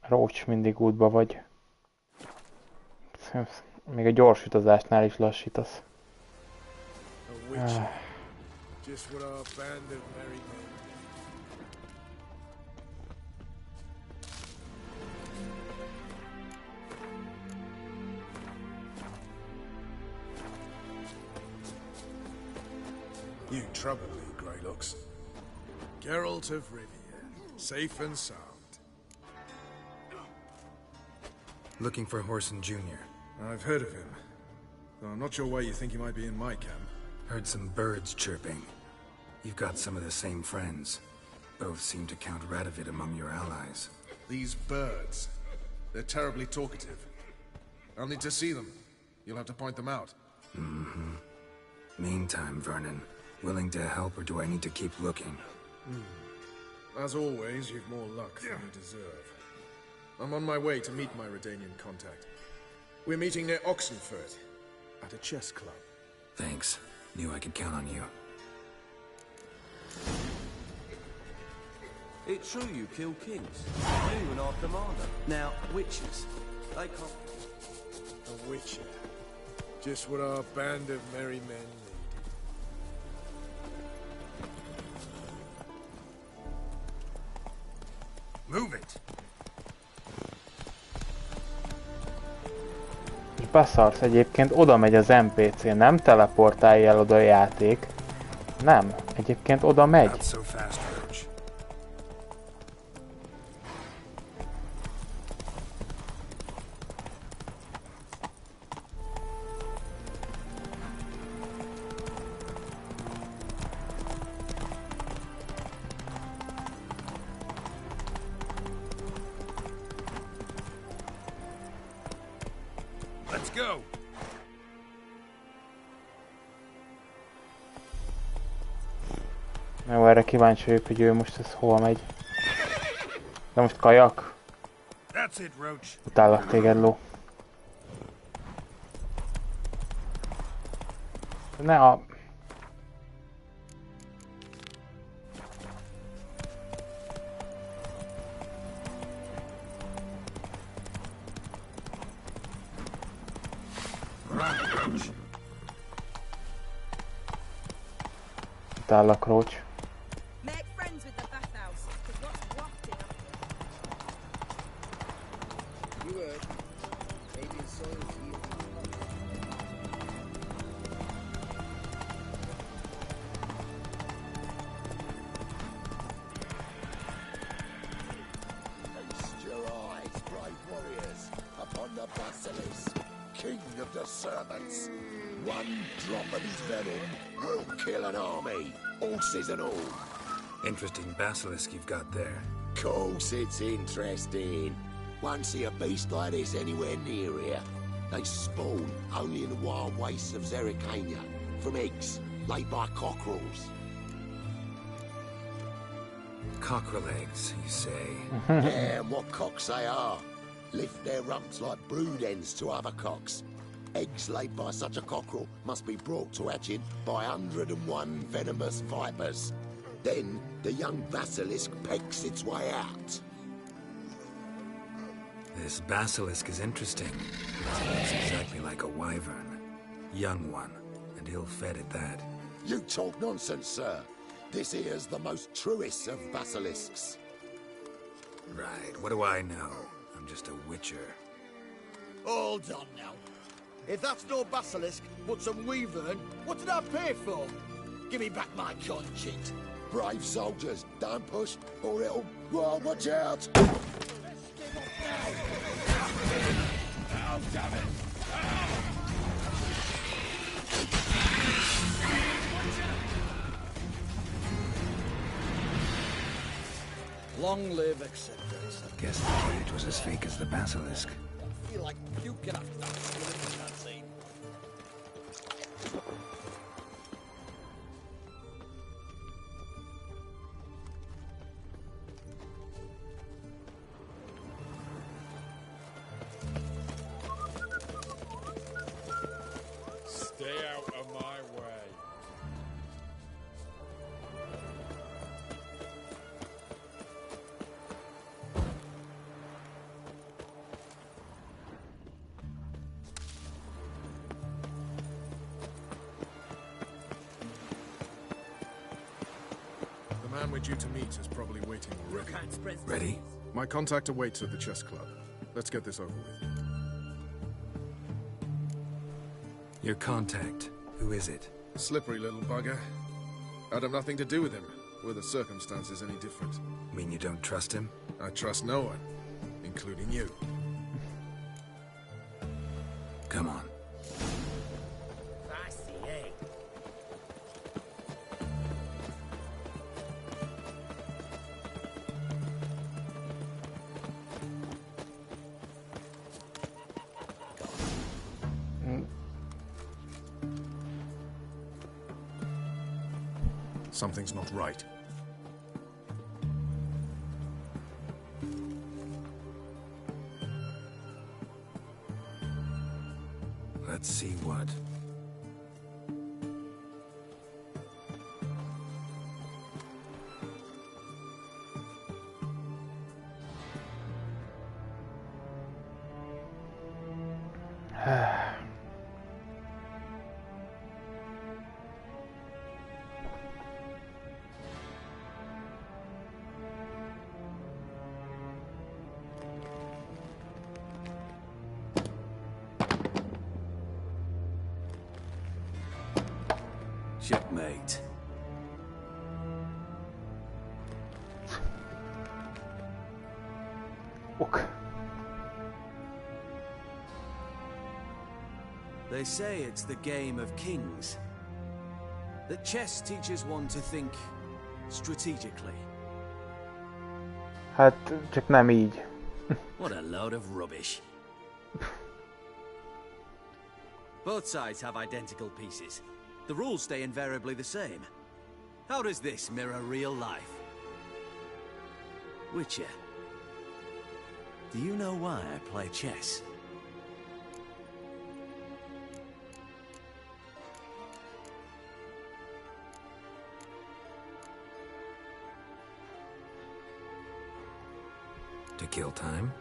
Rócs, mindig útba vagy. Még a gyors utazásnál is lassítasz. Just what our band of merry men did. You trouble me, Greylocks. Geralt of Rivia, safe and sound. Looking for Horson Jr. I've heard of him, though I'm not sure why you think he might be in my camp. Heard some birds chirping. You've got some of the same friends. Both seem to count Radovid among your allies. These birds, they're terribly talkative. I'll need to see them. You'll have to point them out. Mm-hmm. Meantime, Vernon, willing to help or do I need to keep looking? As always, you've more luck than you deserve. I'm on my way to meet my Redanian contact. We're meeting near Oxenford, at a chess club. Thanks. Knew I could count on you. It's true you kill kings. You and our commander. Now, witches. They can't... A witcher. Just what our band of merry men need. Move it! És beszarsz egyébként, oda megy az NPC, nem teleportálja el oda a játék. Nem, egyébként oda megy. Let's go! Jó, erre kíváncsi vagyok, hogy ő most ez hova megy. De most kajak. That's it, Roach. Utállak téged, ló. Ne a... Itt áll a krócs. And all. Interesting basilisk you've got there. Course it's interesting. Won't see a beast like this anywhere near here. They spawn only in the wild wastes of Zerrikania, from eggs laid by cockerels. Cockerel eggs, you say? Yeah, and what cocks they are. Lift their rumps like brood hens to other cocks. Eggs laid by such a cockerel must be brought to hatching by 101 venomous vipers. Then the young basilisk pecks its way out. This basilisk is interesting. It looks exactly like a wyvern. Young one, and ill-fed at that. You talk nonsense, sir. This here's the most truest of basilisks. Right, what do I know? I'm just a witcher. Hold on now. If that's no basilisk, but some wyvern, what did I pay for? Give me back my coin, cheat. Brave soldiers, don't push, or it'll... Well, watch out! Oh, damn it! Long live acceptance. Guess the cage was as fake as the basilisk. I feel like puking after that scene. Stay out of my way. The man we're due to meet is probably waiting already. Ready? My contact awaits at the chess club. Let's get this over with. Your contact. Who is it? Slippery little bugger. I'd have nothing to do with him. Were the circumstances any different? Mean you don't trust him? I trust no one, including you. Come on. Something's not right. Let's see what. Checkmate. They say it's the game of kings. That chess teaches one to think strategically. Hát, csak nem így. What a load of rubbish. Both sides have identical pieces. The rules stay invariably the same. How does this mirror real life? Witcher, do you know why I play chess? to kill time?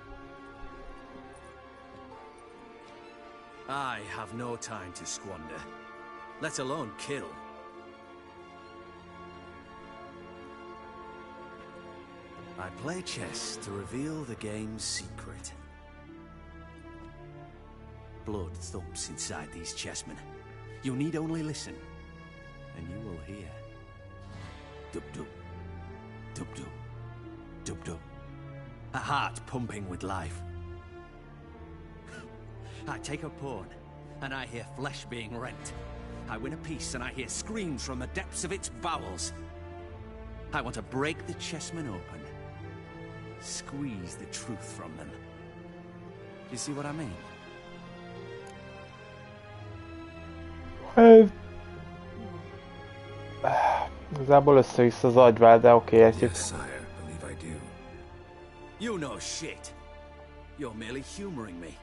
I have no time to squander, let alone kill. I play chess to reveal the game's secret. Blood thumps inside these chessmen. You need only listen, and you will hear. Dub-dub, dub-dub, dub-dub. A heart pumping with life. I take a pawn, and I hear flesh being rent. I win a piece, and I hear screams from the depths of its bowels. I want to break the chessmen open. Squeeze the truth from them. Do you see what I mean? Igazából össze-vissza az agyvál, de oké, értjük. Yes, sire, believe I do. You know shit. You're merely humoring me.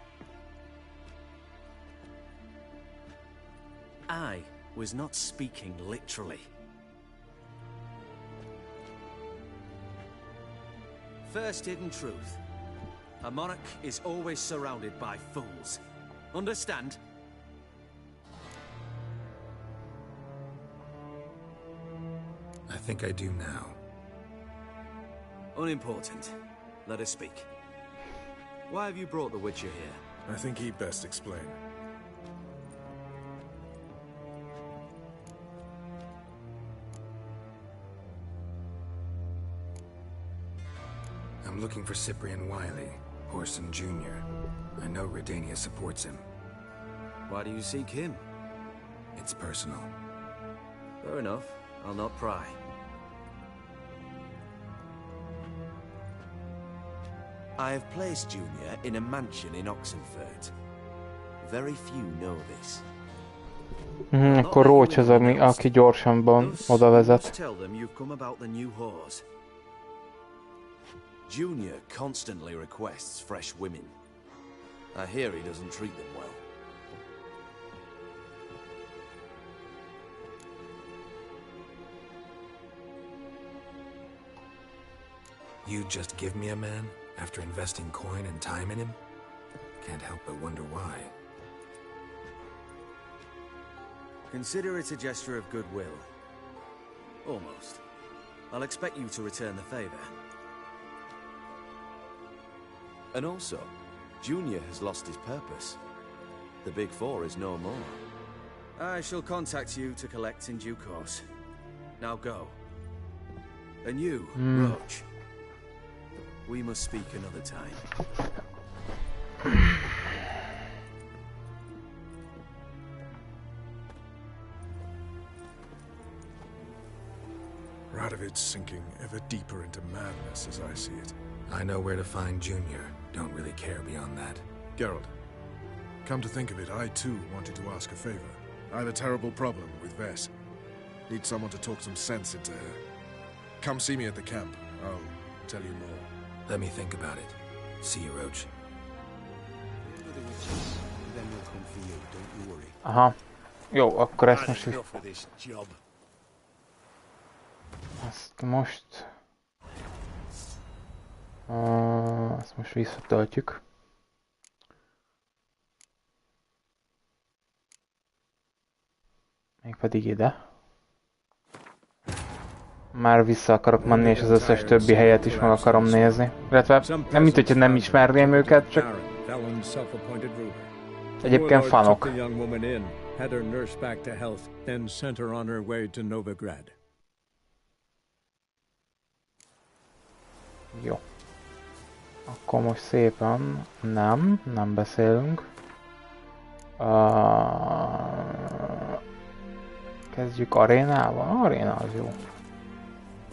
I was not speaking literally. First hidden truth. A monarch is always surrounded by fools. Understand? I think I do now. Unimportant. Let us speak. Why have you brought the Witcher here? I think he'd best explain. I'm looking for Cyprian Wiley, Orson Jr. I know Redania supports him. Why do you seek him? It's personal. Fair enough. I'll not pry. I have placed Junior in a mansion in Oxenfurt. Very few know this. Akkor Roach az, aki gyorsanban oda vezet. Tell them you've come about the new whores. Junior constantly requests fresh women. I hear he doesn't treat them well. You just give me a man after investing coin and time in him? Can't help but wonder why. Consider it a gesture of goodwill. Almost. I'll expect you to return the favor. And also, Junior has lost his purpose. The Big Four is no more. I shall contact you to collect in due course. Now go. And you, Roach. We must speak another time. Radovid's sinking ever deeper into madness as I see it. I know where to find Junior. Don't really care beyond that. Geralt, come to think of it, I too wanted to ask a favor. I have a terrible problem with Vess. Need someone to talk some sense into her. Come see me at the camp. I'll tell you more. Let me think about it. See you, Roach. Aha. Jó, akkor ezt most is... Ezt most visszatöltjük. Mégpedig ide. Már vissza akarok menni, és az összes többi helyet is meg akarom nézni. Illetve nem mint hogyha nem ismerném őket, csak... Egyébként fanok. Jó. Akkor most szépen... Nem beszélünk. Kezdjük arénával? Aréna az jó.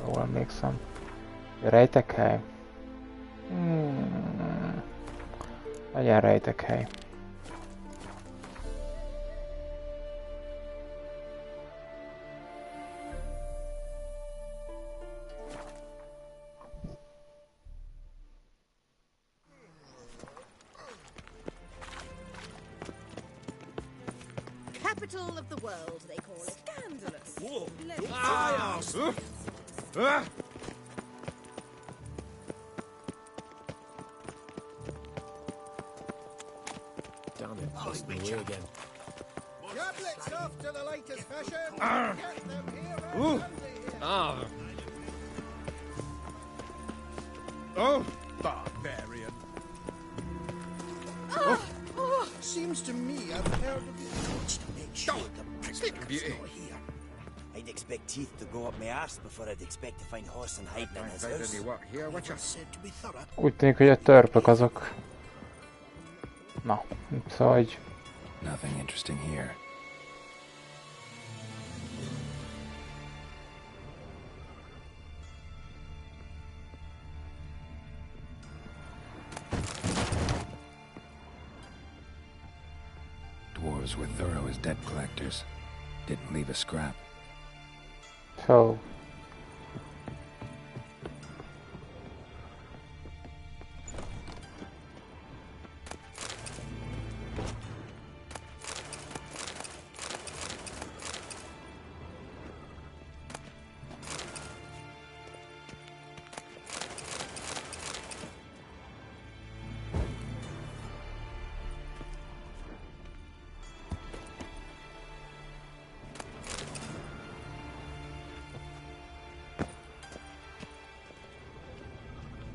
Jól emlékszem. Rejtekhely? Legyen rejtekhely. Capital of the world, they call it. Scandalous. Whoa. Ah! Ah! 'Tis Damn it, busting away again. Tablets off to the latest fashion. Get them here. Ooh. Ah. Oh, barbarian. Seems to me I've heard of the coach to make sure the prick's not here. I'd expect teeth to go up my arse before I'd expect to find horse and hide in his house. Said to be thorough. Úgy tűnik, hogy a törpök azok. Na, szóval hogy... Nothing interesting here. Dwarves were thorough as debt collectors. Didn't leave a scrap. So...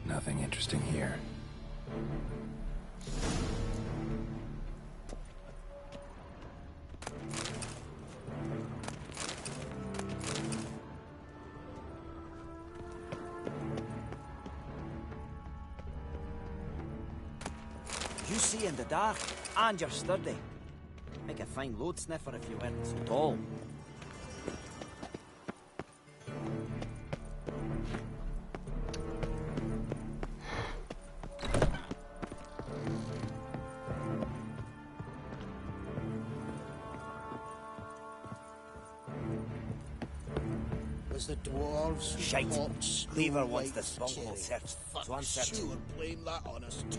Nothing interesting here. You see in the dark, and you're sturdy. Make a fine load sniffer if you weren't so tall. The dwarves. Shite. Cleaver wants the bunghole searched. So I'm searching. Sure, blame that on us too.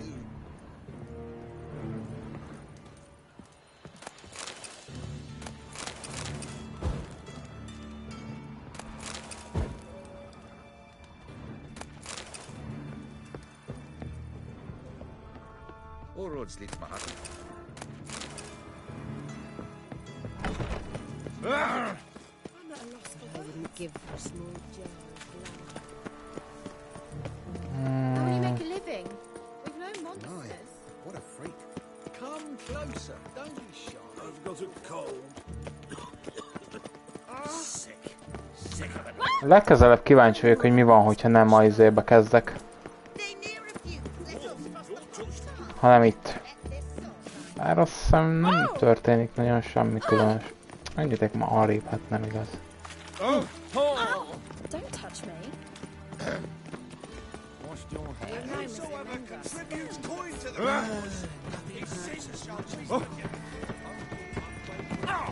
All roads lead to Manhattan. I wouldn't give for a small jar of blood. How will you make a living? We've no monsters. What a freak. Come closer, don't be shy. I've got a cold. Sick. Sick of it. Legközelebb kíváncsi vagyok, hogy mi van, hogyha nem a izébe kezdek. Hanem itt. Bár azt hiszem nem történik nagyon semmi különös. Menjetek ma arrébb, hát nem igaz. Don't touch me. Wash your hands. Whoever contributes coin to the cause. How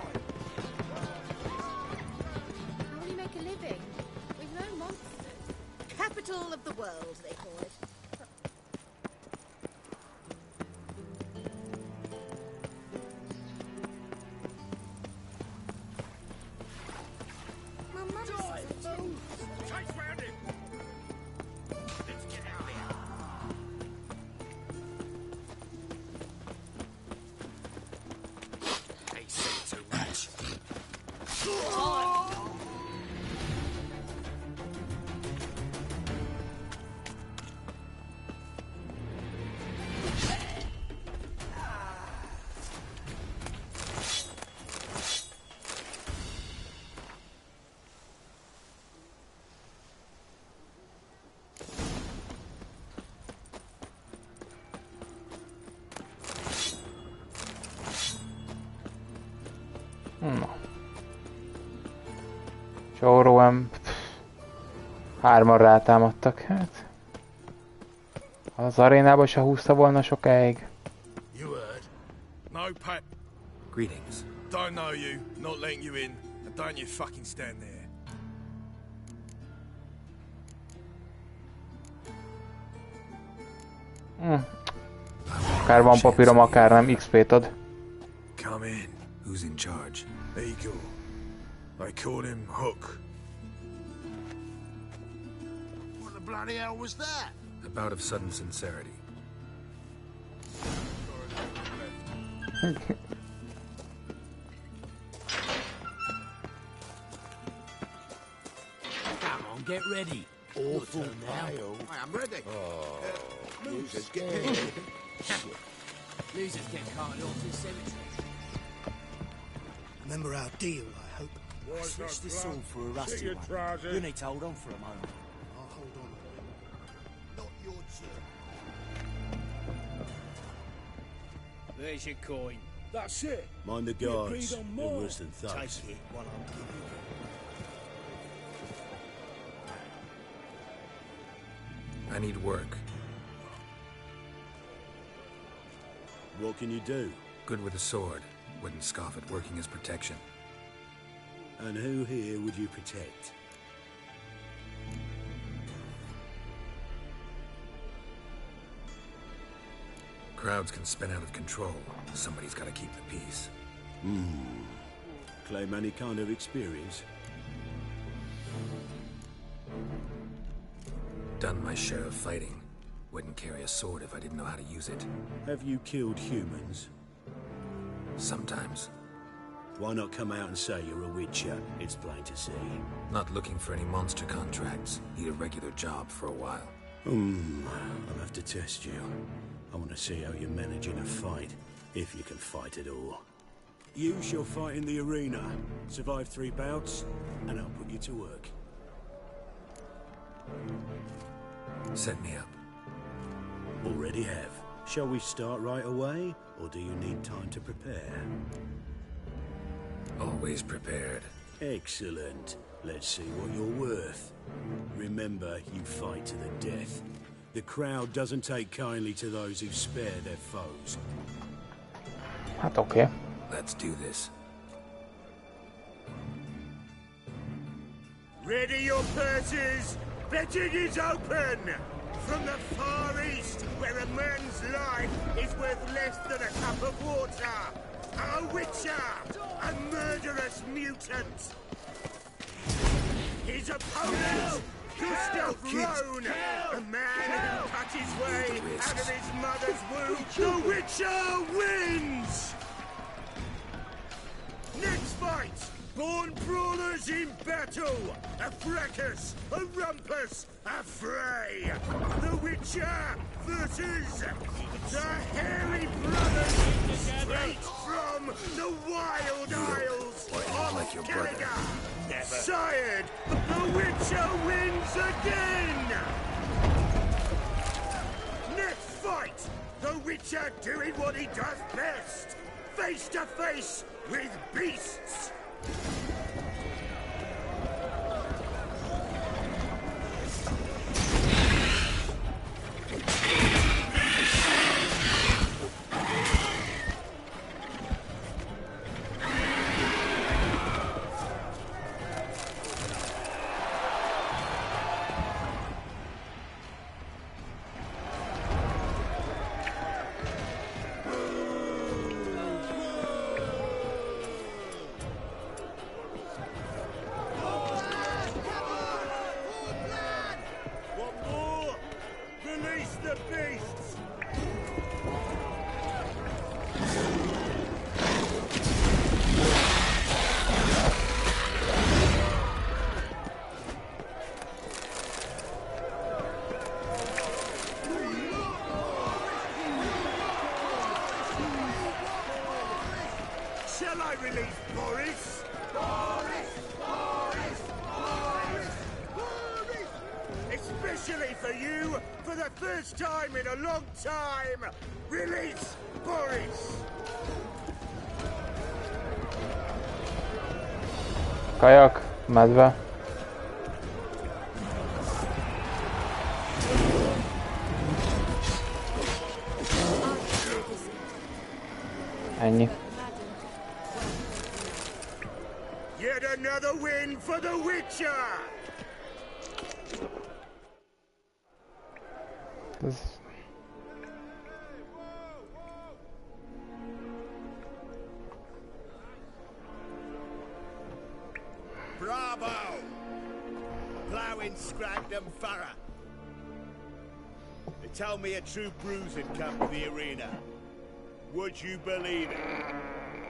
will you make a living? We've no monsters. Capital of the world, they call it. Csóróan... Hárman rátámadtak, hát... Ha az arénába se húzta volna sokáig. You heard? No pay. Greetings. Don't know you, not letting you in, and don't you fucking stand there. Akár van papírom, akár nem, XP-t ad. Come in. Who's in charge? Eagle. They called him Hook. What the bloody hell was that? A bout of sudden sincerity. Come on, get ready. Awful now. I am ready. Oh, losers get Losers get carted off to the cemetery. Remember our deal, I hope. I switched this all for a rusty one. You need to hold on for a moment. I'll hold on. Not your turn. There's your coin. That's it. Mind the We agreed guards. on They're more. worse than thugs. Take it while I'm giving you. I need work. What can you do? Good with a sword. Wouldn't scoff at working as protection. And who here would you protect? Crowds can spin out of control. Somebody's got to keep the peace. Claim any kind of experience? Done my share of fighting. Wouldn't carry a sword if I didn't know how to use it. Have you killed humans? Sometimes. Why not come out and say you're a witcher? It's plain to see. Not looking for any monster contracts. Need a regular job for a while. I'll have to test you. I want to see how you manage in a fight, if you can fight at all. You shall fight in the arena. Survive 3 bouts, and I'll put you to work. Set me up. Already have. Shall we start right away, or do you need time to prepare? Always prepared. Excellent. Let's see what you're worth. Remember, you fight to the death. The crowd doesn't take kindly to those who spare their foes. Hát oké. Let's do this. Ready your purses! Betting is open! From the far east, where a man's life is worth less than a cup of water! A witcher! A murderous mutant! His opponent! Gustav Roan! A man who cut his way out of his mother's womb! The Witcher wins! Next fight! Born brawlers in battle! A fracas! A rumpus! A fray! The Witcher versus the Hairy Brothers straight from the Wild Isles of Canada! Sired, the Witcher wins again! Next fight! The Witcher doing what he does best! Face to face with beasts! Kajak, medve. Ennyi. Yet another win for the Witcher. Bravo! Ploughing Scragdon Farah. They tell me a true bruise had come to the arena. Would you believe it?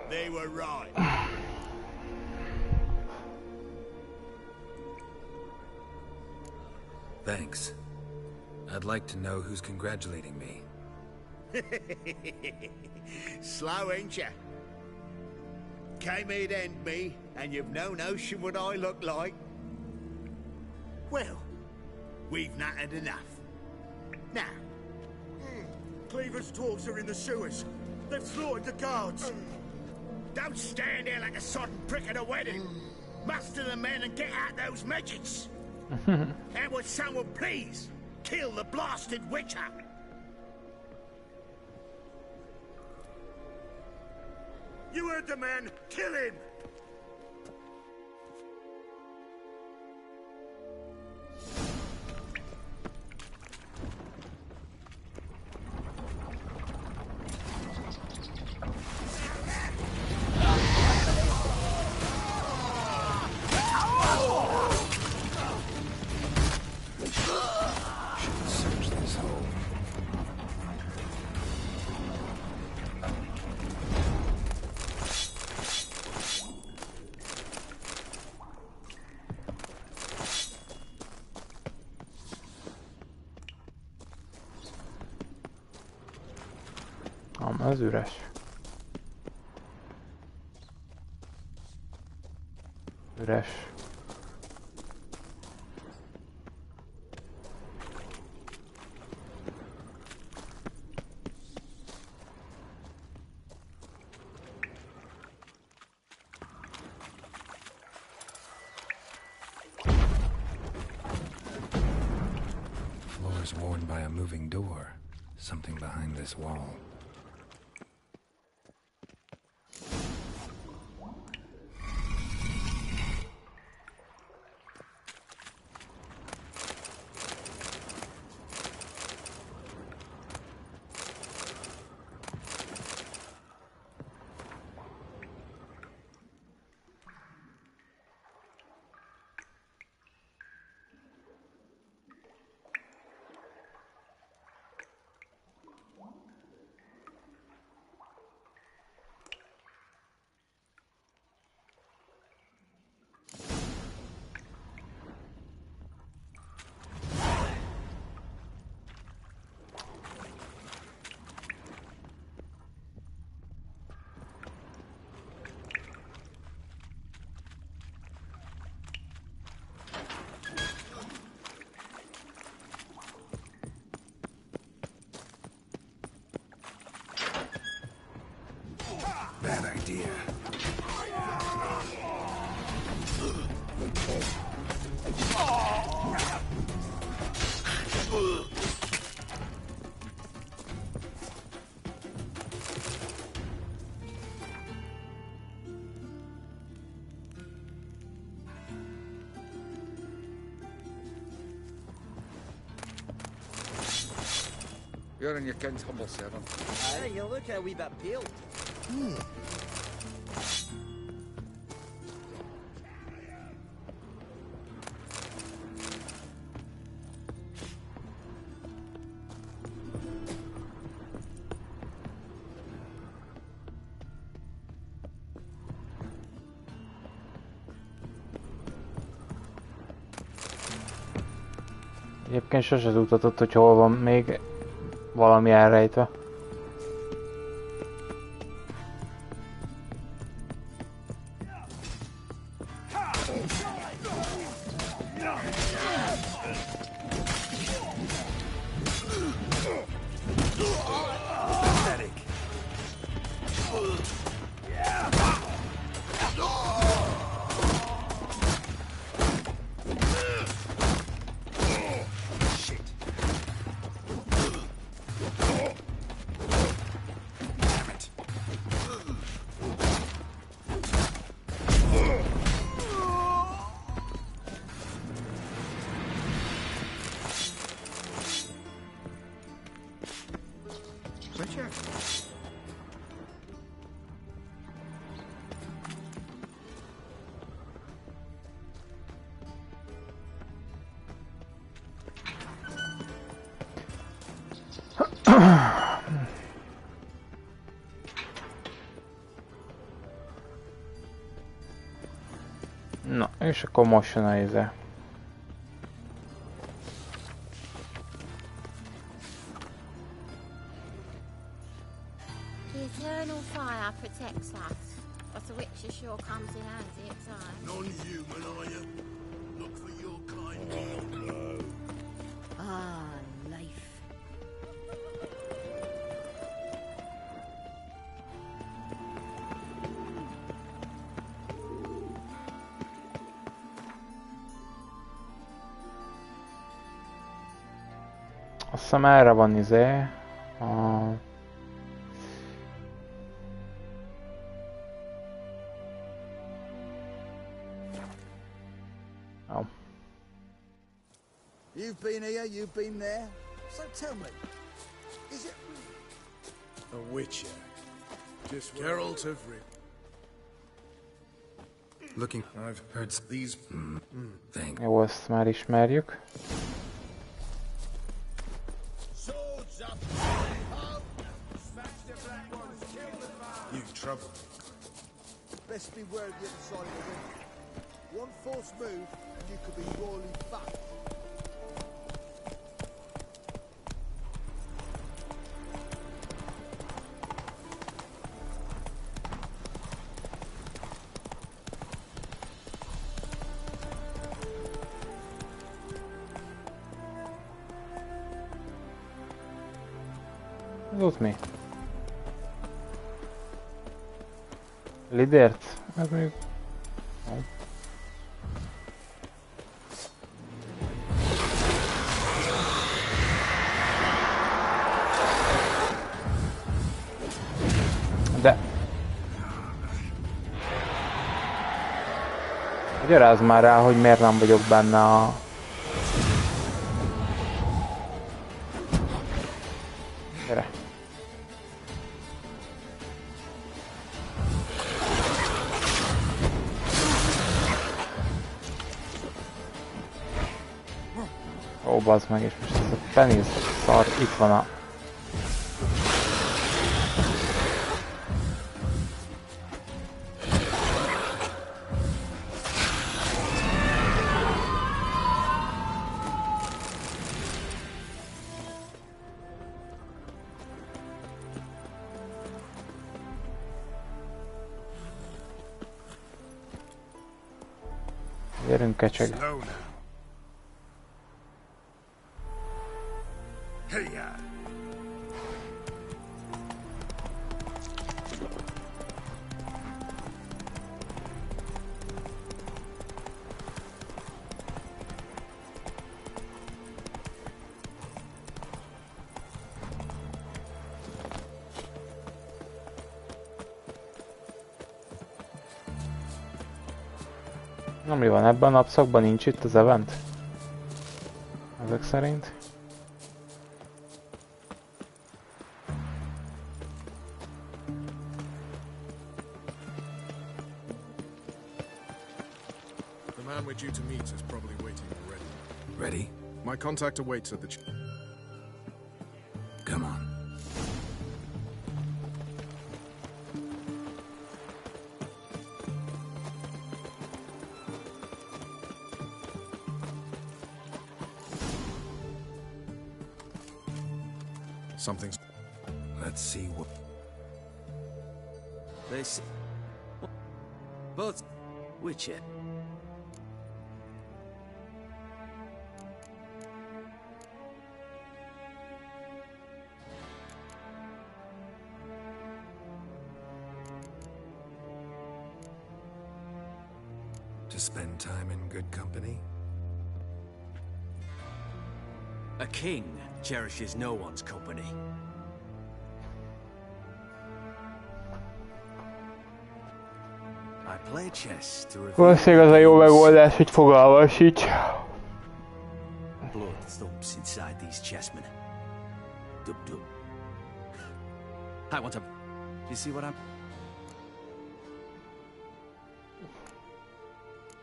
They were right. Thanks. I'd like to know who's congratulating me. Slow, ain't ya? Came here to end me, and you've no notion what I look like. Well, we've nattered enough. Now. Cleaver's dwarves are in the sewers. They've slaughtered the guards. Don't stand there like a sodden prick at a wedding. Muster the men and get out those midgets. And would someone please kill the blasted witcher? You heard the man. Kill him! Az üres. Üres. Floor is worn by a moving door. Something behind this wall. Bad idea. You're in your king's humble servant. Hey, you look how we got peeled. Egyébként sose tudhatod, hogy hol van még valami elrejtve. És akkor most jön a izé. The eternal fire protects us, but the witch sure comes in handy at times. Non-human, are you? Look for your kind. Oh, no. Ah, life. Azt hiszem erre van izé. Oh. You've been here, you've been there. So tell me, is it A witcher. Just Geralt of Rivia. Looking, I've heard these things. Jó, azt már ismerjük. You've trouble. best beware of the other side of the ring. One false move and you could be royally fucked. Ez ott mi? Lidért? Ez még... De... Magyarázz már rá, hogy miért nem vagyok benne a... Gyere. Ó, bazd meg, és most ez a penész szar, itt van a... Gyerünk, kecseg. Na, mi van ebben a napszakban? Nincs itt az event? Ezek szerint. The man we're due to meet is probably waiting already. Ready? My contact awaits at the... Come on. Something's... Let's see what... They see... Both... Which it? To spend time in good company? A king cherishes no one's company. I play chess to reveal... Valószínűleg az a jó megoldás, hogy fogalmasíts. Blood thumps inside these chessmen. Dub dub. I want to... Do you see what I'm...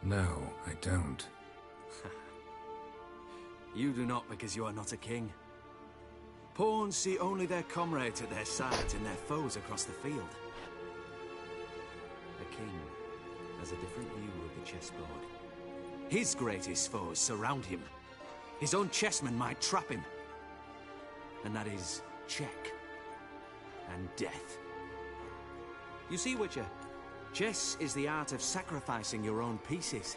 No, I don't. You do not because you are not a king. Pawns see only their comrades at their sides and their foes across the field. A king has a different view of the chessboard. His greatest foes surround him. His own chessmen might trap him. And that is check and death. You see, Witcher, chess is the art of sacrificing your own pieces.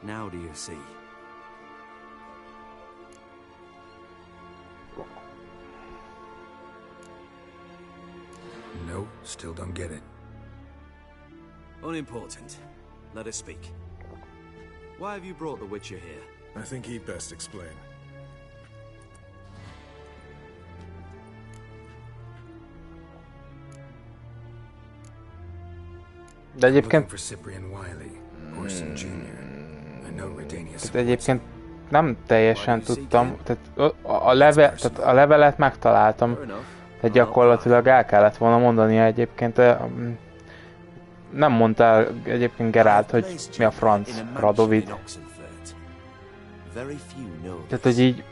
Now do you see? No, still don't get it. Unimportant. Let us speak. Why have you brought the Witcher here? I think he'd best explain. De egyébként... Egyébként nem teljesen tudtam, tehát a levelet megtaláltam, tehát gyakorlatilag el kellett volna mondania egyébként. Nem mondta el egyébként Geralt, hogy mi a franc Radovid. Tehát, hogy így...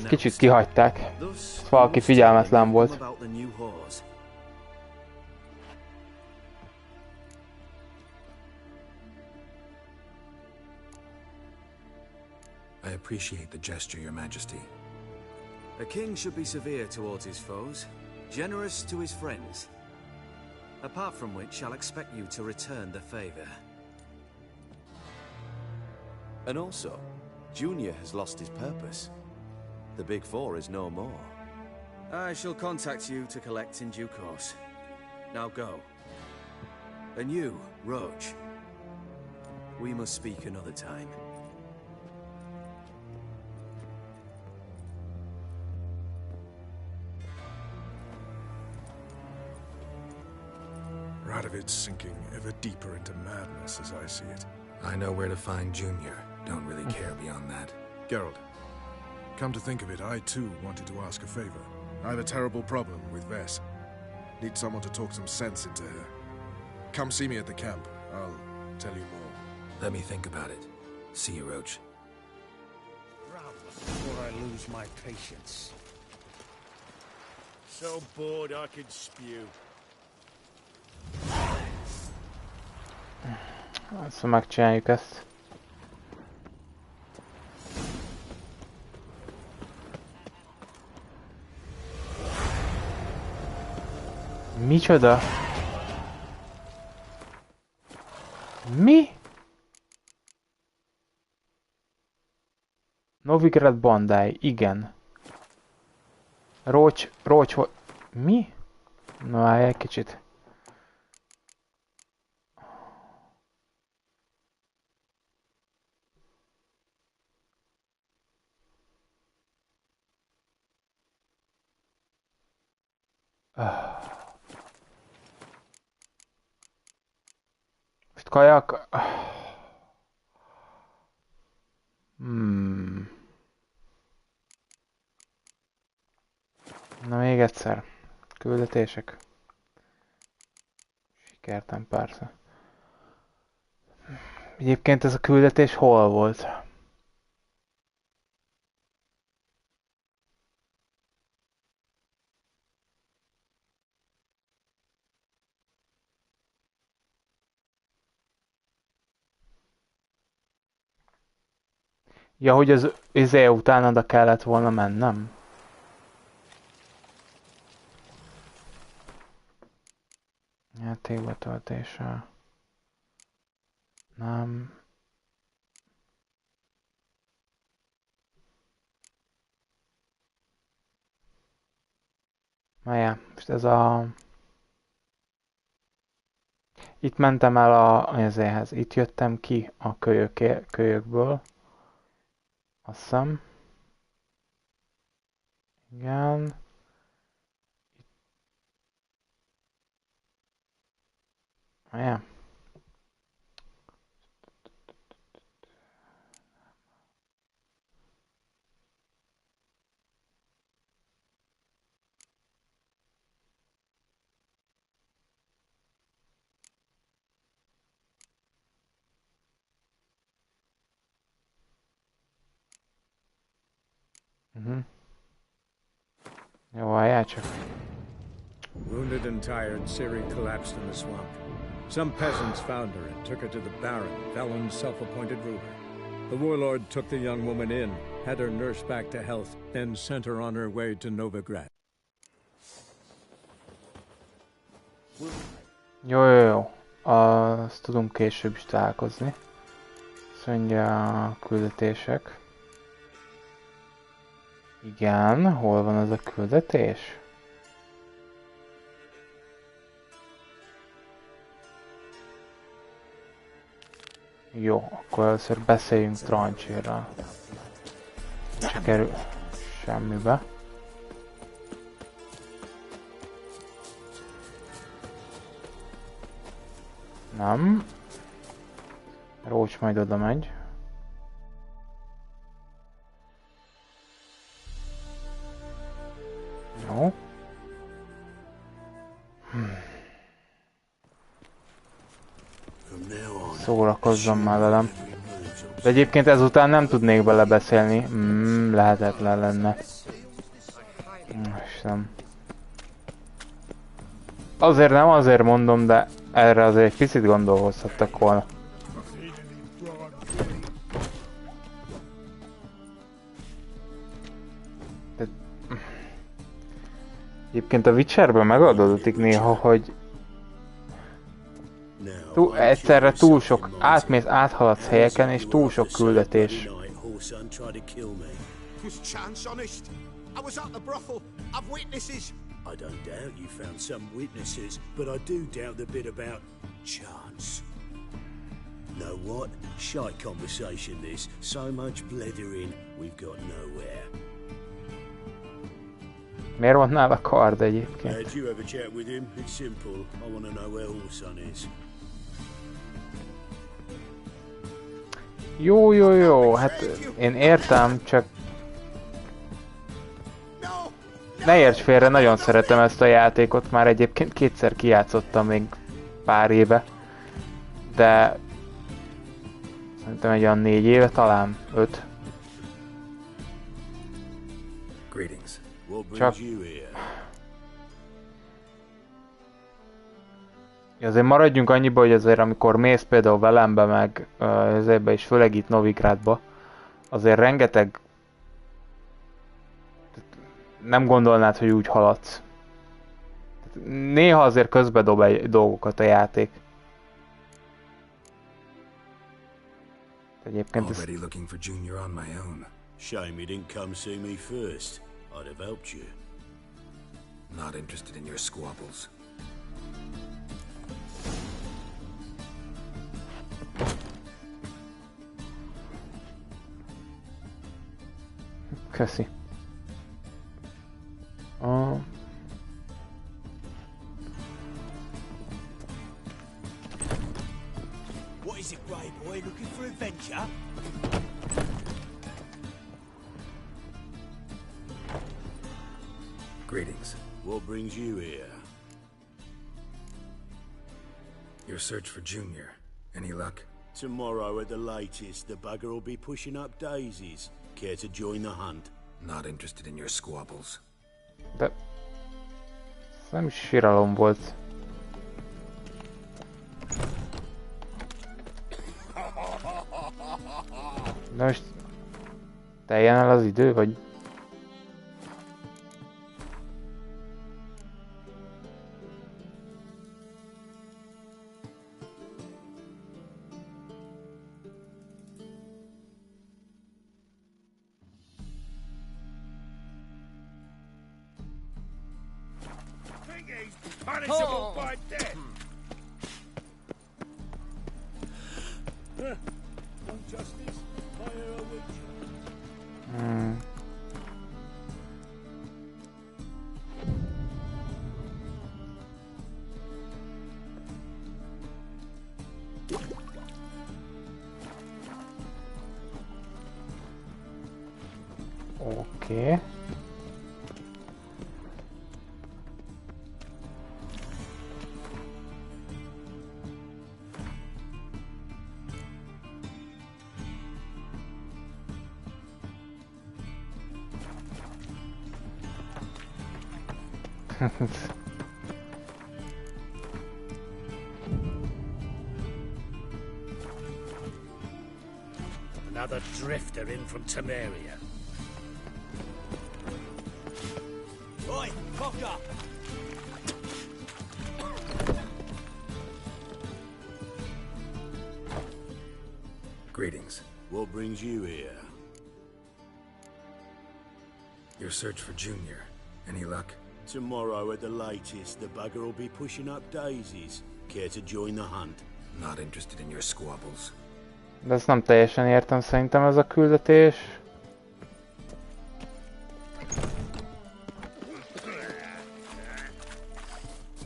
kicsit kihagyták. Valaki figyelmetlen volt. I appreciate the gesture, Your Majesty. A king should be severe towards his foes, generous to his friends. Apart from which, I'll expect you to return the favor. And also, Junior has lost his purpose. The Big Four is no more. I shall contact you to collect in due course. Now go. And you, Roach. We must speak another time. Radovid's sinking ever deeper into madness as I see it. I know where to find Junior. Don't really care beyond that. Geralt, come to think of it, I too wanted to ask a favor. I have a terrible problem with Vess. Need someone to talk some sense into her. Come see me at the camp. I'll tell you more. Let me think about it. See you, Roach. Before I lose my patience. So bored I could spew. Szóval megcsináljuk ezt. Micsoda? Mi? Novigrad Bandai, igen. Roach, hogy... Mi? Na, állj egy kicsit. Most kajak... Na még egyszer. Küldetések. Sikertem persze. Egyébként ez a küldetés hol volt? Ja, hogy az izé után oda kellett volna mennem? Játékba töltése. Nem. Májá, most ez a... Itt mentem el ezéhez. Itt jöttem ki a kölyökből. Azt hiszem. Igen. Ja. Jó, álljál csak. Wounded and tired, Ciri collapsed in the swamp. Some peasants found her and took her to the Baron, Valen's self-appointed ruler. The warlord took the young woman in, had her nursed back to health, then sent her on her way to Novigrad. Jó. Azt tudunk később is találkozni. Azt mondja a küldetések. Igen, hol van az a küldetés? Jó, akkor először beszéljünk Trancsérral. Se kerül semmibe. Nem. Rócs majd oda megy. Jó. Szórakozzon már velem. De egyébként ezután nem tudnék bele beszélni. Lehetetlen lenne. Istenem. Azért nem azért mondom, de erre azért egy picit gondolkozhattak volna. Egyébként a Witcherben megadódik néha, hogy egyszerre túl sok, áthaladsz helyeken, és túl sok küldetés. I don't doubt you found some witnesses, but I do doubt the bit about chance. Know what? Shite conversation this. So much blethering, we've got nowhere. Miért van nála kard egyébként? Did you ever chat with him? It's simple. I want to know where Orson is. Jó, hát én értem, csak ne érts félre, nagyon szeretem ezt a játékot, már egyébként kétszer kijátszottam még pár éve, de szerintem egy olyan 4 éve, talán 5. Csak azért maradjunk annyiba, hogy azért amikor mész például Velembe, meg ezekbe is, főleg itt Novigrádba, azért rengeteg nem gondolnád, hogy úgy haladsz. Néha azért közbedob egy dolgokat a játék. Egyébként ez... Already looking for Junior on my own. Shame you didn't come see me first. I'd have helped you. Not interested in your squabbles. Köszi. What is it, Grey Boy? Looking for adventure? Greetings. What brings you here? Your search for Junior. Any luck? Tomorrow at the latest, the bugger will be pushing up daisies. Care to join the hunt? Not interested in your squabbles. De... Ez nem is síralom volt. De most... teljen el az idő, vagy... Punishable by death. No justice, hire a witch. Oké. drifter in from Temeria. Oi, cock up! Greetings. What brings you here? Your search for Junior. Any luck? Tomorrow at the latest, the bugger will be pushing up daisies. Care to join the hunt? Not interested in your squabbles. De ezt nem teljesen értem szerintem ez a küldetés.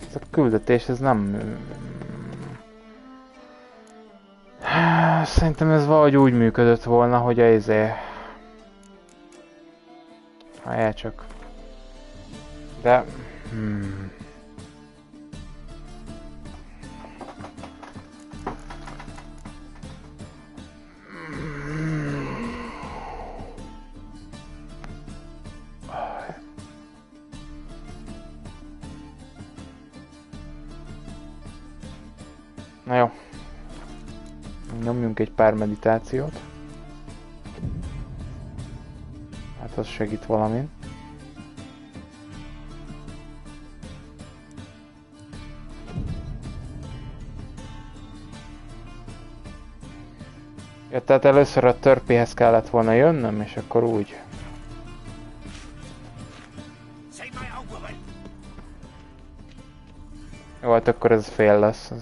Ez a küldetés, ez nem... Szerintem ez valahogy úgy működött volna, hogy Várjál csak. De... Na jó. Nyomjunk egy pár meditációt. Hát az segít valamin. Ja, tehát először a törpéhez kellett volna jönnöm, és akkor úgy. Jó, hát akkor ez fél lesz.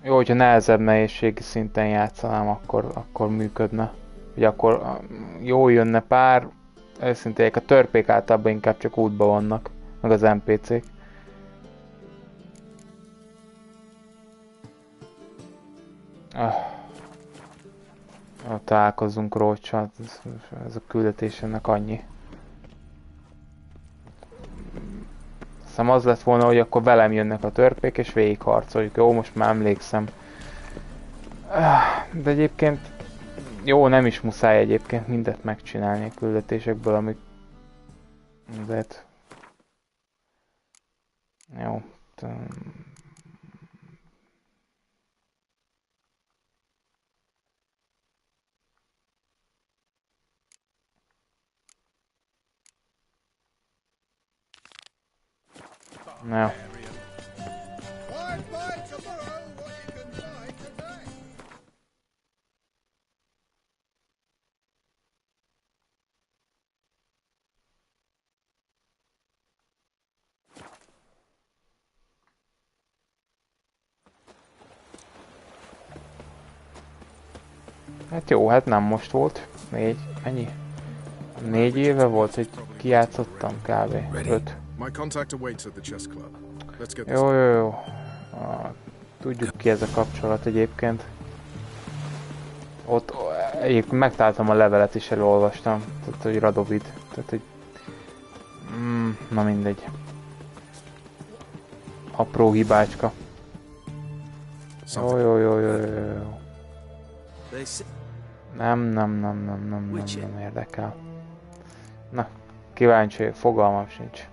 Jó, hogyha nehezebb nehézségi szinten játszanám, akkor működne. Vagy akkor jó jönne pár. Őszintén a törpék általában inkább csak útba vannak, meg az NPC-k. Találkozzunk Róccsal, ez a küldetés ennek annyi. Hiszem az lett volna, hogy akkor velem jönnek a törpék és végigharcoljuk. Jó, most már emlékszem. De egyébként... Jó, nem is muszáj egyébként mindet megcsinálni a küldetésekből, amik... Azért... Jó. No. Hát jó, hát nem most volt. Ennyi? 4 éve volt, hogy kijátszottam kb. 5. My contact awaits at the chess club. Let's get this. Jó. Tudjuk ki ez a kapcsolat egyébként. Ott egyébként megtaláltam a levelet is, elolvastam. Tehát, hogy Radovid. Tehát, hogy... na mindegy. Apró hibácska. Jó. Nem érdekel. Na, kíváncsi, fogalmam sincs.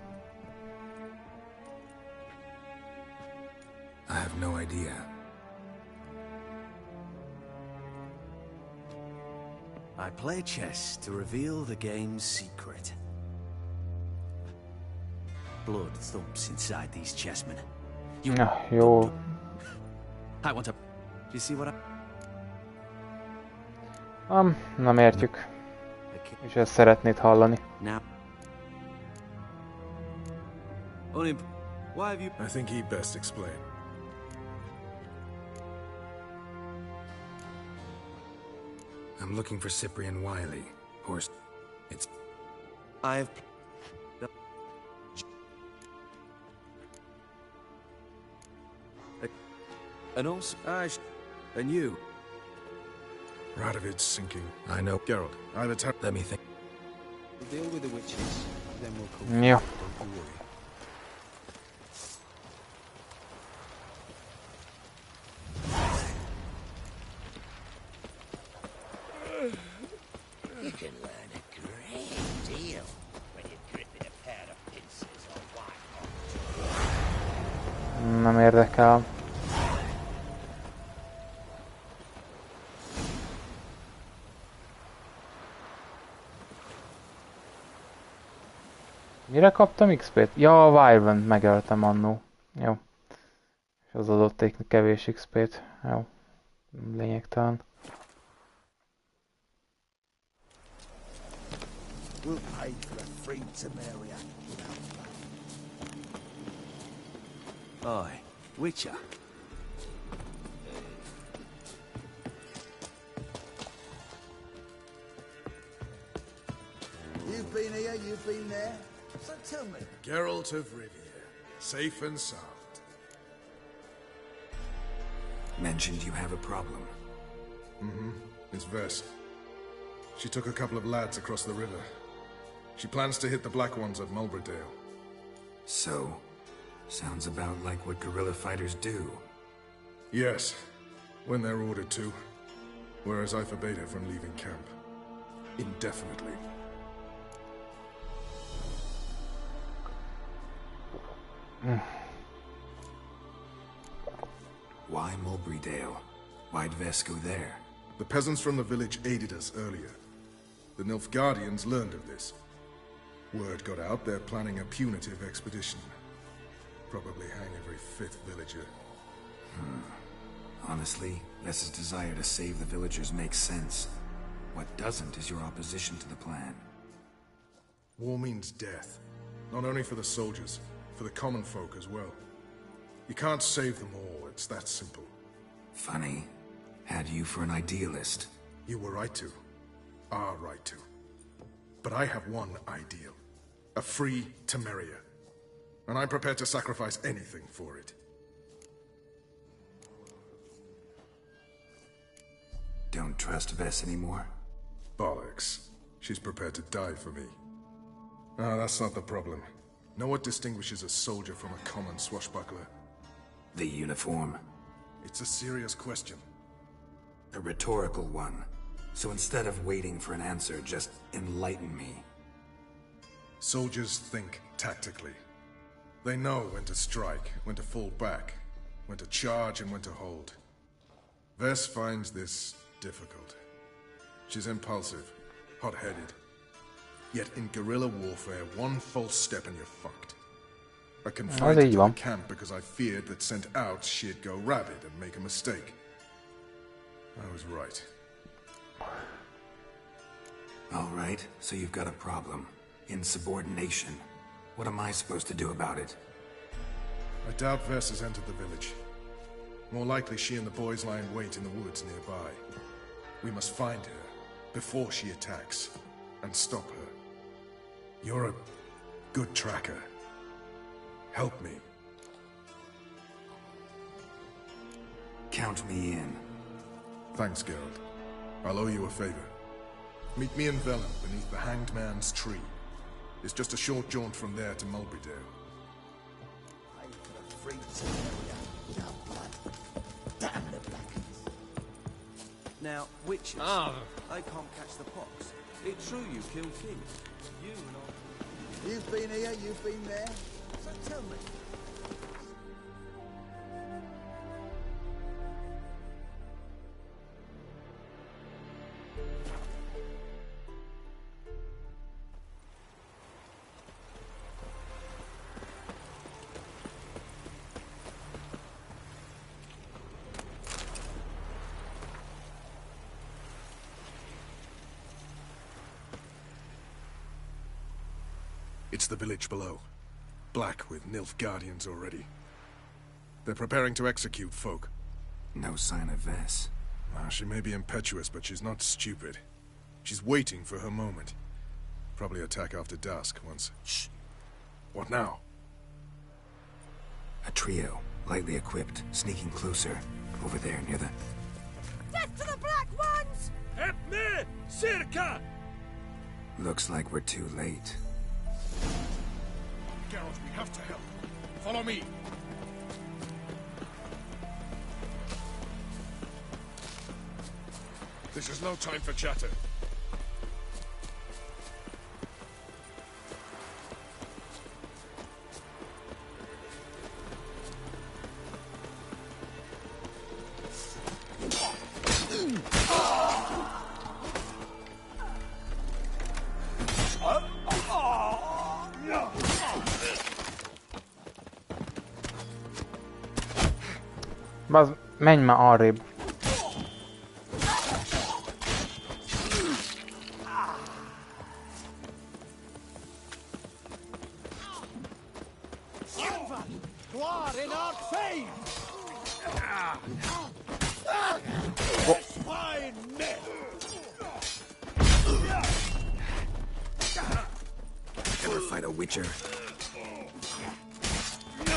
I have no idea. I play chess to reveal the game's secret. Blood thumps inside these chessmen. Jó. I want to... Do you see what I... Nem értjük. És ezt szeretnéd hallani. I think he'd best explain. I'm looking for Cyprian Wiley. Horse. It's... I've... And also... and you? Radovid's sinking. I know. Geralt, I have a tap. Let me think. We'll deal with the witches, then we'll come. Yeah. Don't you worry. You can learn a great deal when you're gripping a pair of pincers or white hot. nem érdekel. Mire kaptam XP-t? Ja, a Wyvern-t megöltem annó. Jó. És az adott egy kevés XP-t. Jó. Lényegtelen. We'll pay for the free Temeria without pay. Aye, Witcher. You've been here, you've been there. So tell me. Geralt of Rivia, safe and sound. Mentioned you have a problem. Mm-hmm. It's Vess. She took a couple of lads across the river. She plans to hit the Black Ones at Mulbridale. So, sounds about like what guerrilla fighters do. Yes, when they're ordered to. Whereas I forbade her from leaving camp. Indefinitely. Why Mulbridale? Why'd Vess go there? The peasants from the village aided us earlier. The Nilfgaardians learned of this. Word got out they're planning a punitive expedition. Probably hang every fifth villager. Honestly, Vess's desire to save the villagers makes sense. What doesn't is your opposition to the plan. War means death. Not only for the soldiers, for the common folk as well. You can't save them all, it's that simple. Funny. Had you for an idealist. You were right to. Are right to. But I have one ideal. A free Temeria. And I'm prepared to sacrifice anything for it. Don't trust Vess anymore? Bollocks. She's prepared to die for me. Ah, that's not the problem. Know what distinguishes a soldier from a common swashbuckler? The uniform. It's a serious question. A rhetorical one. So instead of waiting for an answer, just enlighten me. Soldiers think tactically. They know when to strike, when to fall back, when to charge and when to hold. Vess finds this difficult. She's impulsive, hot-headed. Yet in guerrilla warfare, one false step and you're fucked. I confined her to the camp because I feared that sent out she'd go rabid and make a mistake. I was right. All right, so you've got a problem. Insubordination. What am I supposed to do about it? I doubt Vess has entered the village. More likely she and the boys lie in wait in the woods nearby. We must find her before she attacks and stop her. You're a good tracker. Help me. Count me in. Thanks, Geralt. I'll owe you a favor. Meet me in Velen beneath the Hanged Man's tree. It's just a short jaunt from there to Mulbridale. Now, witches, they can't catch the pox. It's true you killed kings. You and I. You've been here, you've been there. So tell me. It's the village below. Black with Nilfgaardians already. They're preparing to execute folk. No sign of Vess. She may be impetuous, but she's not stupid. She's waiting for her moment. Probably attack after dusk once... Shh! What now? A trio, lightly equipped, sneaking closer. Over there, near the... Death to the Black Ones! Help me! Circa! Looks like we're too late. Geralt, we have to help. Follow me. This is no time for chatter. Bazd, menj már arrébb.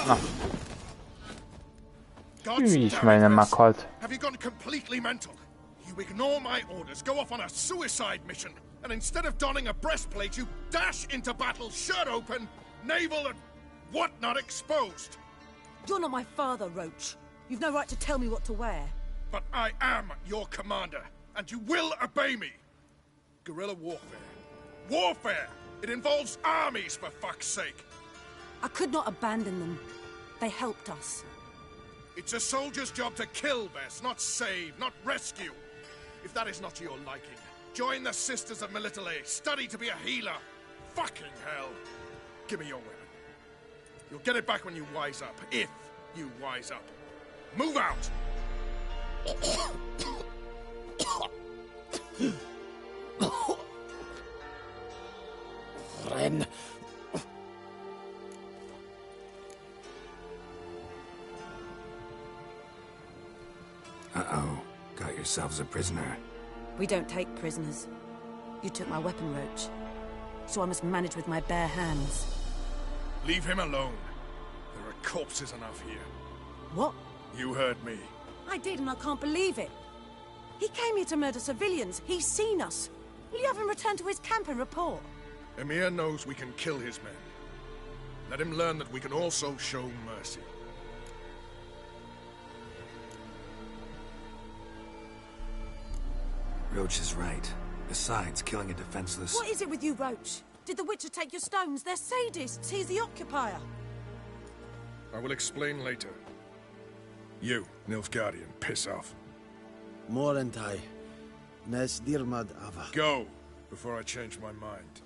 Na. Ő is majdnem meghalt. Have you gone completely mental? You ignore my orders, go off on a suicide mission, and instead of donning a breastplate, you dash into battle, shirt open, navel and whatnot exposed. You're not my father, Roach. You've no right to tell me what to wear. But I am your commander, and you will obey me. Guerrilla warfare. Warfare! It involves armies, for fuck's sake. I could not abandon them. They helped us. It's a soldier's job to kill, Bess, not save, not rescue. If that is not to your liking, join the Sisters of Melitele. Study to be a healer. Fucking hell. Give me your weapon. You'll get it back when you wise up. If you wise up. Move out! Ren. Uh-oh. Got yourselves a prisoner. We don't take prisoners. You took my weapon, Roach. So I must manage with my bare hands. Leave him alone. There are corpses enough here. What? You heard me. I did, and I can't believe it. He came here to murder civilians. He's seen us. Will you have him return to his camp and report? Emir knows we can kill his men. Let him learn that we can also show mercy. Roach is right. Besides, killing a defenseless... What is it with you, Roach? Did the Witcher take your stones? They're sadists. He's the occupier. I will explain later. You, Nilfgaardian, piss off. Morentai. Nes dirmad ava. Go, before I change my mind.